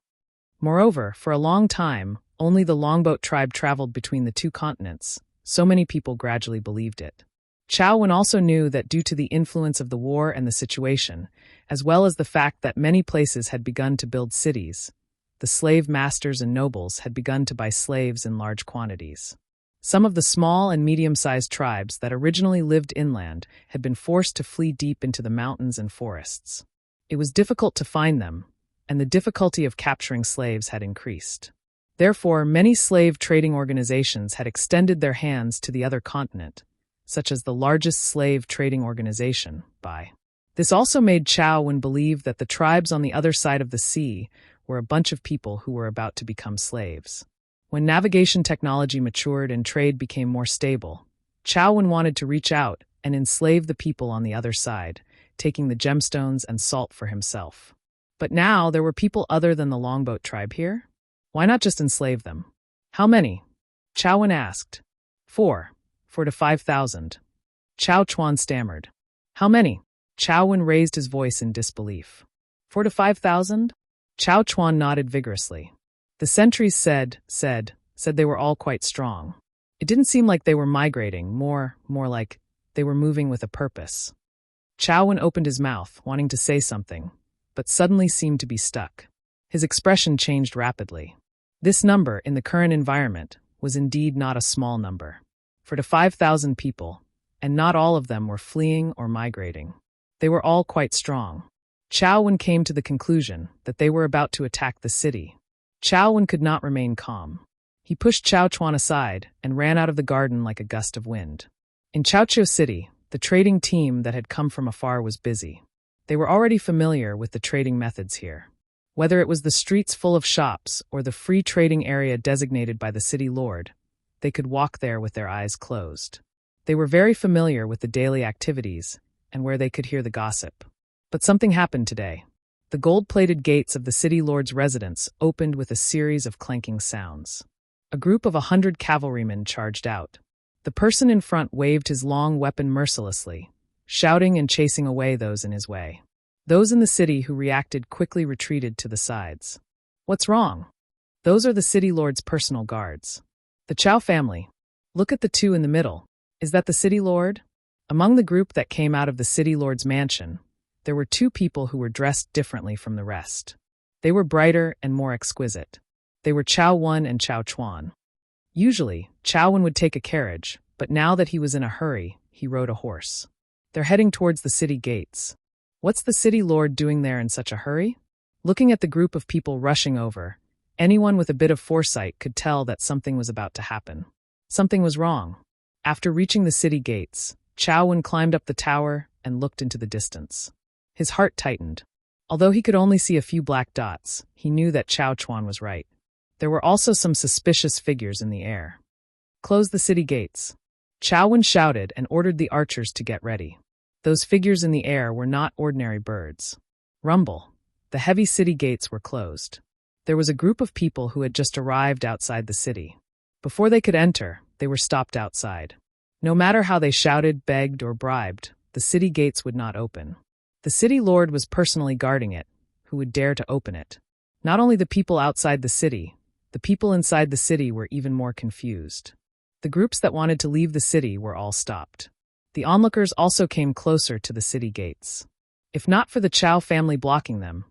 [SPEAKER 1] Moreover, for a long time, only the Longboat tribe traveled between the two continents, so many people gradually believed it. Chao Wen also knew that due to the influence of the war and the situation, as well as the fact that many places had begun to build cities, the slave masters and nobles had begun to buy slaves in large quantities. Some of the small and medium-sized tribes that originally lived inland had been forced to flee deep into the mountains and forests. It was difficult to find them, and the difficulty of capturing slaves had increased. Therefore, many slave trading organizations had extended their hands to the other continent, such as the largest slave trading organization, by. This also made Chao Wen believe that the tribes on the other side of the sea were a bunch of people who were about to become slaves. When navigation technology matured and trade became more stable, Chao Wen wanted to reach out and enslave the people on the other side, taking the gemstones and salt for himself. But now there were people other than the longboat tribe here? Why not just enslave them? How many? Chao Wen asked. 4 to 5,000. Chao Chuan stammered. How many? Chao Wen raised his voice in disbelief. 4 to 5,000? Chao Chuan nodded vigorously. The sentries said they were all quite strong. It didn't seem like they were migrating, more like they were moving with a purpose. Chao Wen opened his mouth, wanting to say something, but suddenly seemed to be stuck. His expression changed rapidly. This number, in the current environment, was indeed not a small number. 4 to 5,000 people, and not all of them were fleeing or migrating. They were all quite strong. Chao Wen came to the conclusion that they were about to attack the city. Chao Wen could not remain calm. He pushed Chao Chuan aside and ran out of the garden like a gust of wind. In Chaoqiu City, the trading team that had come from afar was busy. They were already familiar with the trading methods here. Whether it was the streets full of shops or the free trading area designated by the city lord, they could walk there with their eyes closed. They were very familiar with the daily activities and where they could hear the gossip. But something happened today. The gold-plated gates of the city lord's residence opened with a series of clanking sounds. A group of 100 cavalrymen charged out. The person in front waved his long weapon mercilessly, shouting and chasing away those in his way. Those in the city who reacted quickly retreated to the sides. What's wrong? Those are the city lord's personal guards. The Chao family. Look at the two in the middle. Is that the city lord? Among the group that came out of the city lord's mansion, there were 2 people who were dressed differently from the rest. They were brighter and more exquisite. They were Chao Wen and Chao Chuan. Usually, Chao Wen would take a carriage, but now that he was in a hurry, he rode a horse. They're heading towards the city gates. What's the city lord doing there in such a hurry? Looking at the group of people rushing over, anyone with a bit of foresight could tell that something was about to happen. Something was wrong. After reaching the city gates, Chao Wen climbed up the tower and looked into the distance. His heart tightened. Although he could only see a few black dots, he knew that Chao Chuan was right. There were also some suspicious figures in the air. Close the city gates. Chao Wen shouted and ordered the archers to get ready. Those figures in the air were not ordinary birds. Rumble. The heavy city gates were closed. There was a group of people who had just arrived outside the city. Before they could enter, they were stopped outside. No matter how they shouted, begged, or bribed, the city gates would not open. The city lord was personally guarding it. Who would dare to open it? Not only the people outside the city, the people inside the city were even more confused. The groups that wanted to leave the city were all stopped. The onlookers also came closer to the city gates. If not for the Chao family blocking them,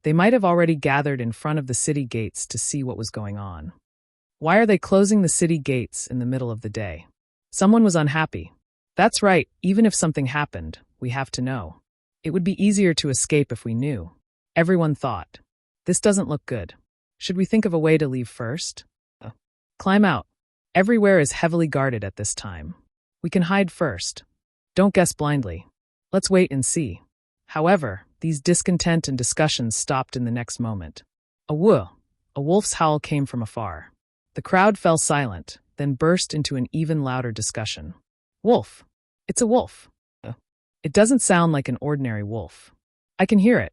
[SPEAKER 1] they might have already gathered in front of the city gates to see what was going on. Why are they closing the city gates in the middle of the day? Someone was unhappy. That's right, even if something happened, we have to know. It would be easier to escape if we knew. Everyone thought. This doesn't look good. Should we think of a way to leave first? Climb out. Everywhere is heavily guarded at this time. We can hide first. Don't guess blindly. Let's wait and see. However, these discontent and discussions stopped in the next moment. A wolf's howl came from afar. The crowd fell silent, then burst into an even louder discussion. Wolf. It's a wolf. It doesn't sound like an ordinary wolf. I can hear it.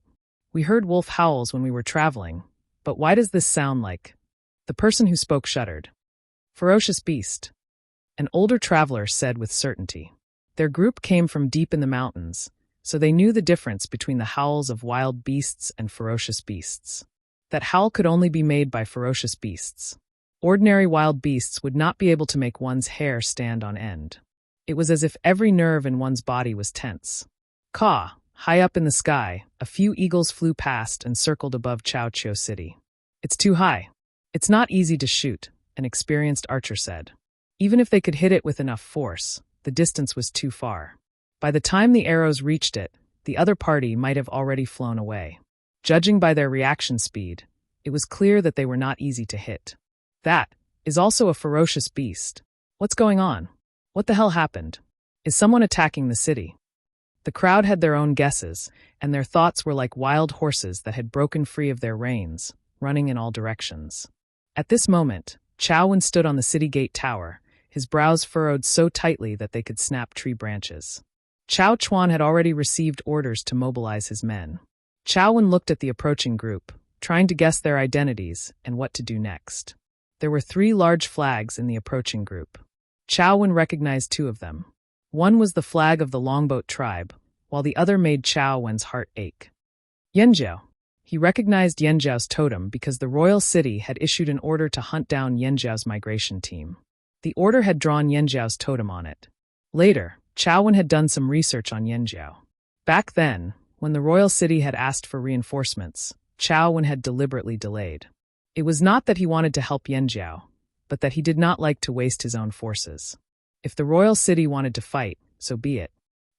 [SPEAKER 1] We heard wolf howls when we were traveling, but why does this sound like? The person who spoke shuddered. Ferocious beast. An older traveler said with certainty. Their group came from deep in the mountains, so they knew the difference between the howls of wild beasts and ferocious beasts. That howl could only be made by ferocious beasts. Ordinary wild beasts would not be able to make one's hair stand on end. It was as if every nerve in one's body was tense. Caw, high up in the sky, a few eagles flew past and circled above Chaoqiu City. It's too high. It's not easy to shoot, an experienced archer said. Even if they could hit it with enough force, the distance was too far. By the time the arrows reached it, the other party might have already flown away. Judging by their reaction speed, it was clear that they were not easy to hit. That is also a ferocious beast. What's going on? What the hell happened? Is someone attacking the city? The crowd had their own guesses, and their thoughts were like wild horses that had broken free of their reins, running in all directions. At this moment, Chao Wen stood on the city gate tower, his brows furrowed so tightly that they could snap tree branches. Chao Chuan had already received orders to mobilize his men. Chao Wen looked at the approaching group, trying to guess their identities and what to do next. There were 3 large flags in the approaching group. Chao Wen recognized 2 of them. One was the flag of the Longboat tribe, while the other made Chao Wen's heart ache. Yanjiao. He recognized Yanjiao's totem because the royal city had issued an order to hunt down Yanjiao's migration team. The order had drawn Yanjiao's totem on it. Later, Chao Wen had done some research on Yanjiao. Back then, when the royal city had asked for reinforcements, Chao Wen had deliberately delayed. It was not that he wanted to help Yanjiao, but that he did not like to waste his own forces. If the royal city wanted to fight, so be it.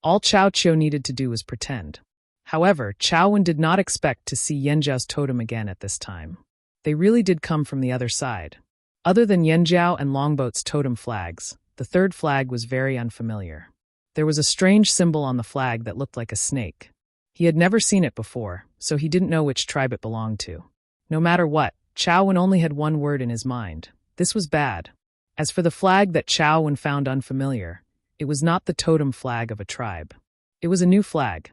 [SPEAKER 1] All Chao Qiu needed to do was pretend. However, Chao Wen did not expect to see Yanjiao's totem again at this time. They really did come from the other side. Other than Yanjiao and Longboat's totem flags, the third flag was very unfamiliar. There was a strange symbol on the flag that looked like a snake. He had never seen it before, so he didn't know which tribe it belonged to. No matter what, Chao Wen only had one word in his mind. This was bad. As for the flag that Chao Wen found unfamiliar, it was not the totem flag of a tribe. It was a new flag.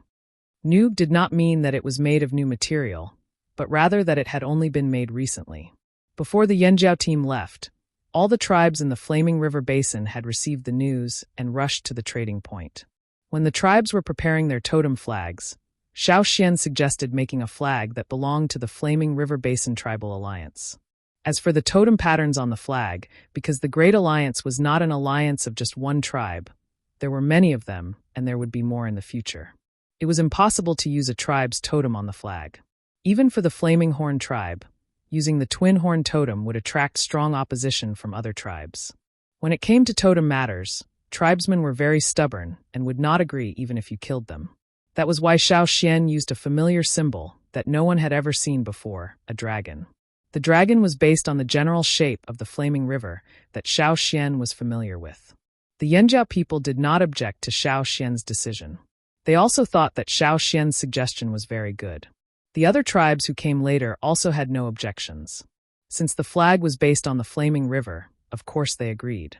[SPEAKER 1] New did not mean that it was made of new material, but rather that it had only been made recently. Before the Yanjiao team left, all the tribes in the Flaming River Basin had received the news and rushed to the trading point. When the tribes were preparing their totem flags, Xiao Xian suggested making a flag that belonged to the Flaming River Basin Tribal Alliance. As for the totem patterns on the flag, because the Great Alliance was not an alliance of just one tribe, there were many of them, and there would be more in the future. It was impossible to use a tribe's totem on the flag. Even for the Flaming Horn tribe, using the twin horn totem would attract strong opposition from other tribes. When it came to totem matters, tribesmen were very stubborn and would not agree even if you killed them. That was why Xiao Xian used a familiar symbol that no one had ever seen before, a dragon. The dragon was based on the general shape of the Flaming River that Xiao Xian was familiar with. The Yanjiao people did not object to Xiao Xian's decision. They also thought that Xiao Xian's suggestion was very good. The other tribes who came later also had no objections. Since the flag was based on the Flaming River, of course they agreed.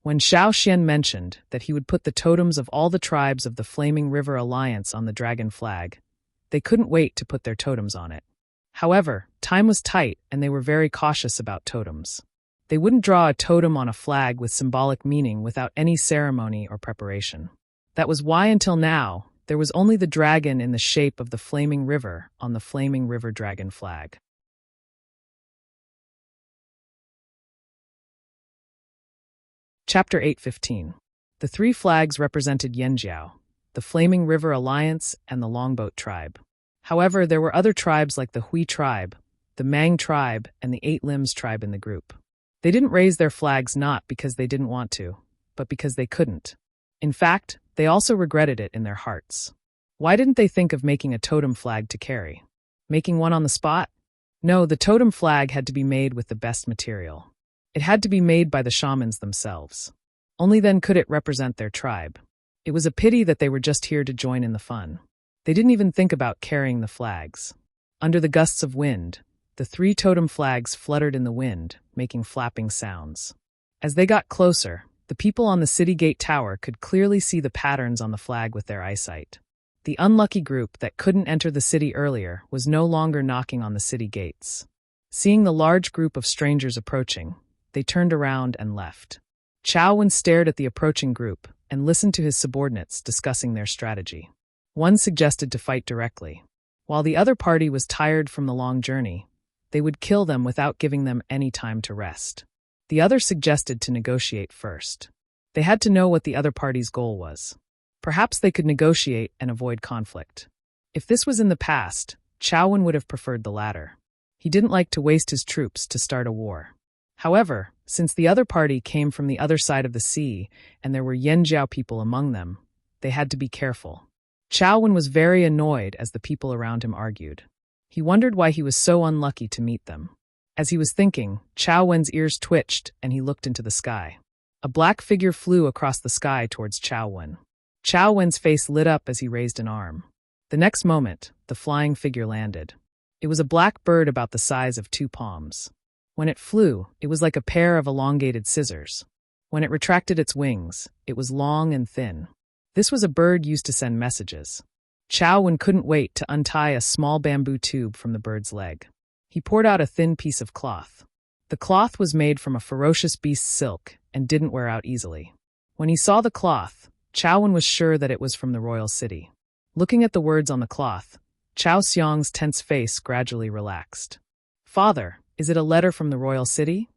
[SPEAKER 1] When Xiao Xian mentioned that he would put the totems of all the tribes of the Flaming River Alliance on the dragon flag, they couldn't wait to put their totems on it. However, time was tight and they were very cautious about totems. They wouldn't draw a totem on a flag with symbolic meaning without any ceremony or preparation. That was why until now, there was only the dragon in the shape of the Flaming River on the Flaming River dragon flag. Chapter 8:15. The 3 flags represented Yanjiao, the Flaming River Alliance, and the Longboat tribe. However, there were other tribes like the Hui tribe, the Mang tribe, and the 8 Limbs tribe in the group. They didn't raise their flags not because they didn't want to, but because they couldn't. In fact, they also regretted it in their hearts. Why didn't they think of making a totem flag to carry? Making one on the spot? No, the totem flag had to be made with the best material. It had to be made by the shamans themselves. Only then could it represent their tribe. It was a pity that they were just here to join in the fun. They didn't even think about carrying the flags. Under the gusts of wind, the 3 totem flags fluttered in the wind, making flapping sounds. As they got closer, the people on the city gate tower could clearly see the patterns on the flag with their eyesight. The unlucky group that couldn't enter the city earlier was no longer knocking on the city gates. Seeing the large group of strangers approaching, they turned around and left. Chao Wen stared at the approaching group and listened to his subordinates discussing their strategy. One suggested to fight directly. While the other party was tired from the long journey, they would kill them without giving them any time to rest. The other suggested to negotiate first. They had to know what the other party's goal was. Perhaps they could negotiate and avoid conflict. If this was in the past, Chao Wen would have preferred the latter. He didn't like to waste his troops to start a war. However, since the other party came from the other side of the sea and there were Yanjiao people among them, they had to be careful. Chao Wen was very annoyed as the people around him argued. He wondered why he was so unlucky to meet them. As he was thinking, Chao Wen's ears twitched and he looked into the sky. A black figure flew across the sky towards Chao Wen. Chao Wen's face lit up as he raised an arm. The next moment, the flying figure landed. It was a black bird about the size of 2 palms. When it flew, it was like a pair of elongated scissors. When it retracted its wings, it was long and thin. This was a bird used to send messages. Chao Wen couldn't wait to untie a small bamboo tube from the bird's leg. He poured out a thin piece of cloth. The cloth was made from a ferocious beast's silk and didn't wear out easily. When he saw the cloth, Chao Wen was sure that it was from the royal city. Looking at the words on the cloth, Chao Xiang's tense face gradually relaxed. "Father, is it a letter from the royal city?"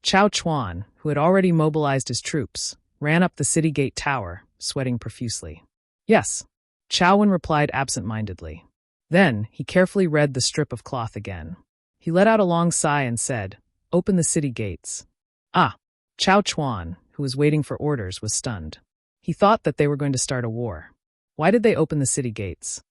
[SPEAKER 1] Chao Chuan, who had already mobilized his troops, ran up the city gate tower, sweating profusely. "Yes," Chao Wen replied absent-mindedly. Then, he carefully read the strip of cloth again. He let out a long sigh and said, "Open the city gates." Ah! Chao Chuan, who was waiting for orders, was stunned. He thought that they were going to start a war. Why did they open the city gates?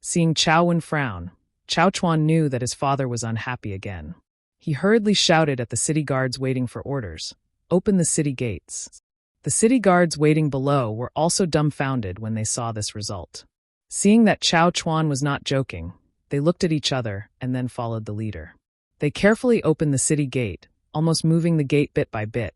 [SPEAKER 1] Seeing Chao Wen frown, Chao Chuan knew that his father was unhappy again. He hurriedly shouted at the city guards waiting for orders, "Open the city gates." The city guards waiting below were also dumbfounded when they saw this result. Seeing that Chao Chuan was not joking, they looked at each other and then followed the leader. They carefully opened the city gate, almost moving the gate bit by bit,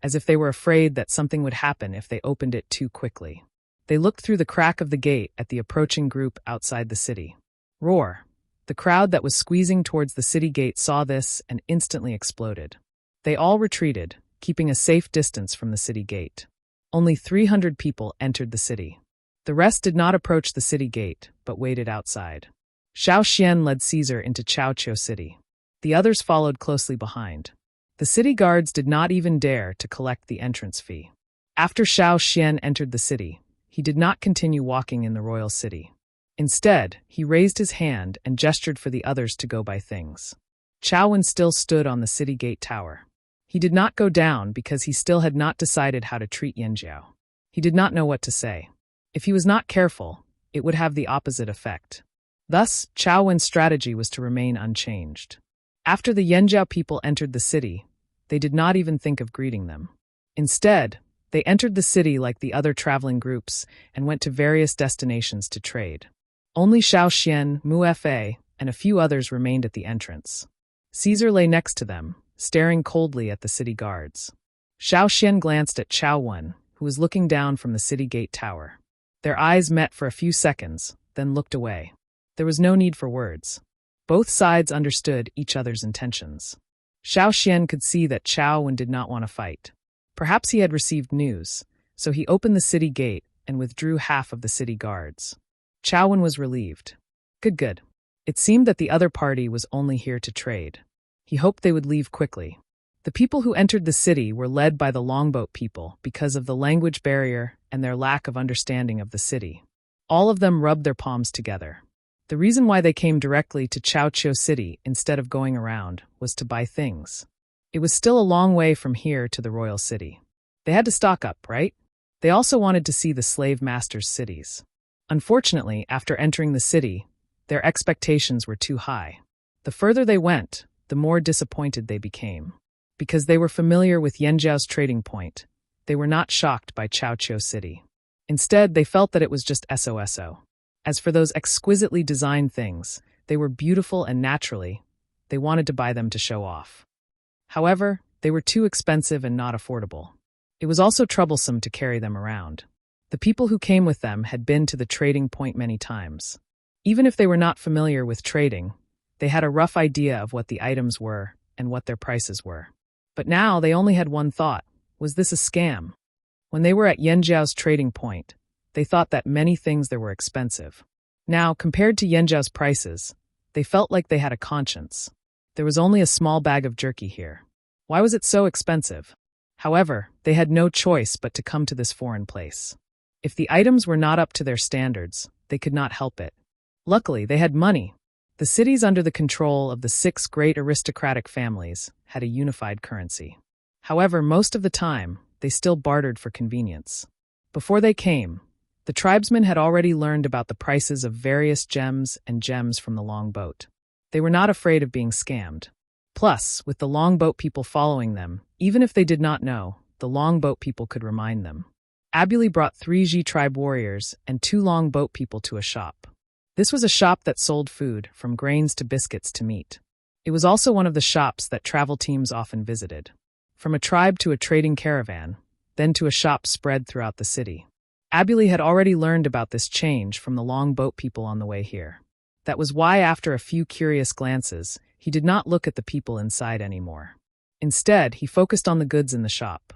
[SPEAKER 1] as if they were afraid that something would happen if they opened it too quickly. They looked through the crack of the gate at the approaching group outside the city. Roar! The crowd that was squeezing towards the city gate saw this and instantly exploded. They all retreated, keeping a safe distance from the city gate. Only 300 people entered the city. The rest did not approach the city gate, but waited outside. Xiao Xian led Caesar into Chaoqiu City. The others followed closely behind. The city guards did not even dare to collect the entrance fee. After Xiao Xian entered the city, he did not continue walking in the royal city. Instead, he raised his hand and gestured for the others to go buy things. Chao Wen still stood on the city gate tower. He did not go down because he still had not decided how to treat Yanjiao. He did not know what to say. If he was not careful, it would have the opposite effect. Thus, Chao Wen's strategy was to remain unchanged. After the Yanjiao people entered the city, they did not even think of greeting them. Instead, they entered the city like the other traveling groups and went to various destinations to trade. Only Xiao Xian, Mu Fa, and a few others remained at the entrance. Caesar lay next to them, staring coldly at the city guards. Xiao Xian glanced at Chao Wen, who was looking down from the city gate tower. Their eyes met for a few seconds, then looked away. There was no need for words. Both sides understood each other's intentions. Xiao Xian could see that Chao Wen did not want to fight. Perhaps he had received news, so he opened the city gate and withdrew half of the city guards. Chao Wen was relieved. Good. It seemed that the other party was only here to trade. He hoped they would leave quickly. The people who entered the city were led by the longboat people because of the language barrier and their lack of understanding of the city. All of them rubbed their palms together. The reason why they came directly to Chaoqiu City instead of going around was to buy things. It was still a long way from here to the royal city. They had to stock up, right? They also wanted to see the slave masters' cities. Unfortunately, after entering the city, their expectations were too high. The further they went, the more disappointed they became. Because they were familiar with Yanjiao's trading point, they were not shocked by Chaoqiu City. Instead, they felt that it was just SOSO. As for those exquisitely designed things, they were beautiful and naturally, they wanted to buy them to show off. However, they were too expensive and not affordable. It was also troublesome to carry them around. The people who came with them had been to the trading point many times. Even if they were not familiar with trading, they had a rough idea of what the items were and what their prices were. But now they only had one thought: was this a scam? When they were at Yanjiao's trading point, they thought that many things there were expensive. Now, compared to Yanjiao's prices, they felt like they had a conscience. There was only a small bag of jerky here. Why was it so expensive? However, they had no choice but to come to this foreign place. If the items were not up to their standards, they could not help it. Luckily, they had money. The cities under the control of the 6 great aristocratic families had a unified currency. However, most of the time, they still bartered for convenience. Before they came, the tribesmen had already learned about the prices of various gems and gems from the longboat. They were not afraid of being scammed. Plus, with the longboat people following them, even if they did not know, the longboat people could remind them. Abuli brought 3 Ji tribe warriors and 2 longboat people to a shop. This was a shop that sold food, from grains to biscuits to meat. It was also one of the shops that travel teams often visited. From a tribe to a trading caravan, then to a shop spread throughout the city. Abuli had already learned about this change from the long boat people on the way here. That was why, after a few curious glances, he did not look at the people inside anymore. Instead, he focused on the goods in the shop.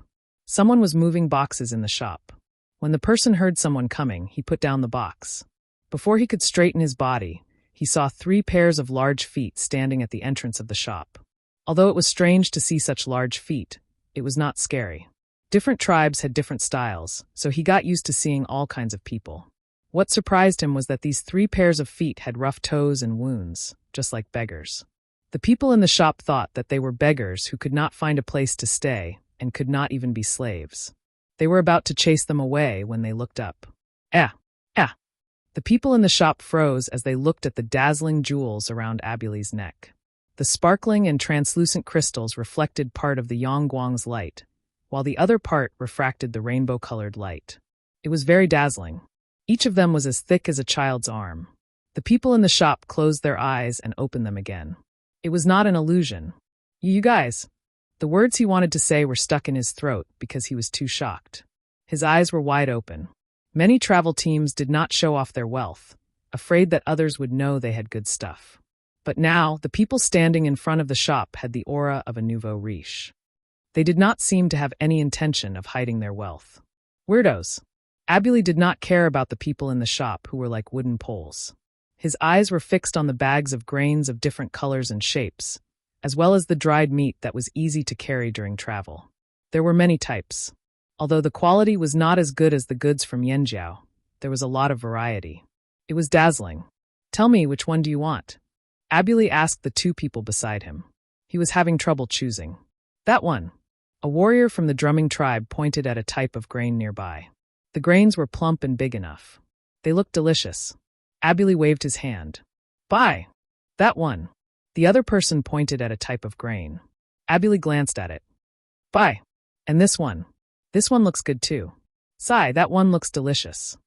[SPEAKER 1] Someone was moving boxes in the shop. When the person heard someone coming, he put down the box. Before he could straighten his body, he saw 3 pairs of large feet standing at the entrance of the shop. Although it was strange to see such large feet, it was not scary. Different tribes had different styles, so he got used to seeing all kinds of people. What surprised him was that these 3 pairs of feet had rough toes and wounds, just like beggars. The people in the shop thought that they were beggars who could not find a place to stay and could not even be slaves. They were about to chase them away when they looked up. The people in the shop froze as they looked at the dazzling jewels around Abuli's neck. The sparkling and translucent crystals reflected part of the Yangguang's light, while the other part refracted the rainbow-colored light. It was very dazzling. Each of them was as thick as a child's arm. The people in the shop closed their eyes and opened them again. It was not an illusion. You guys. The words he wanted to say were stuck in his throat because he was too shocked. His eyes were wide open. Many travel teams did not show off their wealth, afraid that others would know they had good stuff. But now, the people standing in front of the shop had the aura of a nouveau riche. They did not seem to have any intention of hiding their wealth. Weirdos. Abuli did not care about the people in the shop who were like wooden poles. His eyes were fixed on the bags of grains of different colors and shapes, as well as the dried meat that was easy to carry during travel. There were many types. Although the quality was not as good as the goods from Yanjiao, there was a lot of variety. It was dazzling. Tell me, which one do you want? Abuli asked the 2 people beside him. He was having trouble choosing. That one. A warrior from the drumming tribe pointed at a type of grain nearby. The grains were plump and big enough. They looked delicious. Abuli waved his hand. Buy. That one. The other person pointed at a type of grain. Abuli glanced at it. Buy. And this one. This one looks good too. Sigh, that one looks delicious.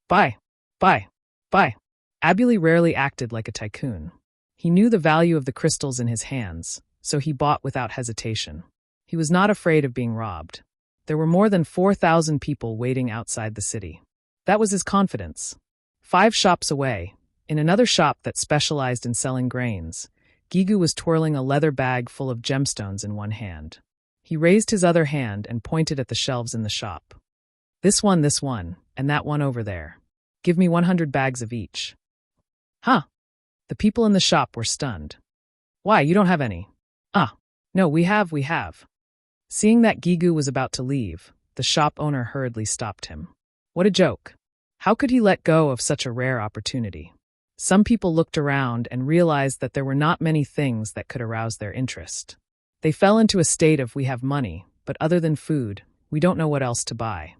[SPEAKER 1] Buy. Buy. Buy. Abuli rarely acted like a tycoon. He knew the value of the crystals in his hands, so he bought without hesitation. He was not afraid of being robbed. There were more than 4,000 people waiting outside the city. That was his confidence. 5 shops away, in another shop that specialized in selling grains, Gigu was twirling a leather bag full of gemstones in one hand. He raised his other hand and pointed at the shelves in the shop. This one, and that one over there. Give me 100 bags of each. Huh? The people in the shop were stunned. Why, you don't have any? No, we have. Seeing that Gigu was about to leave, the shop owner hurriedly stopped him. What a joke. How could he let go of such a rare opportunity? Some people looked around and realized that there were not many things that could arouse their interest. They fell into a state of we have money, but other than food, we don't know what else to buy.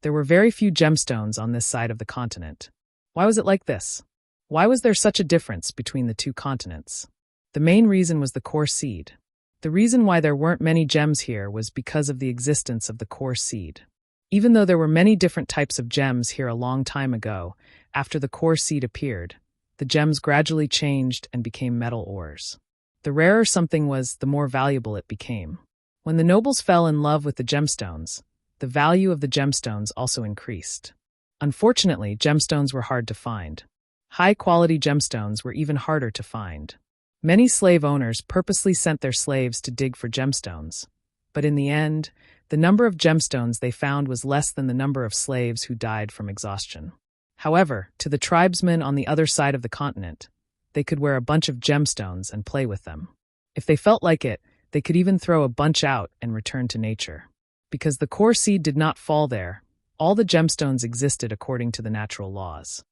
[SPEAKER 1] There were very few gemstones on this side of the continent. Why was it like this? Why was there such a difference between the 2 continents? The main reason was the core seed. The reason why there weren't many gems here was because of the existence of the core seed. Even though there were many different types of gems here a long time ago, after the core seed appeared, the gems gradually changed and became metal ores. The rarer something was, the more valuable it became. When the nobles fell in love with the gemstones, the value of the gemstones also increased. Unfortunately, gemstones were hard to find. High-quality gemstones were even harder to find. Many slave owners purposely sent their slaves to dig for gemstones, but in the end, the number of gemstones they found was less than the number of slaves who died from exhaustion. However, to the tribesmen on the other side of the continent, they could wear a bunch of gemstones and play with them. If they felt like it, they could even throw a bunch out and return to nature. Because the core seed did not fall there, all the gemstones existed according to the natural laws.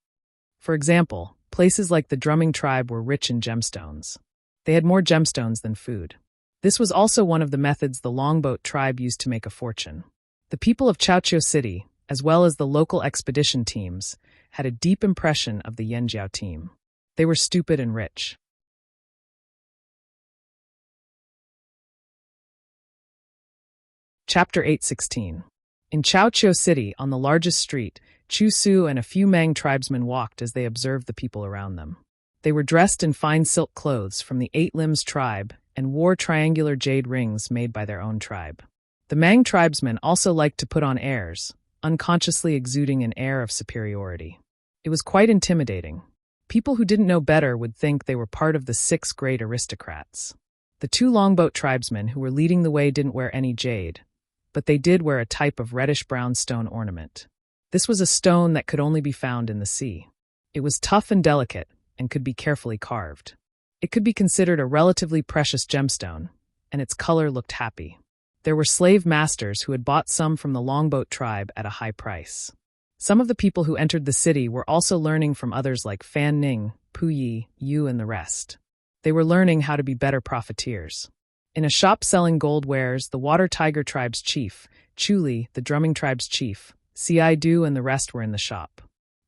[SPEAKER 1] For example, places like the drumming tribe were rich in gemstones. They had more gemstones than food. This was also one of the methods the longboat tribe used to make a fortune. The people of Chaoqiao City, as well as the local expedition teams, had a deep impression of the Yanjiao team. They were stupid and rich. Chapter 8:16. In Chaoqiao City, on the largest street, Chu Su and a few Mang tribesmen walked as they observed the people around them. They were dressed in fine silk clothes from the Eight Limbs tribe and wore triangular jade rings made by their own tribe. The Mang tribesmen also liked to put on airs, unconsciously exuding an air of superiority. It was quite intimidating. People who didn't know better would think they were part of the 6 great aristocrats. The 2 longboat tribesmen who were leading the way didn't wear any jade, but they did wear a type of reddish-brown stone ornament. This was a stone that could only be found in the sea. It was tough and delicate and could be carefully carved. It could be considered a relatively precious gemstone, and its color looked happy. There were slave masters who had bought some from the longboat tribe at a high price. Some of the people who entered the city were also learning from others like Fan Ning, Puyi, Yu, and the rest. They were learning how to be better profiteers. In a shop selling gold wares, the Water Tiger tribe's chief, Chuli, the Drumming tribe's chief, Siaidu, and the rest were in the shop.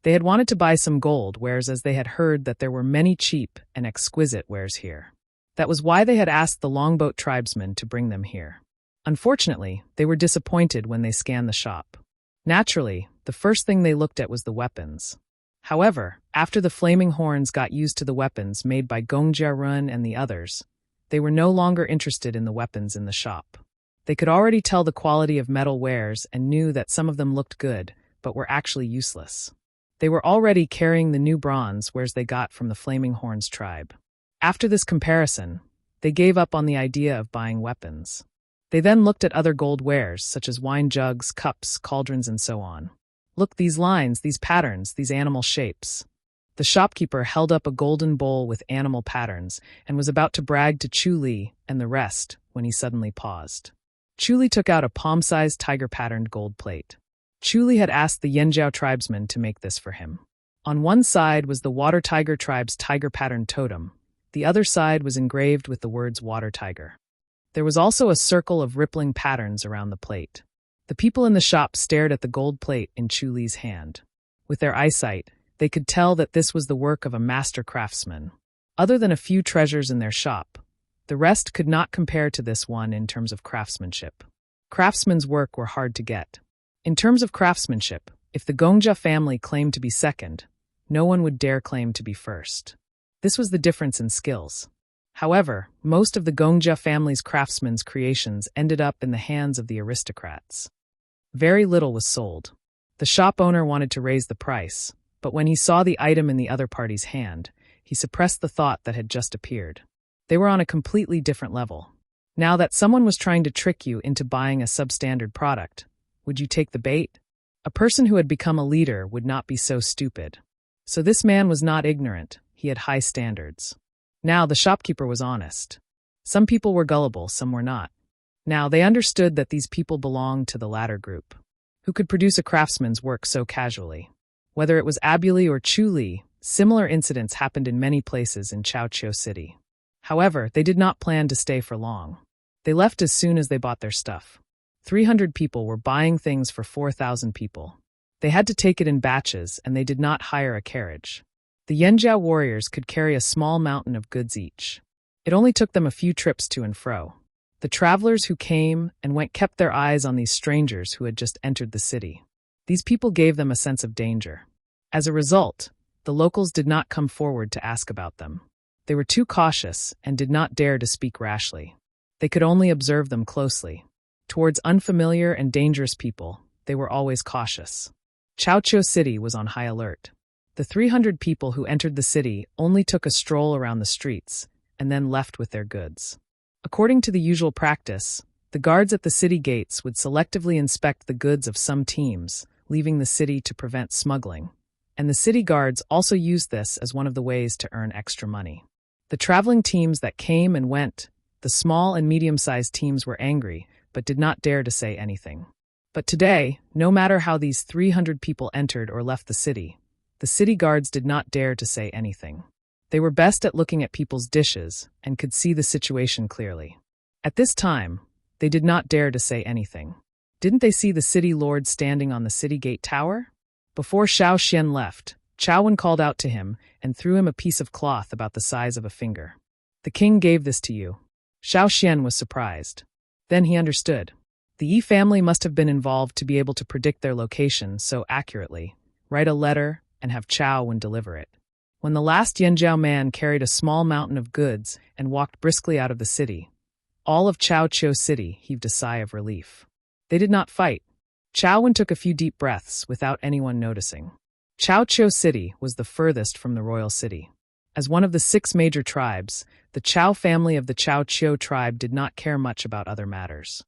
[SPEAKER 1] They had wanted to buy some gold wares as they had heard that there were many cheap and exquisite wares here. That was why they had asked the longboat tribesmen to bring them here. Unfortunately, they were disappointed when they scanned the shop. Naturally, the first thing they looked at was the weapons. However, after the flaming horns got used to the weapons made by Gongjia Run and the others, they were no longer interested in the weapons in the shop. They could already tell the quality of metal wares and knew that some of them looked good, but were actually useless. They were already carrying the new bronze wares they got from the Flaming Horns tribe. After this comparison, they gave up on the idea of buying weapons. They then looked at other gold wares, such as wine jugs, cups, cauldrons, and so on. Look, these lines, these patterns, these animal shapes. The shopkeeper held up a golden bowl with animal patterns and was about to brag to Chu Li and the rest when he suddenly paused. Chu Li took out a palm-sized tiger-patterned gold plate. Chu Li had asked the Yanjiao tribesmen to make this for him. On one side was the Water Tiger tribe's tiger-patterned totem. The other side was engraved with the words Water Tiger. There was also a circle of rippling patterns around the plate. The people in the shop stared at the gold plate in Chu Li's hand. With their eyesight, they could tell that this was the work of a master craftsman. Other than a few treasures in their shop, the rest could not compare to this one in terms of craftsmanship. Craftsmen's work were hard to get. In terms of craftsmanship, if the Gongjia family claimed to be second, no one would dare claim to be first. This was the difference in skills. However, most of the Gongjia family's craftsmen's creations ended up in the hands of the aristocrats. Very little was sold. The shop owner wanted to raise the price, but when he saw the item in the other party's hand, he suppressed the thought that had just appeared. They were on a completely different level. Now that someone was trying to trick you into buying a substandard product, would you take the bait? A person who had become a leader would not be so stupid. So this man was not ignorant, he had high standards. Now the shopkeeper was honest. Some people were gullible, some were not. Now they understood that these people belonged to the latter group. Who could produce a craftsman's work so casually? Whether it was Abuli or Chu Li, similar incidents happened in many places in Chaoqiu City. However, they did not plan to stay for long. They left as soon as they bought their stuff. 300 people were buying things for 4,000 people. They had to take it in batches, and they did not hire a carriage. The Yanjiao warriors could carry a small mountain of goods each. It only took them a few trips to and fro. The travelers who came and went kept their eyes on these strangers who had just entered the city. These people gave them a sense of danger. As a result, the locals did not come forward to ask about them. They were too cautious and did not dare to speak rashly. They could only observe them closely. Towards unfamiliar and dangerous people, they were always cautious. Chaoqiu City was on high alert. The 300 people who entered the city only took a stroll around the streets and then left with their goods. According to the usual practice, the guards at the city gates would selectively inspect the goods of some teams, leaving the city to prevent smuggling. And the city guards also used this as one of the ways to earn extra money. The traveling teams that came and went, the small and medium-sized teams were angry, but did not dare to say anything. But today, no matter how these 300 people entered or left the city guards did not dare to say anything. They were best at looking at people's dishes and could see the situation clearly. At this time, they did not dare to say anything. Didn't they see the city lord standing on the city gate tower? Before Xiao Xian left, Chao Wen called out to him and threw him a piece of cloth about the size of a finger. The king gave this to you. Xiao Xian was surprised. Then he understood. The Yi family must have been involved to be able to predict their location so accurately, write a letter, and have Chao Wen deliver it. When the last Yanjiao man carried a small mountain of goods and walked briskly out of the city, all of Chaoqiu City heaved a sigh of relief. They did not fight. Chao Wen took a few deep breaths without anyone noticing. Chao Chou City was the furthest from the royal city. As one of the 6 major tribes, the Chao family of the Chao Chou tribe did not care much about other matters.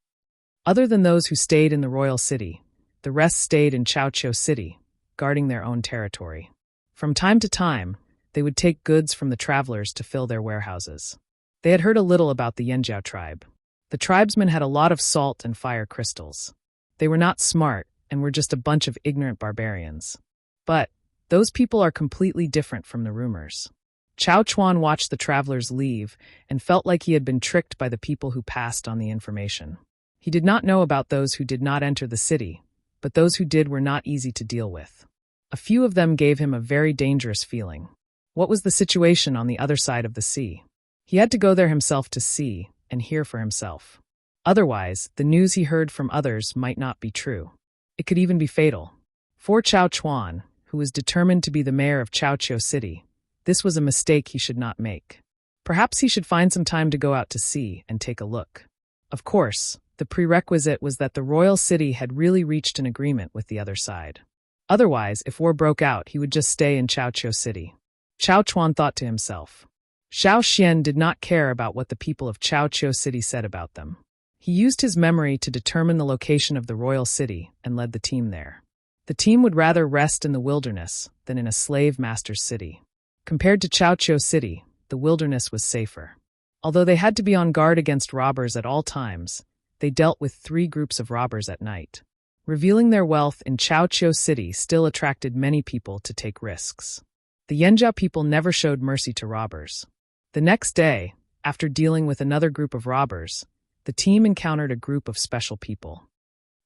[SPEAKER 1] Other than those who stayed in the royal city, the rest stayed in Chao Chou City, guarding their own territory. From time to time, they would take goods from the travelers to fill their warehouses. They had heard a little about the Yanjiao tribe. The tribesmen had a lot of salt and fire crystals. They were not smart and were just a bunch of ignorant barbarians. But those people are completely different from the rumors. Chao Chuan watched the travelers leave and felt like he had been tricked by the people who passed on the information. He did not know about those who did not enter the city, but those who did were not easy to deal with. A few of them gave him a very dangerous feeling. What was the situation on the other side of the sea? He had to go there himself to see and hear for himself. Otherwise, the news he heard from others might not be true. It could even be fatal. For Chao Chuan, who was determined to be the mayor of Chao Chou City, this was a mistake he should not make. Perhaps he should find some time to go out to sea and take a look. Of course, the prerequisite was that the royal city had really reached an agreement with the other side. Otherwise, if war broke out, he would just stay in Chao Chou City. Chao Chuan thought to himself. Xiao Xian did not care about what the people of Chao Chou City said about them. He used his memory to determine the location of the royal city and led the team there. The team would rather rest in the wilderness than in a slave master's city. Compared to Chao Chou City, the wilderness was safer. Although they had to be on guard against robbers at all times, they dealt with 3 groups of robbers at night. Revealing their wealth in Chao Chou City still attracted many people to take risks. The Yanjiao people never showed mercy to robbers. The next day, after dealing with another group of robbers, the team encountered a group of special people.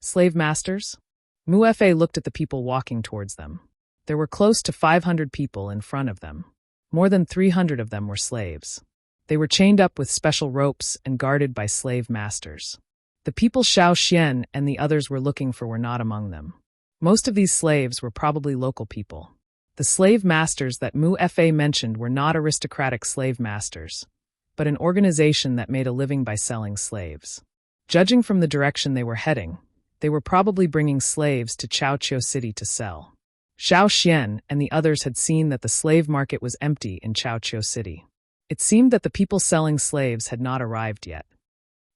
[SPEAKER 1] Slave masters? Mu Fa looked at the people walking towards them. There were close to 500 people in front of them. More than 300 of them were slaves. They were chained up with special ropes and guarded by slave masters. The people Xiao Xian and the others were looking for were not among them. Most of these slaves were probably local people. The slave masters that Mu Fa mentioned were not aristocratic slave masters, but an organization that made a living by selling slaves. Judging from the direction they were heading, they were probably bringing slaves to Chao Chou City to sell. Xiao Xian and the others had seen that the slave market was empty in Chao Chou City. It seemed that the people selling slaves had not arrived yet.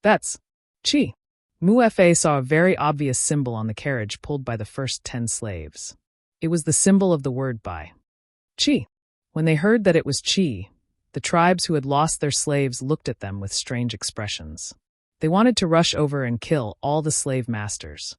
[SPEAKER 1] That's Qi. Mu Fa saw a very obvious symbol on the carriage pulled by the first 10 slaves. It was the symbol of the word Bai. Qi. When they heard that it was Qi, the tribes who had lost their slaves looked at them with strange expressions. They wanted to rush over and kill all the slave masters.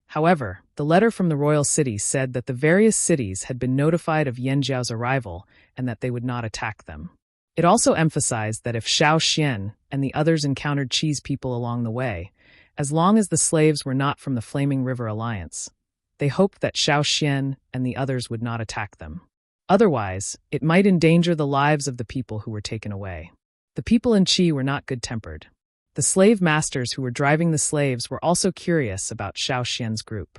[SPEAKER 1] However, the letter from the royal city said that the various cities had been notified of Yanjiao's arrival and that they would not attack them. It also emphasized that if Xiao Xian and the others encountered Qi's people along the way, as long as the slaves were not from the Flaming River Alliance, they hoped that Xiao Xian and the others would not attack them. Otherwise, it might endanger the lives of the people who were taken away. The people in Qi were not good-tempered. The slave masters who were driving the slaves were also curious about Xiao Xian's group.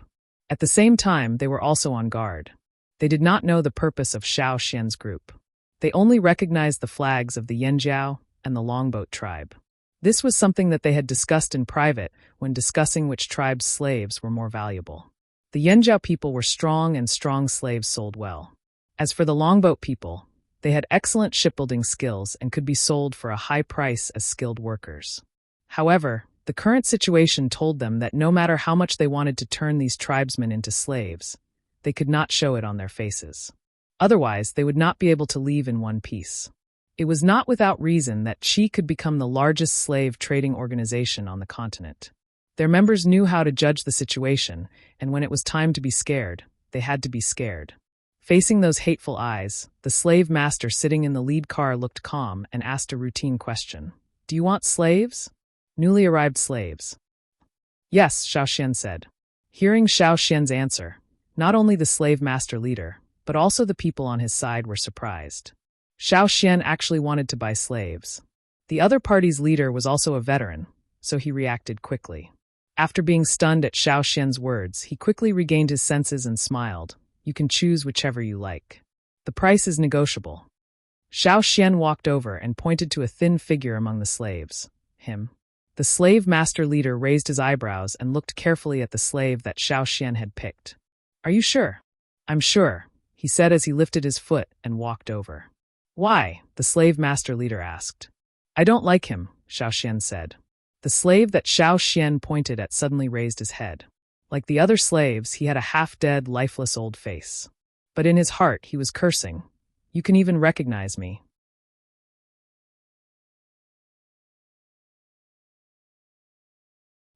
[SPEAKER 1] At the same time, they were also on guard. They did not know the purpose of Xiao Xian's group. They only recognized the flags of the Yanjiao and the Longboat tribe. This was something that they had discussed in private when discussing which tribe's slaves were more valuable. The Yanjiao people were strong and strong slaves sold well. As for the Longboat people, they had excellent shipbuilding skills and could be sold for a high price as skilled workers. However, the current situation told them that no matter how much they wanted to turn these tribesmen into slaves, they could not show it on their faces. Otherwise, they would not be able to leave in one piece. It was not without reason that Qi could become the largest slave trading organization on the continent. Their members knew how to judge the situation, and when it was time to be scared, they had to be scared. Facing those hateful eyes, the slave master sitting in the lead car looked calm and asked a routine question. "Do you want slaves?" Newly arrived slaves. "Yes," Xiao Xian said. Hearing Xiao Xian's answer, not only the slave master leader, but also the people on his side were surprised. Xiao Xian actually wanted to buy slaves. The other party's leader was also a veteran, so he reacted quickly. After being stunned at Xiao Xian's words, he quickly regained his senses and smiled. "You can choose whichever you like. The price is negotiable." Xiao Xian walked over and pointed to a thin figure among the slaves. "Him." The slave master leader raised his eyebrows and looked carefully at the slave that Xiao Xian had picked. "Are you sure?" "I'm sure," he said as he lifted his foot and walked over. "Why?" the slave master leader asked. "I don't like him," Xiao Xian said. The slave that Xiao Xian pointed at suddenly raised his head. Like the other slaves, he had a half-dead, lifeless old face. But in his heart, he was cursing. "You can even recognize me."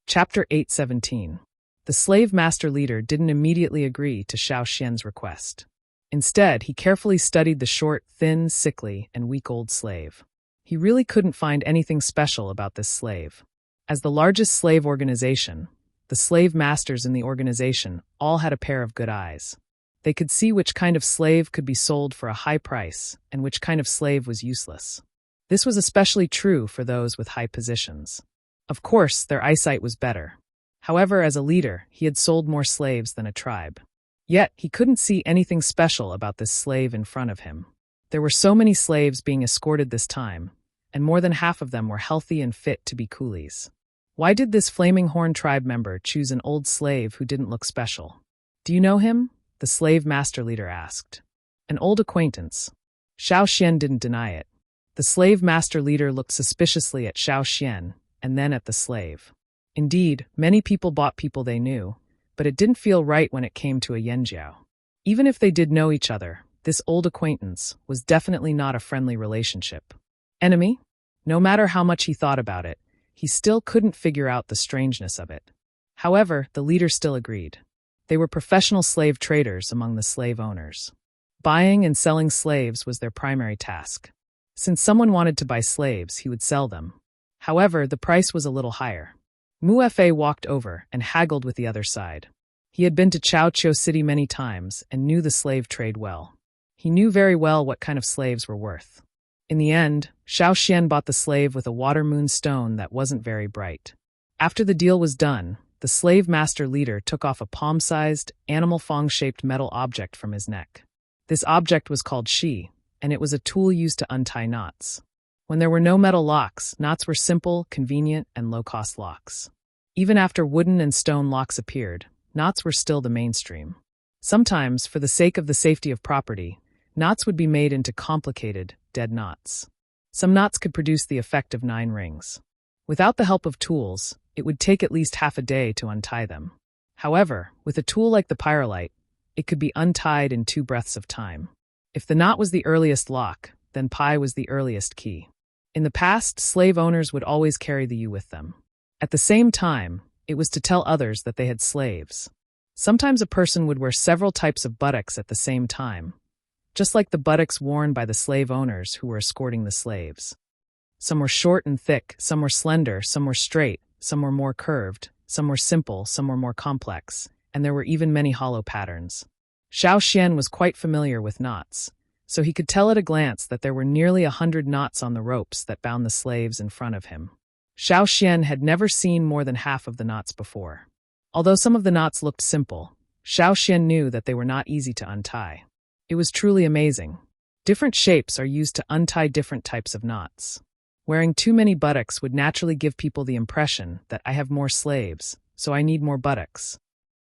[SPEAKER 1] Chapter 8:17. The slave master leader didn't immediately agree to Xiao Xian's request. Instead, he carefully studied the short, thin, sickly, and weak old slave. He really couldn't find anything special about this slave. As the largest slave organization, the slave masters in the organization all had a pair of good eyes. They could see which kind of slave could be sold for a high price and which kind of slave was useless. This was especially true for those with high positions. Of course, their eyesight was better. However, as a leader, he had sold more slaves than a tribe. Yet, he couldn't see anything special about this slave in front of him. There were so many slaves being escorted this time, and more than half of them were healthy and fit to be coolies. Why did this Flaming Horn tribe member choose an old slave who didn't look special? "Do you know him?" the slave master leader asked. "An old acquaintance." Xiao Xian didn't deny it. The slave master leader looked suspiciously at Xiao Xian, and then at the slave. Indeed, many people bought people they knew, but it didn't feel right when it came to a Yanjiao. Even if they did know each other, this old acquaintance was definitely not a friendly relationship. Enemy? No matter how much he thought about it, he still couldn't figure out the strangeness of it. However, the leader still agreed. They were professional slave traders among the slave owners. Buying and selling slaves was their primary task. Since someone wanted to buy slaves, he would sell them. However, the price was a little higher. Muefe walked over and haggled with the other side. He had been to Chaoqiu City many times and knew the slave trade well. He knew very well what kind of slaves were worth. In the end, Xiao Xian bought the slave with a water moon stone that wasn't very bright. After the deal was done, the slave master leader took off a palm-sized, animal fang-shaped metal object from his neck. This object was called shi, and it was a tool used to untie knots. When there were no metal locks, knots were simple, convenient, and low-cost locks. Even after wooden and stone locks appeared, knots were still the mainstream. Sometimes, for the sake of the safety of property, knots would be made into complicated, dead knots. Some knots could produce the effect of 9 rings. Without the help of tools, it would take at least half a day to untie them. However, with a tool like the pyrolite, it could be untied in 2 breaths of time. If the knot was the earliest lock, then pi was the earliest key. In the past, slave owners would always carry the U with them. At the same time, it was to tell others that they had slaves. Sometimes a person would wear several types of buttocks at the same time, just like the buttocks worn by the slave owners who were escorting the slaves. Some were short and thick, some were slender, some were straight, some were more curved, some were simple, some were more complex, and there were even many hollow patterns. Xiao Xian was quite familiar with knots, so he could tell at a glance that there were nearly 100 knots on the ropes that bound the slaves in front of him. Xiao Xian had never seen more than half of the knots before. Although some of the knots looked simple, Xiao Xian knew that they were not easy to untie. It was truly amazing. Different shapes are used to untie different types of knots. Wearing too many buttocks would naturally give people the impression that I have more slaves, so I need more buttocks.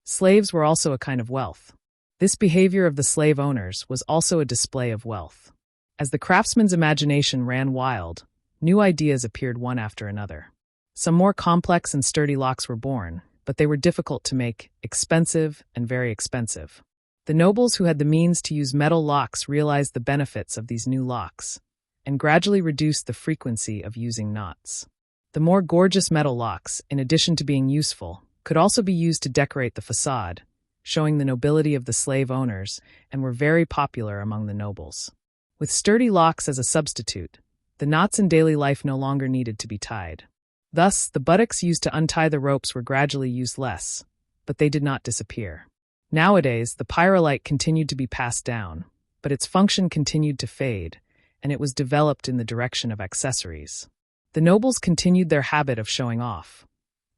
[SPEAKER 1] Slaves were also a kind of wealth. This behavior of the slave owners was also a display of wealth. As the craftsman's imagination ran wild, new ideas appeared one after another. Some more complex and sturdy locks were born, but they were difficult to make, expensive, and very expensive. The nobles who had the means to use metal locks realized the benefits of these new locks, and gradually reduced the frequency of using knots. The more gorgeous metal locks, in addition to being useful, could also be used to decorate the facade, showing the nobility of the slave owners, and were very popular among the nobles. With sturdy locks as a substitute, the knots in daily life no longer needed to be tied. Thus, the buttocks used to untie the ropes were gradually used less, but they did not disappear. Nowadays, the pyrolite continued to be passed down, but its function continued to fade, and it was developed in the direction of accessories. The nobles continued their habit of showing off,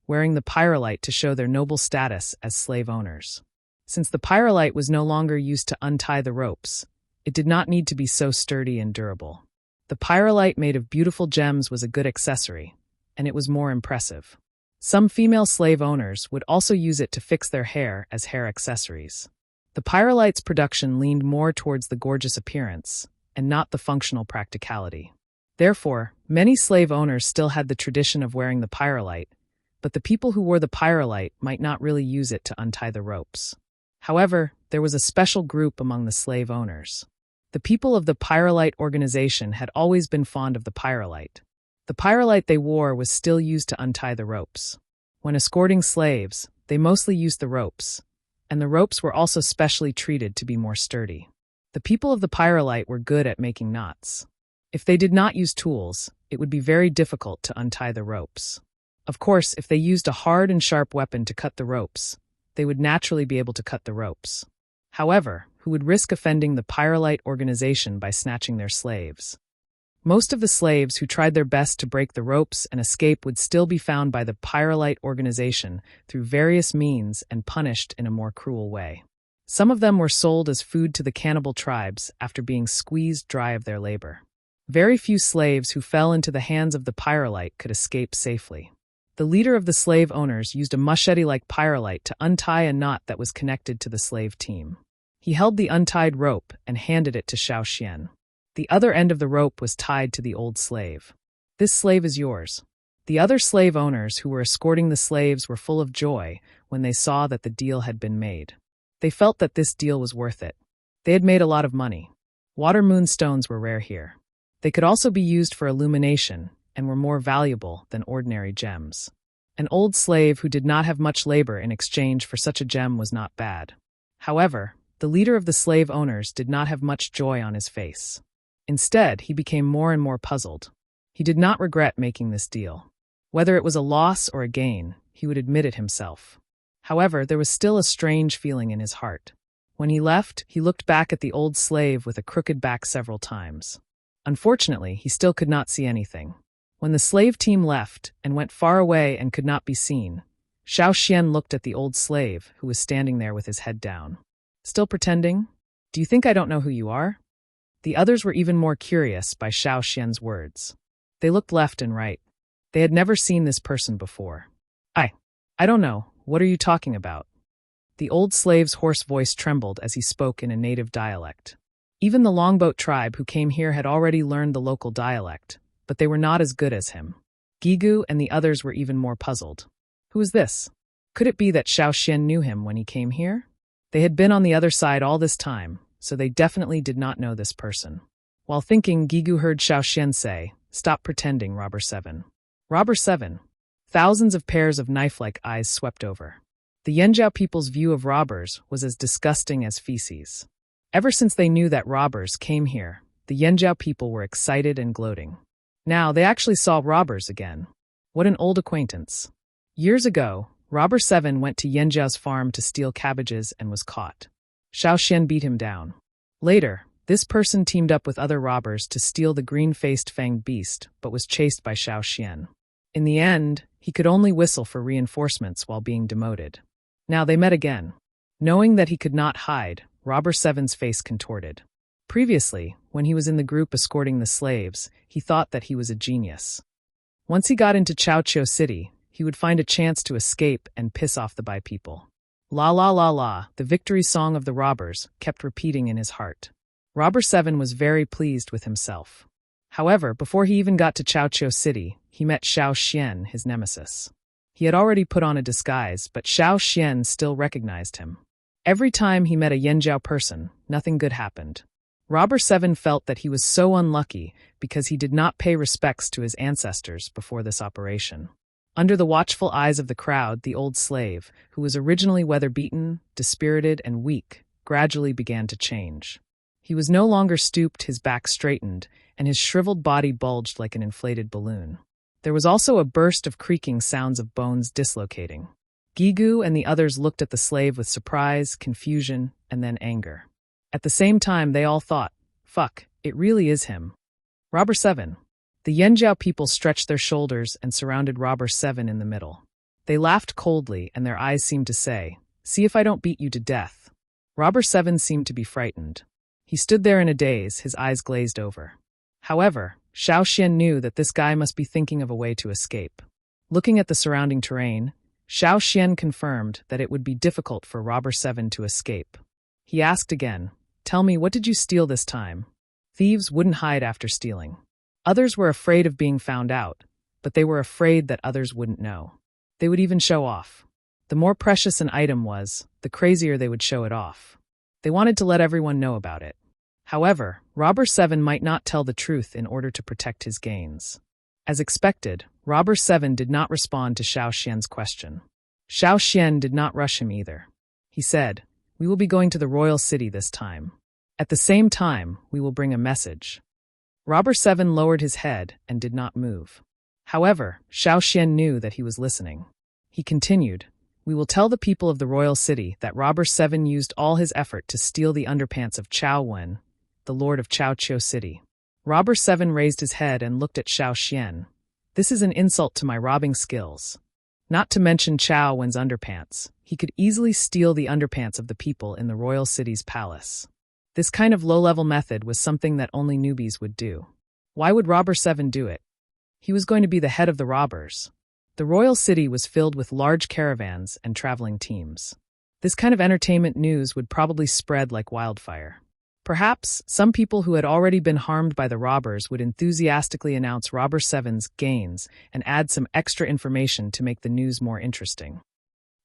[SPEAKER 1] wearing the pyrolite to show their noble status as slave owners. Since the pyrolite was no longer used to untie the ropes, it did not need to be so sturdy and durable. The pyrolite made of beautiful gems was a good accessory, and it was more impressive. Some female slave owners would also use it to fix their hair as hair accessories. The pyrolite's production leaned more towards the gorgeous appearance, and not the functional practicality. Therefore, many slave owners still had the tradition of wearing the pyrolite, but the people who wore the pyrolite might not really use it to untie the ropes. However, there was a special group among the slave owners. The people of the pyrolite organization had always been fond of the pyrolite. The pyrolite they wore was still used to untie the ropes. When escorting slaves, they mostly used the ropes, and the ropes were also specially treated to be more sturdy. The people of the pyrolite were good at making knots. If they did not use tools, it would be very difficult to untie the ropes. Of course, if they used a hard and sharp weapon to cut the ropes, they would naturally be able to cut the ropes. However, who would risk offending the pyrolite organization by snatching their slaves? Most of the slaves who tried their best to break the ropes and escape would still be found by the pyrolite organization through various means and punished in a more cruel way. Some of them were sold as food to the cannibal tribes after being squeezed dry of their labor. Very few slaves who fell into the hands of the pyrolite could escape safely. The leader of the slave owners used a machete-like pyrolite to untie a knot that was connected to the slave team. He held the untied rope and handed it to Xiaoxian. The other end of the rope was tied to the old slave. "This slave is yours." The other slave owners who were escorting the slaves were full of joy when they saw that the deal had been made. They felt that this deal was worth it. They had made a lot of money. Water moonstones were rare here. They could also be used for illumination and were more valuable than ordinary gems. An old slave who did not have much labor in exchange for such a gem was not bad. However, the leader of the slave owners did not have much joy on his face. Instead, he became more and more puzzled. He did not regret making this deal. Whether it was a loss or a gain, he would admit it himself. However, there was still a strange feeling in his heart. When he left, he looked back at the old slave with a crooked back several times. Unfortunately, he still could not see anything. When the slave team left and went far away and could not be seen, Xiaoxian looked at the old slave who was standing there with his head down. "Still pretending? Do you think I don't know who you are?" The others were even more curious by Xiaoxian's words. They looked left and right. They had never seen this person before. I don't know. What are you talking about?" The old slave's hoarse voice trembled as he spoke in a native dialect. Even the Longboat tribe who came here had already learned the local dialect, but they were not as good as him. Gigu and the others were even more puzzled. Who is this? Could it be that Xiaoxian knew him when he came here? They had been on the other side all this time, so they definitely did not know this person. While thinking, Gigu heard Xiaoxian say, "Stop pretending, Robber 7. Robber 7. Thousands of pairs of knife-like eyes swept over. The Yanjiao people's view of robbers was as disgusting as feces. Ever since they knew that robbers came here, the Yanjiao people were excited and gloating. Now they actually saw robbers again. What an old acquaintance. Years ago, Robber 7 went to Yanjiao's farm to steal cabbages and was caught. Xiaoxian beat him down. Later, this person teamed up with other robbers to steal the green-faced fanged beast, but was chased by Xiaoxian. In the end, he could only whistle for reinforcements while being demoted. Now they met again. Knowing that he could not hide, Robber 7's face contorted. Previously, when he was in the group escorting the slaves, he thought that he was a genius. Once he got into Chaoqiu City, he would find a chance to escape and piss off the Bai people. La la la la, the victory song of the robbers, kept repeating in his heart. Robber 7 was very pleased with himself. However, before he even got to Chaoqiu City, he met Xiaoxian, his nemesis. He had already put on a disguise, but Xiaoxian still recognized him. Every time he met a Yanjiao person, nothing good happened. Robber 7 felt that he was so unlucky because he did not pay respects to his ancestors before this operation. Under the watchful eyes of the crowd, the old slave, who was originally weather-beaten, dispirited, and weak, gradually began to change. He was no longer stooped, his back straightened, and his shriveled body bulged like an inflated balloon. There was also a burst of creaking sounds of bones dislocating. Gigu and the others looked at the slave with surprise, confusion, and then anger. At the same time, they all thought, "Fuck, it really is him." Robber 7. The Yanjiao people stretched their shoulders and surrounded Robber 7 in the middle. They laughed coldly, and their eyes seemed to say, "See if I don't beat you to death." Robber 7 seemed to be frightened. He stood there in a daze, his eyes glazed over. However, Xiao Xian knew that this guy must be thinking of a way to escape. Looking at the surrounding terrain, Xiao Xian confirmed that it would be difficult for Robber 7 to escape. He asked again, "Tell me, what did you steal this time?" Thieves wouldn't hide after stealing. Others were afraid of being found out, but they were afraid that others wouldn't know. They would even show off. The more precious an item was, the crazier they would show it off. They wanted to let everyone know about it. However, Robber 7 might not tell the truth in order to protect his gains. As expected, Robber 7 did not respond to Xiao Xian's question. Xiao Xian did not rush him either. He said, "We will be going to the royal city this time. At the same time, we will bring a message." Robber 7 lowered his head and did not move. However, Xiao Xian knew that he was listening. He continued, "We will tell the people of the royal city that Robber 7 used all his effort to steal the underpants of Chao Wen, the lord of Chaoqiu City." Robber 7 raised his head and looked at Xiao Xian. "This is an insult to my robbing skills. Not to mention Chao Wen's underpants, he could easily steal the underpants of the people in the royal city's palace. This kind of low-level method was something that only newbies would do. Why would Robber 7 do it? He was going to be the head of the robbers. The royal city was filled with large caravans and traveling teams. This kind of entertainment news would probably spread like wildfire. Perhaps some people who had already been harmed by the robbers would enthusiastically announce Robber 7's gains and add some extra information to make the news more interesting.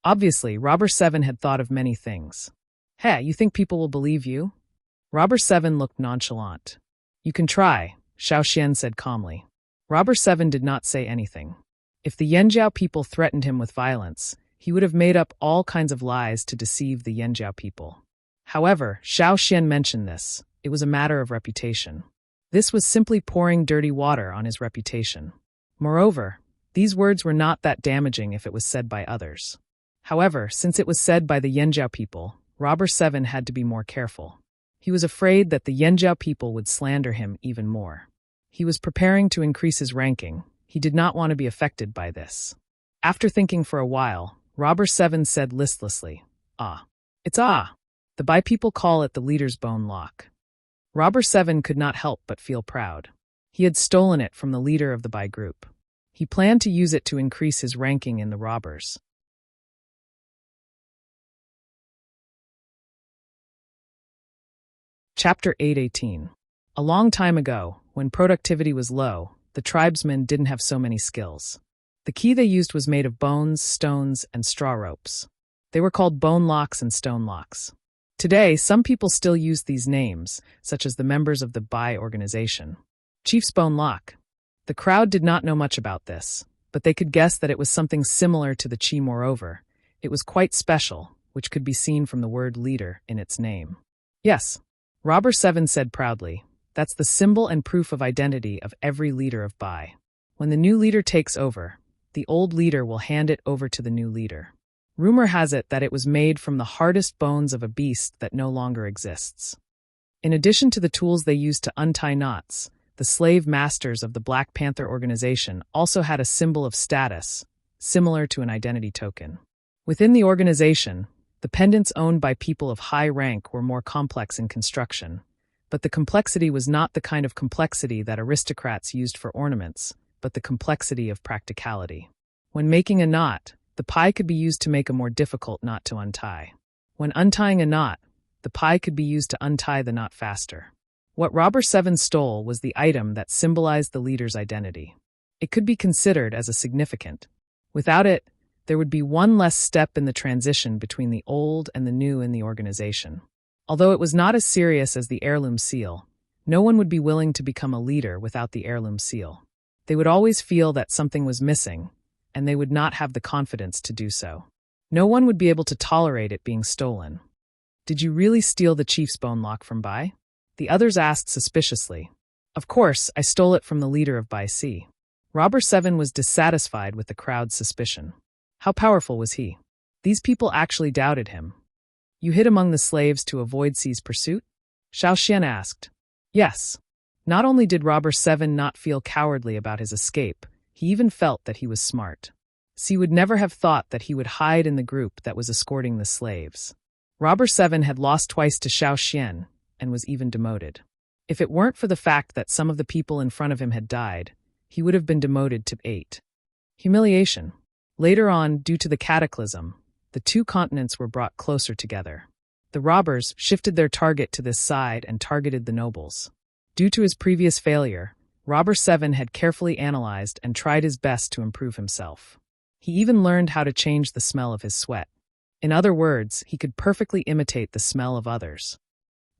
[SPEAKER 1] Obviously, Robber 7 had thought of many things. "Hey, you think people will believe you?" Robber 7 looked nonchalant. "You can try," Xiao Xian said calmly. Robber 7 did not say anything. If the Yanjiao people threatened him with violence, he would have made up all kinds of lies to deceive the Yanjiao people. However, Xiao Xian mentioned this. It was a matter of reputation. This was simply pouring dirty water on his reputation. Moreover, these words were not that damaging if it was said by others. However, since it was said by the Yanjiao people, Robber 7 had to be more careful. He was afraid that the Yanjiao people would slander him even more. He was preparing to increase his ranking. He did not want to be affected by this. After thinking for a while, Robber 7 said listlessly, It's The Bai people call it the leader's bone lock." Robber 7 could not help but feel proud. He had stolen it from the leader of the Bai group. He planned to use it to increase his ranking in the robbers. Chapter 8:18. A long time ago, when productivity was low, the tribesmen didn't have so many skills. The key they used was made of bones, stones, and straw ropes. They were called bone locks and stone locks. Today, some people still use these names, such as the members of the Bai organization. Chief's bone lock. The crowd did not know much about this, but they could guess that it was something similar to the Qi. Moreover, it was quite special, which could be seen from the word leader in its name. "Yes," Robber 7 said proudly, "that's the symbol and proof of identity of every leader of Bai. When the new leader takes over, the old leader will hand it over to the new leader. Rumor has it that it was made from the hardest bones of a beast that no longer exists." In addition to the tools they used to untie knots, the slave masters of the Black Panther organization also had a symbol of status, similar to an identity token. Within the organization, the pendants owned by people of high rank were more complex in construction, but the complexity was not the kind of complexity that aristocrats used for ornaments, but the complexity of practicality. When making a knot, the pie could be used to make a more difficult knot to untie. When untying a knot, the pie could be used to untie the knot faster. What Robber 7 stole was the item that symbolized the leader's identity. It could be considered as a significant. Without it, there would be one less step in the transition between the old and the new in the organization. Although it was not as serious as the heirloom seal, no one would be willing to become a leader without the heirloom seal. They would always feel that something was missing, and they would not have the confidence to do so. No one would be able to tolerate it being stolen. "Did you really steal the chief's bone lock from Bai?" the others asked suspiciously. "Of course, I stole it from the leader of Bai C." Robber 7 was dissatisfied with the crowd's suspicion. How powerful was he? These people actually doubted him. "You hid among the slaves to avoid C's pursuit?" Xiao Xian asked. Yes. Not only did Robber 7 not feel cowardly about his escape, he even felt that he was smart. C would never have thought that he would hide in the group that was escorting the slaves. Robber 7 had lost twice to Xiao Xian and was even demoted. If it weren't for the fact that some of the people in front of him had died, he would have been demoted to 8. Humiliation. Later on, due to the cataclysm, the two continents were brought closer together. The robbers shifted their target to this side and targeted the nobles. Due to his previous failure, Robber 7 had carefully analyzed and tried his best to improve himself. He even learned how to change the smell of his sweat. In other words, he could perfectly imitate the smell of others.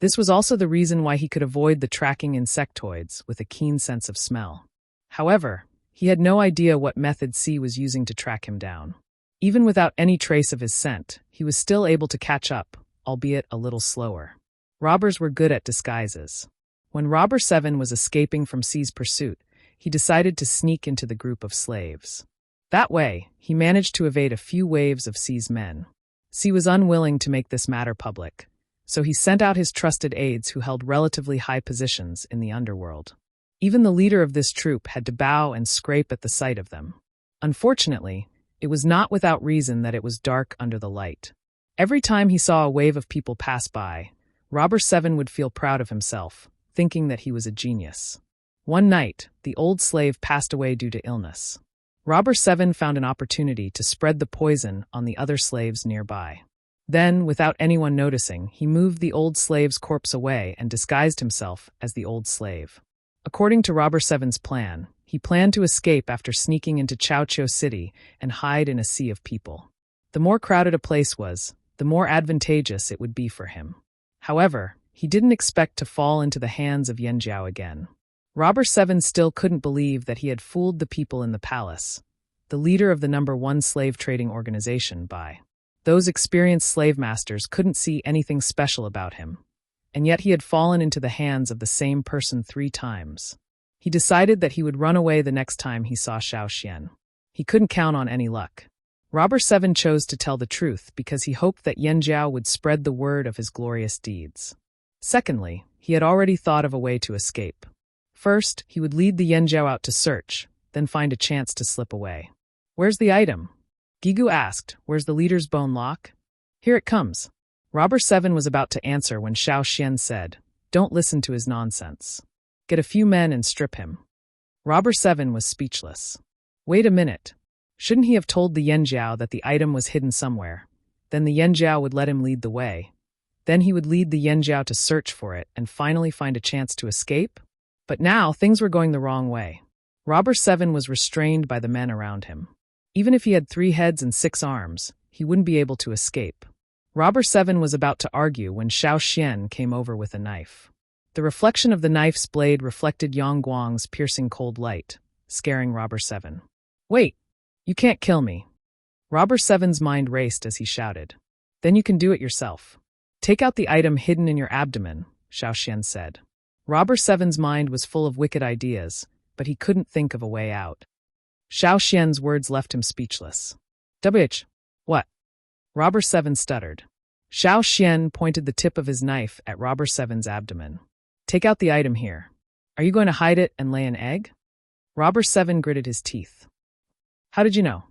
[SPEAKER 1] This was also the reason why he could avoid the tracking insectoids with a keen sense of smell. However, he had no idea what method C was using to track him down. Even without any trace of his scent, he was still able to catch up, albeit a little slower. Robbers were good at disguises. When Robber 7 was escaping from C's pursuit, he decided to sneak into the group of slaves. That way, he managed to evade a few waves of C's men. C was unwilling to make this matter public, so he sent out his trusted aides who held relatively high positions in the underworld. Even the leader of this troop had to bow and scrape at the sight of them. Unfortunately, it was not without reason that it was dark under the light. Every time he saw a wave of people pass by, Robber 7 would feel proud of himself, thinking that he was a genius. One night, the old slave passed away due to illness. Robber 7 found an opportunity to spread the poison on the other slaves nearby. Then, without anyone noticing, he moved the old slave's corpse away and disguised himself as the old slave. According to Robber 7's plan, he planned to escape after sneaking into Chao City and hide in a sea of people. The more crowded a place was, the more advantageous it would be for him. However, he didn't expect to fall into the hands of Yan Jiao again. Robber 7 still couldn't believe that he had fooled the people in the palace, the leader of the #1 slave trading organization, by. Those experienced slave masters couldn't see anything special about him, and yet he had fallen into the hands of the same person 3 times. He decided that he would run away the next time he saw Xiao Xian. He couldn't count on any luck. Robber 7 chose to tell the truth because he hoped that Yan Jiao would spread the word of his glorious deeds. Secondly, he had already thought of a way to escape. First, he would lead the Yan Jiao out to search, then find a chance to slip away. "Where's the item?" Gigu asked. "Where's the leader's bone lock?" "Here it comes." Robber 7 was about to answer when Xiao Xian said, "Don't listen to his nonsense. Get a few men and strip him." Robber 7 was speechless. Wait a minute. Shouldn't he have told the Yan Jiao that the item was hidden somewhere? Then the Yan Jiao would let him lead the way. Then he would lead the Yan Jiao to search for it and finally find a chance to escape? But now things were going the wrong way. Robber 7 was restrained by the men around him. Even if he had 3 heads and 6 arms, he wouldn't be able to escape. Robber 7 was about to argue when Xiao Xian came over with a knife. The reflection of the knife's blade reflected Yang Guang's piercing cold light, scaring Robber 7. "Wait! You can't kill me." Robber 7's mind raced as he shouted. "Then you can do it yourself. Take out the item hidden in your abdomen," Xiao Xian said. Robber 7's mind was full of wicked ideas, but he couldn't think of a way out. Xiao Xian's words left him speechless. "WH? What?" Robber 7 stuttered. Xiao Xian pointed the tip of his knife at Robber 7's abdomen. "Take out the item here. Are you going to hide it and lay an egg?" Robber 7 gritted his teeth. "How did you know?"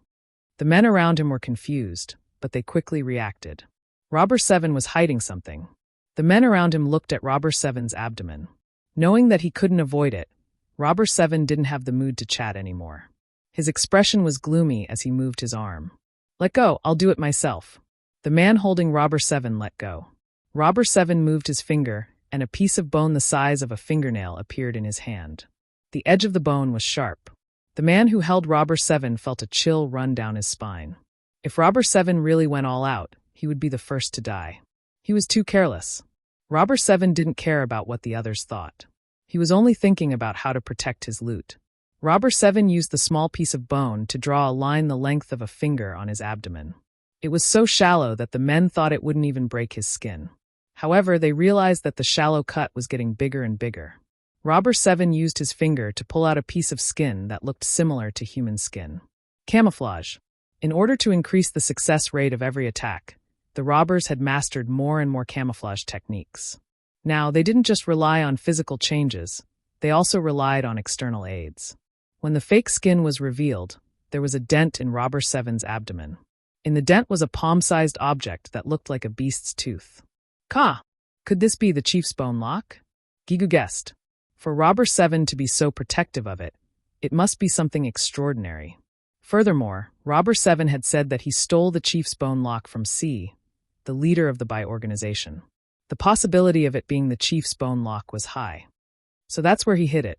[SPEAKER 1] The men around him were confused, but they quickly reacted. Robber 7 was hiding something. The men around him looked at Robber 7's abdomen. Knowing that he couldn't avoid it, Robber 7 didn't have the mood to chat anymore. His expression was gloomy as he moved his arm. "Let go, I'll do it myself." The man holding Robber 7 let go. Robber 7 moved his finger, and a piece of bone the size of a fingernail appeared in his hand. The edge of the bone was sharp. The man who held Robber 7 felt a chill run down his spine. If Robber 7 really went all out, he would be the first to die. He was too careless. Robber 7 didn't care about what the others thought. He was only thinking about how to protect his loot. Robber 7 used the small piece of bone to draw a line the length of a finger on his abdomen. It was so shallow that the men thought it wouldn't even break his skin. However, they realized that the shallow cut was getting bigger and bigger. Robber 7 used his finger to pull out a piece of skin that looked similar to human skin. Camouflage. In order to increase the success rate of every attack, the robbers had mastered more and more camouflage techniques. Now, they didn't just rely on physical changes, they also relied on external aids. When the fake skin was revealed, there was a dent in Robber 7's abdomen. In the dent was a palm-sized object that looked like a beast's tooth. Could this be the chief's bone lock? Gigu guessed. For Robber 7 to be so protective of it, it must be something extraordinary. Furthermore, Robber 7 had said that he stole the chief's bone lock from C, the leader of the Bai organization. The possibility of it being the chief's bone lock was high. So that's where he hid it.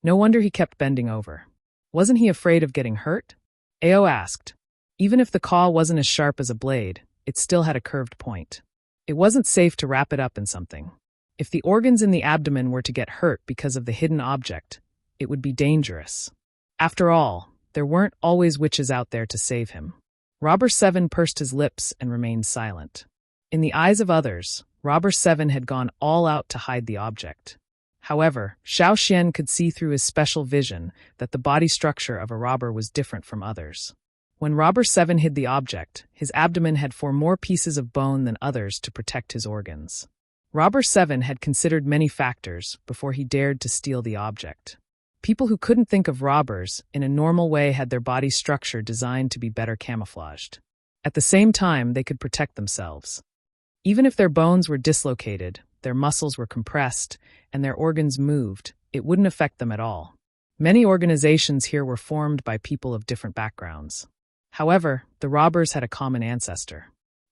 [SPEAKER 1] No wonder he kept bending over. Wasn't he afraid of getting hurt? Ao asked. Even if the claw wasn't as sharp as a blade, it still had a curved point. It wasn't safe to wrap it up in something. If the organs in the abdomen were to get hurt because of the hidden object, it would be dangerous. After all, there weren't always witches out there to save him. Robber 7 pursed his lips and remained silent. In the eyes of others, Robber 7 had gone all out to hide the object. However, Xiao Xian could see through his special vision that the body structure of a robber was different from others. When Robber 7 hid the object, his abdomen had 4 more pieces of bone than others to protect his organs. Robber 7 had considered many factors before he dared to steal the object. People who couldn't think of robbers in a normal way had their body structure designed to be better camouflaged. At the same time, they could protect themselves. Even if their bones were dislocated, their muscles were compressed, and their organs moved, it wouldn't affect them at all. Many organizations here were formed by people of different backgrounds. However, the robbers had a common ancestor.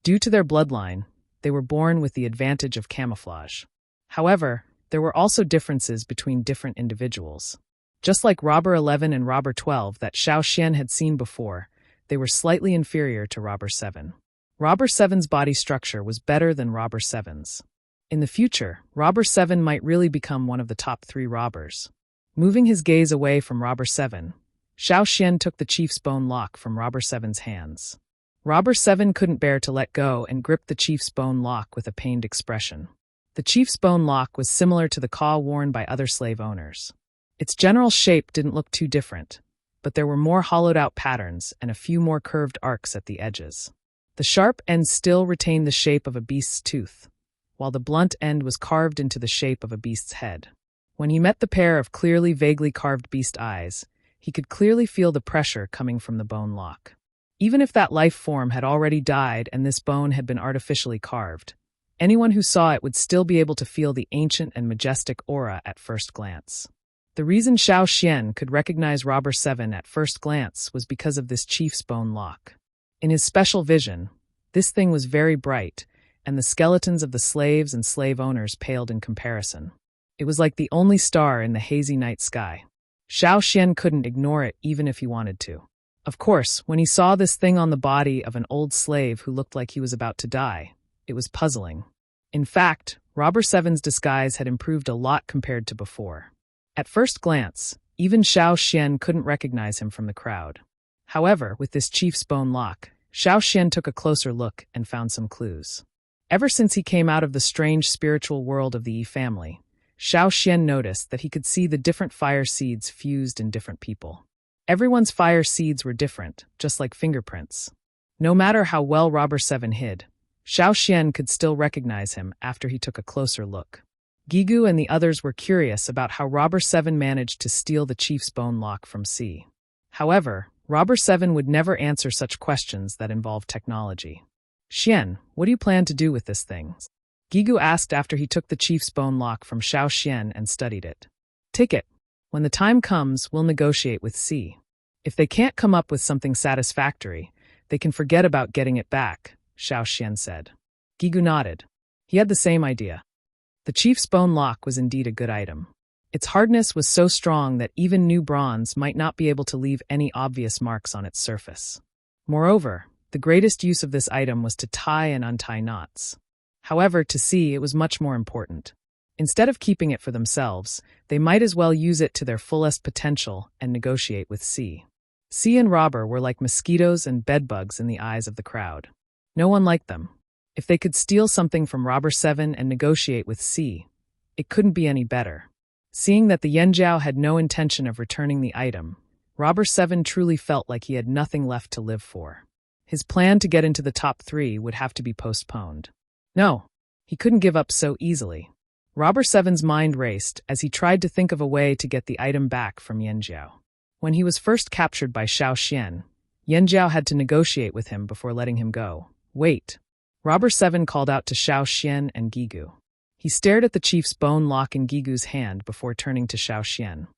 [SPEAKER 1] Due to their bloodline, they were born with the advantage of camouflage. However, there were also differences between different individuals. Just like Robber 11 and Robber 12 that Xiao Xian had seen before, they were slightly inferior to Robber 7. Robber 7's body structure was better than Robber 7's. In the future, Robber 7 might really become one of the top 3 robbers. Moving his gaze away from Robber 7, Xiao Xian took the chief's bone lock from Robber 7's hands. Robber 7 couldn't bear to let go and gripped the chief's bone lock with a pained expression. The chief's bone lock was similar to the claw worn by other slave owners. Its general shape didn't look too different, but there were more hollowed-out patterns and a few more curved arcs at the edges. The sharp end still retained the shape of a beast's tooth, while the blunt end was carved into the shape of a beast's head. When he met the pair of clearly vaguely carved beast eyes, he could clearly feel the pressure coming from the bone lock. Even if that life form had already died and this bone had been artificially carved, anyone who saw it would still be able to feel the ancient and majestic aura at first glance. The reason Xiao Xian could recognize Robber 7 at first glance was because of this chief's bone lock. In his special vision, this thing was very bright, and the skeletons of the slaves and slave owners paled in comparison. It was like the only star in the hazy night sky. Xiao Xian couldn't ignore it even if he wanted to. Of course, when he saw this thing on the body of an old slave who looked like he was about to die, it was puzzling. In fact, Robber 7's disguise had improved a lot compared to before. At first glance, even Xiao Xian couldn't recognize him from the crowd. However, with this chief's bone lock, Xiao Xian took a closer look and found some clues. Ever since he came out of the strange spiritual world of the Yi family, Xiao Xian noticed that he could see the different fire seeds fused in different people. Everyone's fire seeds were different, just like fingerprints. No matter how well Robber 7 hid, Xiao Xian could still recognize him after he took a closer look. Gigu and the others were curious about how Robber 7 managed to steal the chief's bone lock from C. However, Robber 7 would never answer such questions that involved technology. Xian, what do you plan to do with this thing? Gigu asked after he took the chief's bone lock from Xiao Xian and studied it. Take it. When the time comes, we'll negotiate with C. If they can't come up with something satisfactory, they can forget about getting it back, Xiao Xian said. Gigu nodded. He had the same idea. The chief's bone lock was indeed a good item. Its hardness was so strong that even new bronze might not be able to leave any obvious marks on its surface. Moreover, the greatest use of this item was to tie and untie knots. However, to C, it was much more important. Instead of keeping it for themselves, they might as well use it to their fullest potential and negotiate with C. C and Robber were like mosquitoes and bedbugs in the eyes of the crowd. No one liked them. If they could steal something from Robber 7 and negotiate with C, it couldn't be any better. Seeing that the Yanjiao had no intention of returning the item, Robber 7 truly felt like he had nothing left to live for. His plan to get into the top 3 would have to be postponed. No, he couldn't give up so easily. Robber 7's mind raced as he tried to think of a way to get the item back from Yanjiao. When he was first captured by Xiao Xian, Yanjiao had to negotiate with him before letting him go. Wait. Robber 7 called out to Xiao Xian and Gigu. He stared at the chief's bone lock in Gigu's hand before turning to Xiao Xian.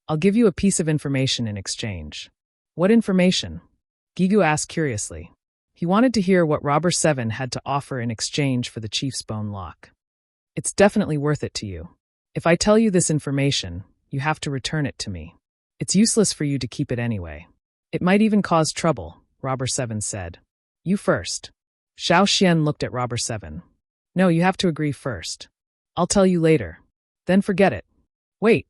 [SPEAKER 1] I'll give you a piece of information in exchange. What information? Gigu asked curiously. He wanted to hear what Robber 7 had to offer in exchange for the chief's bone lock. It's definitely worth it to you. If I tell you this information, you have to return it to me. It's useless for you to keep it anyway. It might even cause trouble, Robber 7 said. You first. Xiao Xian looked at Robber 7. No, you have to agree first. I'll tell you later. Then forget it. Wait.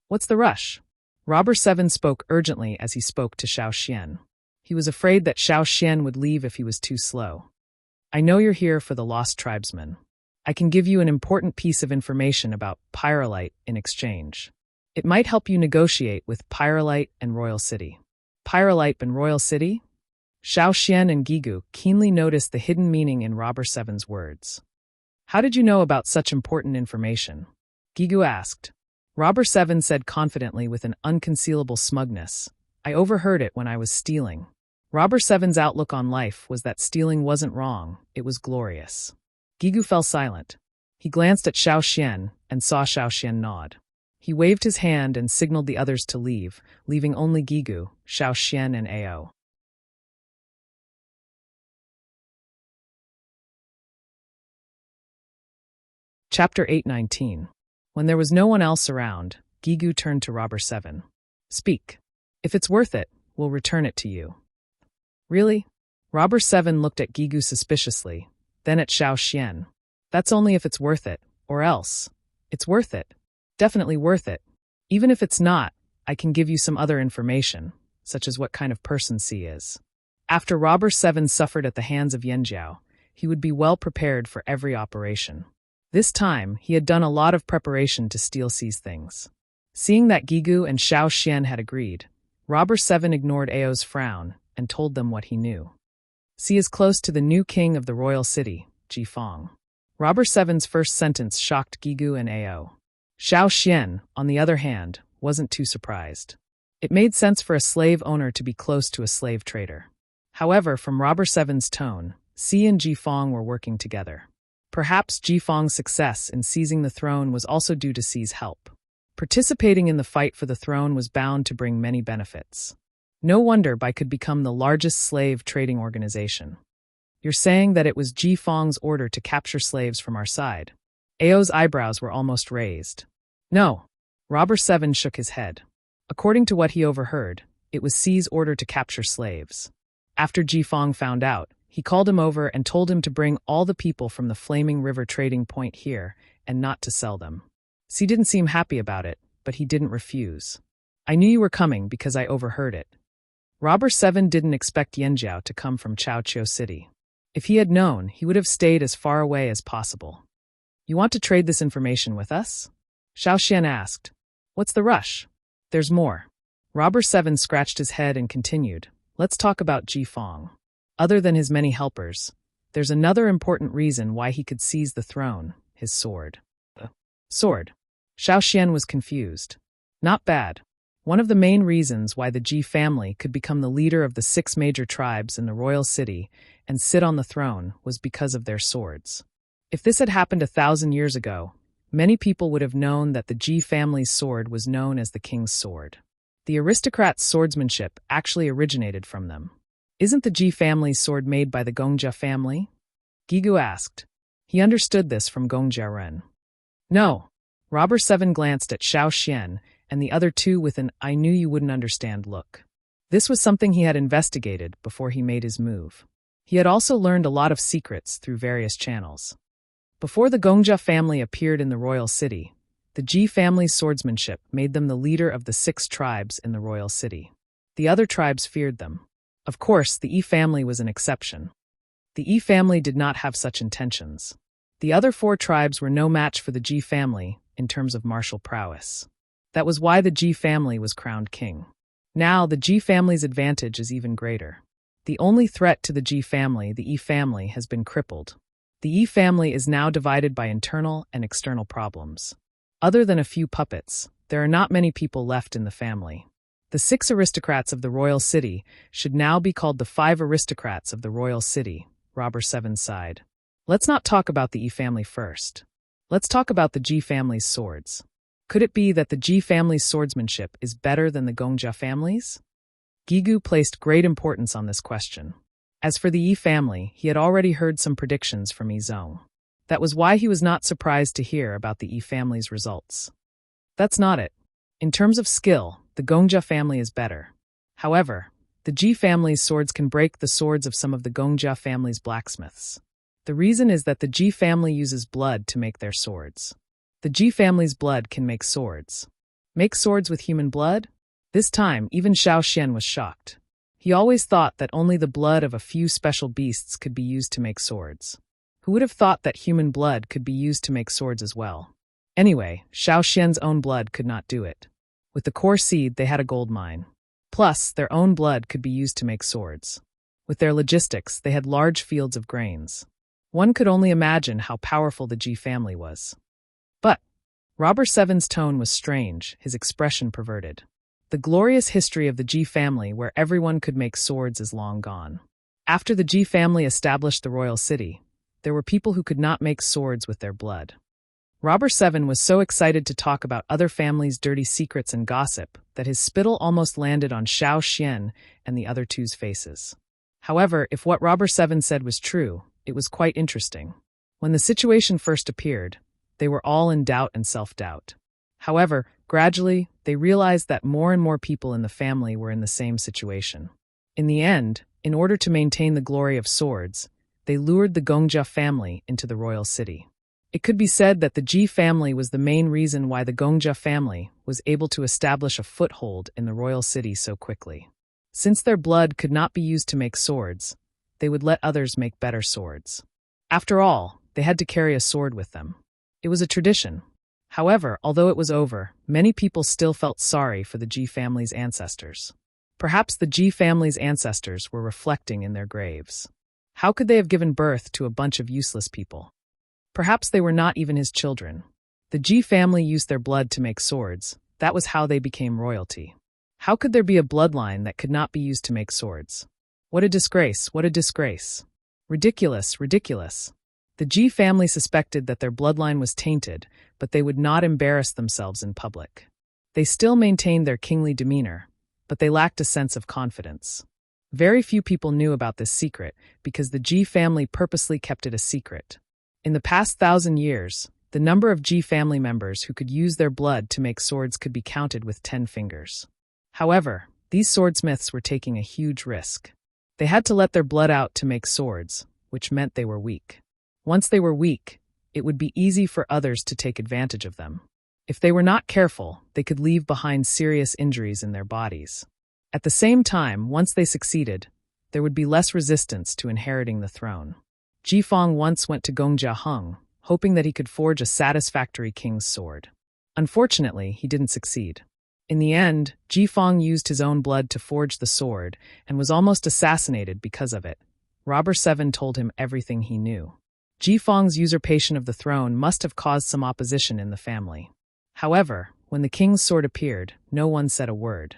[SPEAKER 1] What's the rush? Robber 7 spoke urgently as he spoke to Xiao Xian. He was afraid that Xiao Xian would leave if he was too slow. I know you're here for the lost tribesmen. I can give you an important piece of information about Pyrolite in exchange. It might help you negotiate with Pyrolite and Royal City. Pyrolite and Royal City? Xiao Xian and Gigu keenly noticed the hidden meaning in Robber 7's words. How did you know about such important information? Gigu asked. Robber 7 said confidently with an unconcealable smugness. I overheard it when I was stealing. Robber 7's outlook on life was that stealing wasn't wrong, it was glorious. Gigu fell silent. He glanced at Xiao Xian and saw Xiao Xian nod. He waved his hand and signaled the others to leave, leaving only Gigu, Xiao Xian and Ao. Chapter 819. When there was no one else around, Gigu turned to Robber 7. Speak. If it's worth it, we'll return it to you. Really? Robber 7 looked at Gigu suspiciously, then at Xiao Xian. That's only if it's worth it, or else. It's worth it. Definitely worth it. Even if it's not, I can give you some other information, such as what kind of person C is. After Robber 7 suffered at the hands of Yanjiao, he would be well prepared for every operation. This time, he had done a lot of preparation to steal C's things. Seeing that Gigu and Xiao Xian had agreed, Robber 7 ignored Ao's frown and told them what he knew. C is close to the new king of the royal city, Jifeng. Robber 7's first sentence shocked Gigu and Ao. Xiao Xian, on the other hand, wasn't too surprised. It made sense for a slave owner to be close to a slave trader. However, from Robber 7's tone, C and Jifeng were working together. Perhaps Jifeng's success in seizing the throne was also due to C's help. Participating in the fight for the throne was bound to bring many benefits. No wonder Bai could become the largest slave trading organization. You're saying that it was Jifeng's order to capture slaves from our side. Ao's eyebrows were almost raised. No. Robber 7 shook his head. According to what he overheard, it was C's order to capture slaves. After Jifeng found out, he called him over and told him to bring all the people from the Flaming River trading point here and not to sell them. C didn't seem happy about it, but he didn't refuse. I knew you were coming because I overheard it. Robber 7 didn't expect Yanjiao to come from Chaoqiu City. If he had known, he would have stayed as far away as possible. You want to trade this information with us? Xiao Xian asked. What's the rush? There's more. Robber 7 scratched his head and continued. Let's talk about Jifeng. Other than his many helpers, there's another important reason why he could seize the throne, his sword. The sword. Xiao Xian was confused. Not bad. One of the main reasons why the Ji family could become the leader of the 6 major tribes in the royal city and sit on the throne was because of their swords. If this had happened 1,000 years ago, many people would have known that the Ji family's sword was known as the king's sword. The aristocrats' swordsmanship actually originated from them. Isn't the Ji family's sword made by the Gongjia family? Gigu asked. He understood this from Gongjia Ren. No. Robber 7 glanced at Xiao Xian and the other two with an I knew you wouldn't understand look. This was something he had investigated before he made his move. He had also learned a lot of secrets through various channels. Before the Gongjia family appeared in the royal city, the Ji family's swordsmanship made them the leader of the 6 tribes in the royal city. The other tribes feared them. Of course, the Yi family was an exception. The Yi family did not have such intentions. The other 4 tribes were no match for the Ji family in terms of martial prowess. That was why the Ji family was crowned king. Now, the Ji family's advantage is even greater. The only threat to the Ji family, the Yi family, has been crippled. The Yi family is now divided by internal and external problems. Other than a few puppets, there are not many people left in the family. The 6 aristocrats of the royal city should now be called the 5 aristocrats of the royal city, Robber 7 sighed. Let's not talk about the Yi family first. Let's talk about the Ji family's swords. Could it be that the Ji family's swordsmanship is better than the Gongja family's? Gigu placed great importance on this question. As for the Yi family, he had already heard some predictions from Yi Zhong. That was why he was not surprised to hear about the Yi family's results. That's not it. In terms of skill, the Gongja family is better. However, the Ji family's swords can break the swords of some of the Gongja family's blacksmiths. The reason is that the Ji family uses blood to make their swords. The Ji family's blood can make swords. Make swords with human blood? This time, even Xiao Xian was shocked. He always thought that only the blood of a few special beasts could be used to make swords. Who would have thought that human blood could be used to make swords as well? Anyway, Xiao Xian's own blood could not do it. With the core seed, they had a gold mine. Plus, their own blood could be used to make swords. With their logistics, they had large fields of grains. One could only imagine how powerful the Ji family was. But Robber Seven's tone was strange, his expression perverted. The glorious history of the Ji family where everyone could make swords is long gone. After the Ji family established the royal city, there were people who could not make swords with their blood. Robber Seven was so excited to talk about other families' dirty secrets and gossip that his spittle almost landed on Xiao Xian and the other two's faces. However, if what Robber Seven said was true, it was quite interesting. When the situation first appeared, they were all in doubt and self-doubt. However, gradually, they realized that more and more people in the family were in the same situation. In the end, in order to maintain the glory of swords, they lured the Gongja family into the royal city. It could be said that the Ji family was the main reason why the Gongja family was able to establish a foothold in the royal city so quickly. Since their blood could not be used to make swords, they would let others make better swords. After all, they had to carry a sword with them. It was a tradition. However, although it was over, many people still felt sorry for the Ji family's ancestors. Perhaps the Ji family's ancestors were reflecting in their graves. How could they have given birth to a bunch of useless people? Perhaps they were not even his children. The Ji family used their blood to make swords. That was how they became royalty. How could there be a bloodline that could not be used to make swords? What a disgrace, what a disgrace. Ridiculous, ridiculous. The Ji family suspected that their bloodline was tainted, but they would not embarrass themselves in public. They still maintained their kingly demeanor, but they lacked a sense of confidence. Very few people knew about this secret because the Ji family purposely kept it a secret. In the past 1,000 years, the number of Ji family members who could use their blood to make swords could be counted with 10 fingers. However, these swordsmiths were taking a huge risk. They had to let their blood out to make swords, which meant they were weak. Once they were weak, it would be easy for others to take advantage of them. If they were not careful, they could leave behind serious injuries in their bodies. At the same time, once they succeeded, there would be less resistance to inheriting the throne. Ji Fong once went to Gongjia Hung, hoping that he could forge a satisfactory king's sword. Unfortunately, he didn't succeed. In the end, Ji Fong used his own blood to forge the sword and was almost assassinated because of it. Robber Seven told him everything he knew. Ji Fong's usurpation of the throne must have caused some opposition in the family. However, when the king's sword appeared, no one said a word.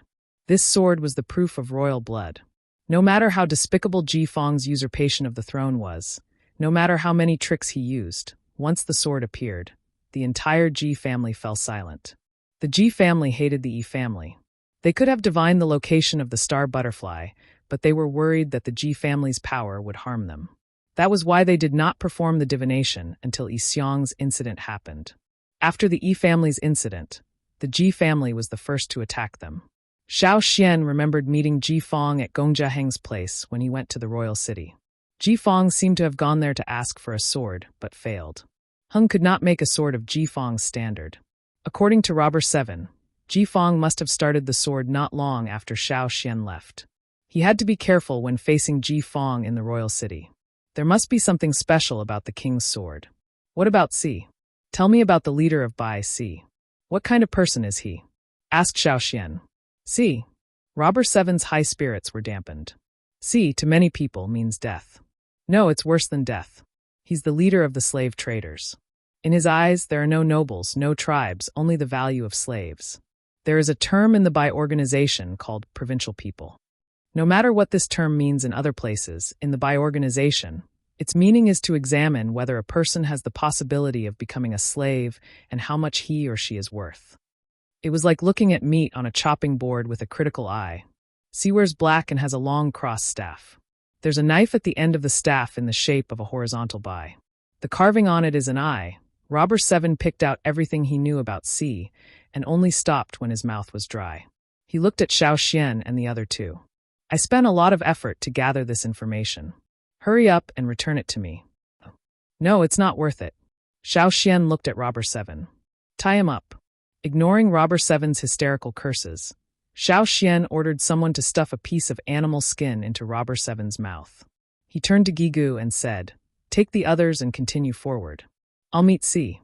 [SPEAKER 1] This sword was the proof of royal blood. No matter how despicable Ji Fong's usurpation of the throne was, no matter how many tricks he used, once the sword appeared, the entire Ji family fell silent. The Ji family hated the Yi family. They could have divined the location of the star butterfly, but they were worried that the Ji family's power would harm them. That was why they did not perform the divination until Yi Xiong's incident happened. After the Yi family's incident, the Ji family was the first to attack them. Xiao Xian remembered meeting Ji Fong at Gongjia Heng's place when he went to the royal city. Ji Fong seemed to have gone there to ask for a sword, but failed. Heng could not make a sword of Ji Fong's standard. According to Robber Seven, Ji Fong must have started the sword not long after Xiao Xian left. He had to be careful when facing Ji Fong in the royal city. There must be something special about the king's sword. What about Si? Tell me about the leader of Bai Si. What kind of person is he? Asked Xiao Xian. Si. Robber Seven's high spirits were dampened. Si, to many people, means death. No, it's worse than death. He's the leader of the slave traders. In his eyes, there are no nobles, no tribes, only the value of slaves. There is a term in the Bai organization called provincial people. No matter what this term means in other places, in the Bai organization, Its meaning is to examine whether a person has the possibility of becoming a slave and how much he or she is worth. It was like looking at meat on a chopping board with a critical eye. C wears black and has a long cross staff. There's a knife at the end of the staff in the shape of a horizontal Y. The carving on it is an eye. Robber 7 picked out everything he knew about C and only stopped when his mouth was dry. He looked at Xiao Xian and the other two. I spent a lot of effort to gather this information. Hurry up and return it to me. No, it's not worth it. Xiao Xian looked at Robber 7. Tie him up. Ignoring Robber 7's hysterical curses, Xiao Xian ordered someone to stuff a piece of animal skin into Robber 7's mouth. He turned to Gigu and said, "Take the others and continue forward. I'll meet C."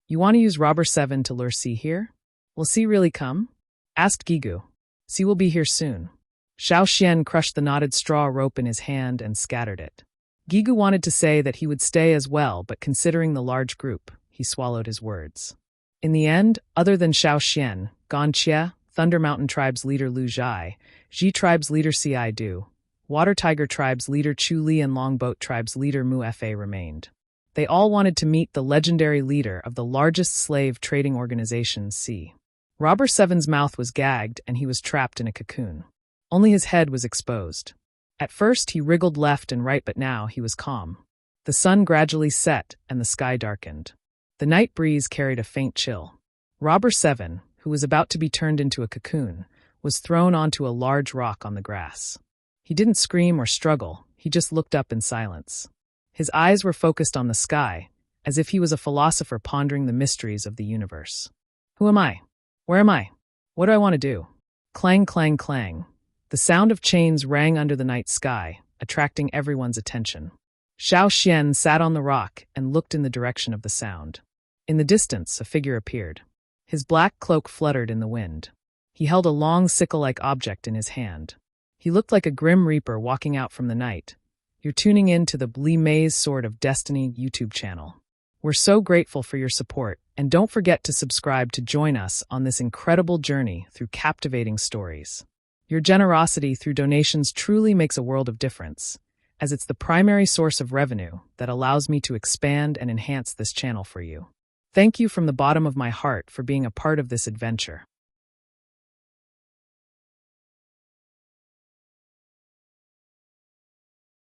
[SPEAKER 1] "You want to use Robber 7 to lure C here? Will C really come?" asked Gigu. "C will be here soon." Xiao Xian crushed the knotted straw rope in his hand and scattered it. Gigu wanted to say that he would stay as well, but considering the large group, he swallowed his words. In the end, other than Xiao Xian, Gan Xie, Thunder Mountain Tribe's leader Lu Zhai, Ji Tribe's leader Ci Du, Water Tiger Tribe's leader Chu Li and Longboat Tribe's leader Mu Fa remained. They all wanted to meet the legendary leader of the largest slave trading organization, C. Robber 7's mouth was gagged and he was trapped in a cocoon. Only his head was exposed. At first he wriggled left and right, but now he was calm. The sun gradually set and the sky darkened. The night breeze carried a faint chill. Robber 7, who was about to be turned into a cocoon, was thrown onto a large rock on the grass. He didn't scream or struggle, he just looked up in silence. His eyes were focused on the sky, as if he was a philosopher pondering the mysteries of the universe. Who am I? Where am I? What do I want to do? Clang, clang, clang. The sound of chains rang under the night sky, attracting everyone's attention. Xiao Xian sat on the rock and looked in the direction of the sound. In the distance, a figure appeared. His black cloak fluttered in the wind. He held a long sickle-like object in his hand. He looked like a grim reaper walking out from the night. You're tuning in to the Li Mei's Sword of Destiny YouTube channel. We're so grateful for your support, and don't forget to subscribe to join us on this incredible journey through captivating stories. Your generosity through donations truly makes a world of difference, as it's the primary source of revenue that allows me to expand and enhance this channel for you. Thank you from the bottom of my heart for being a part of this adventure.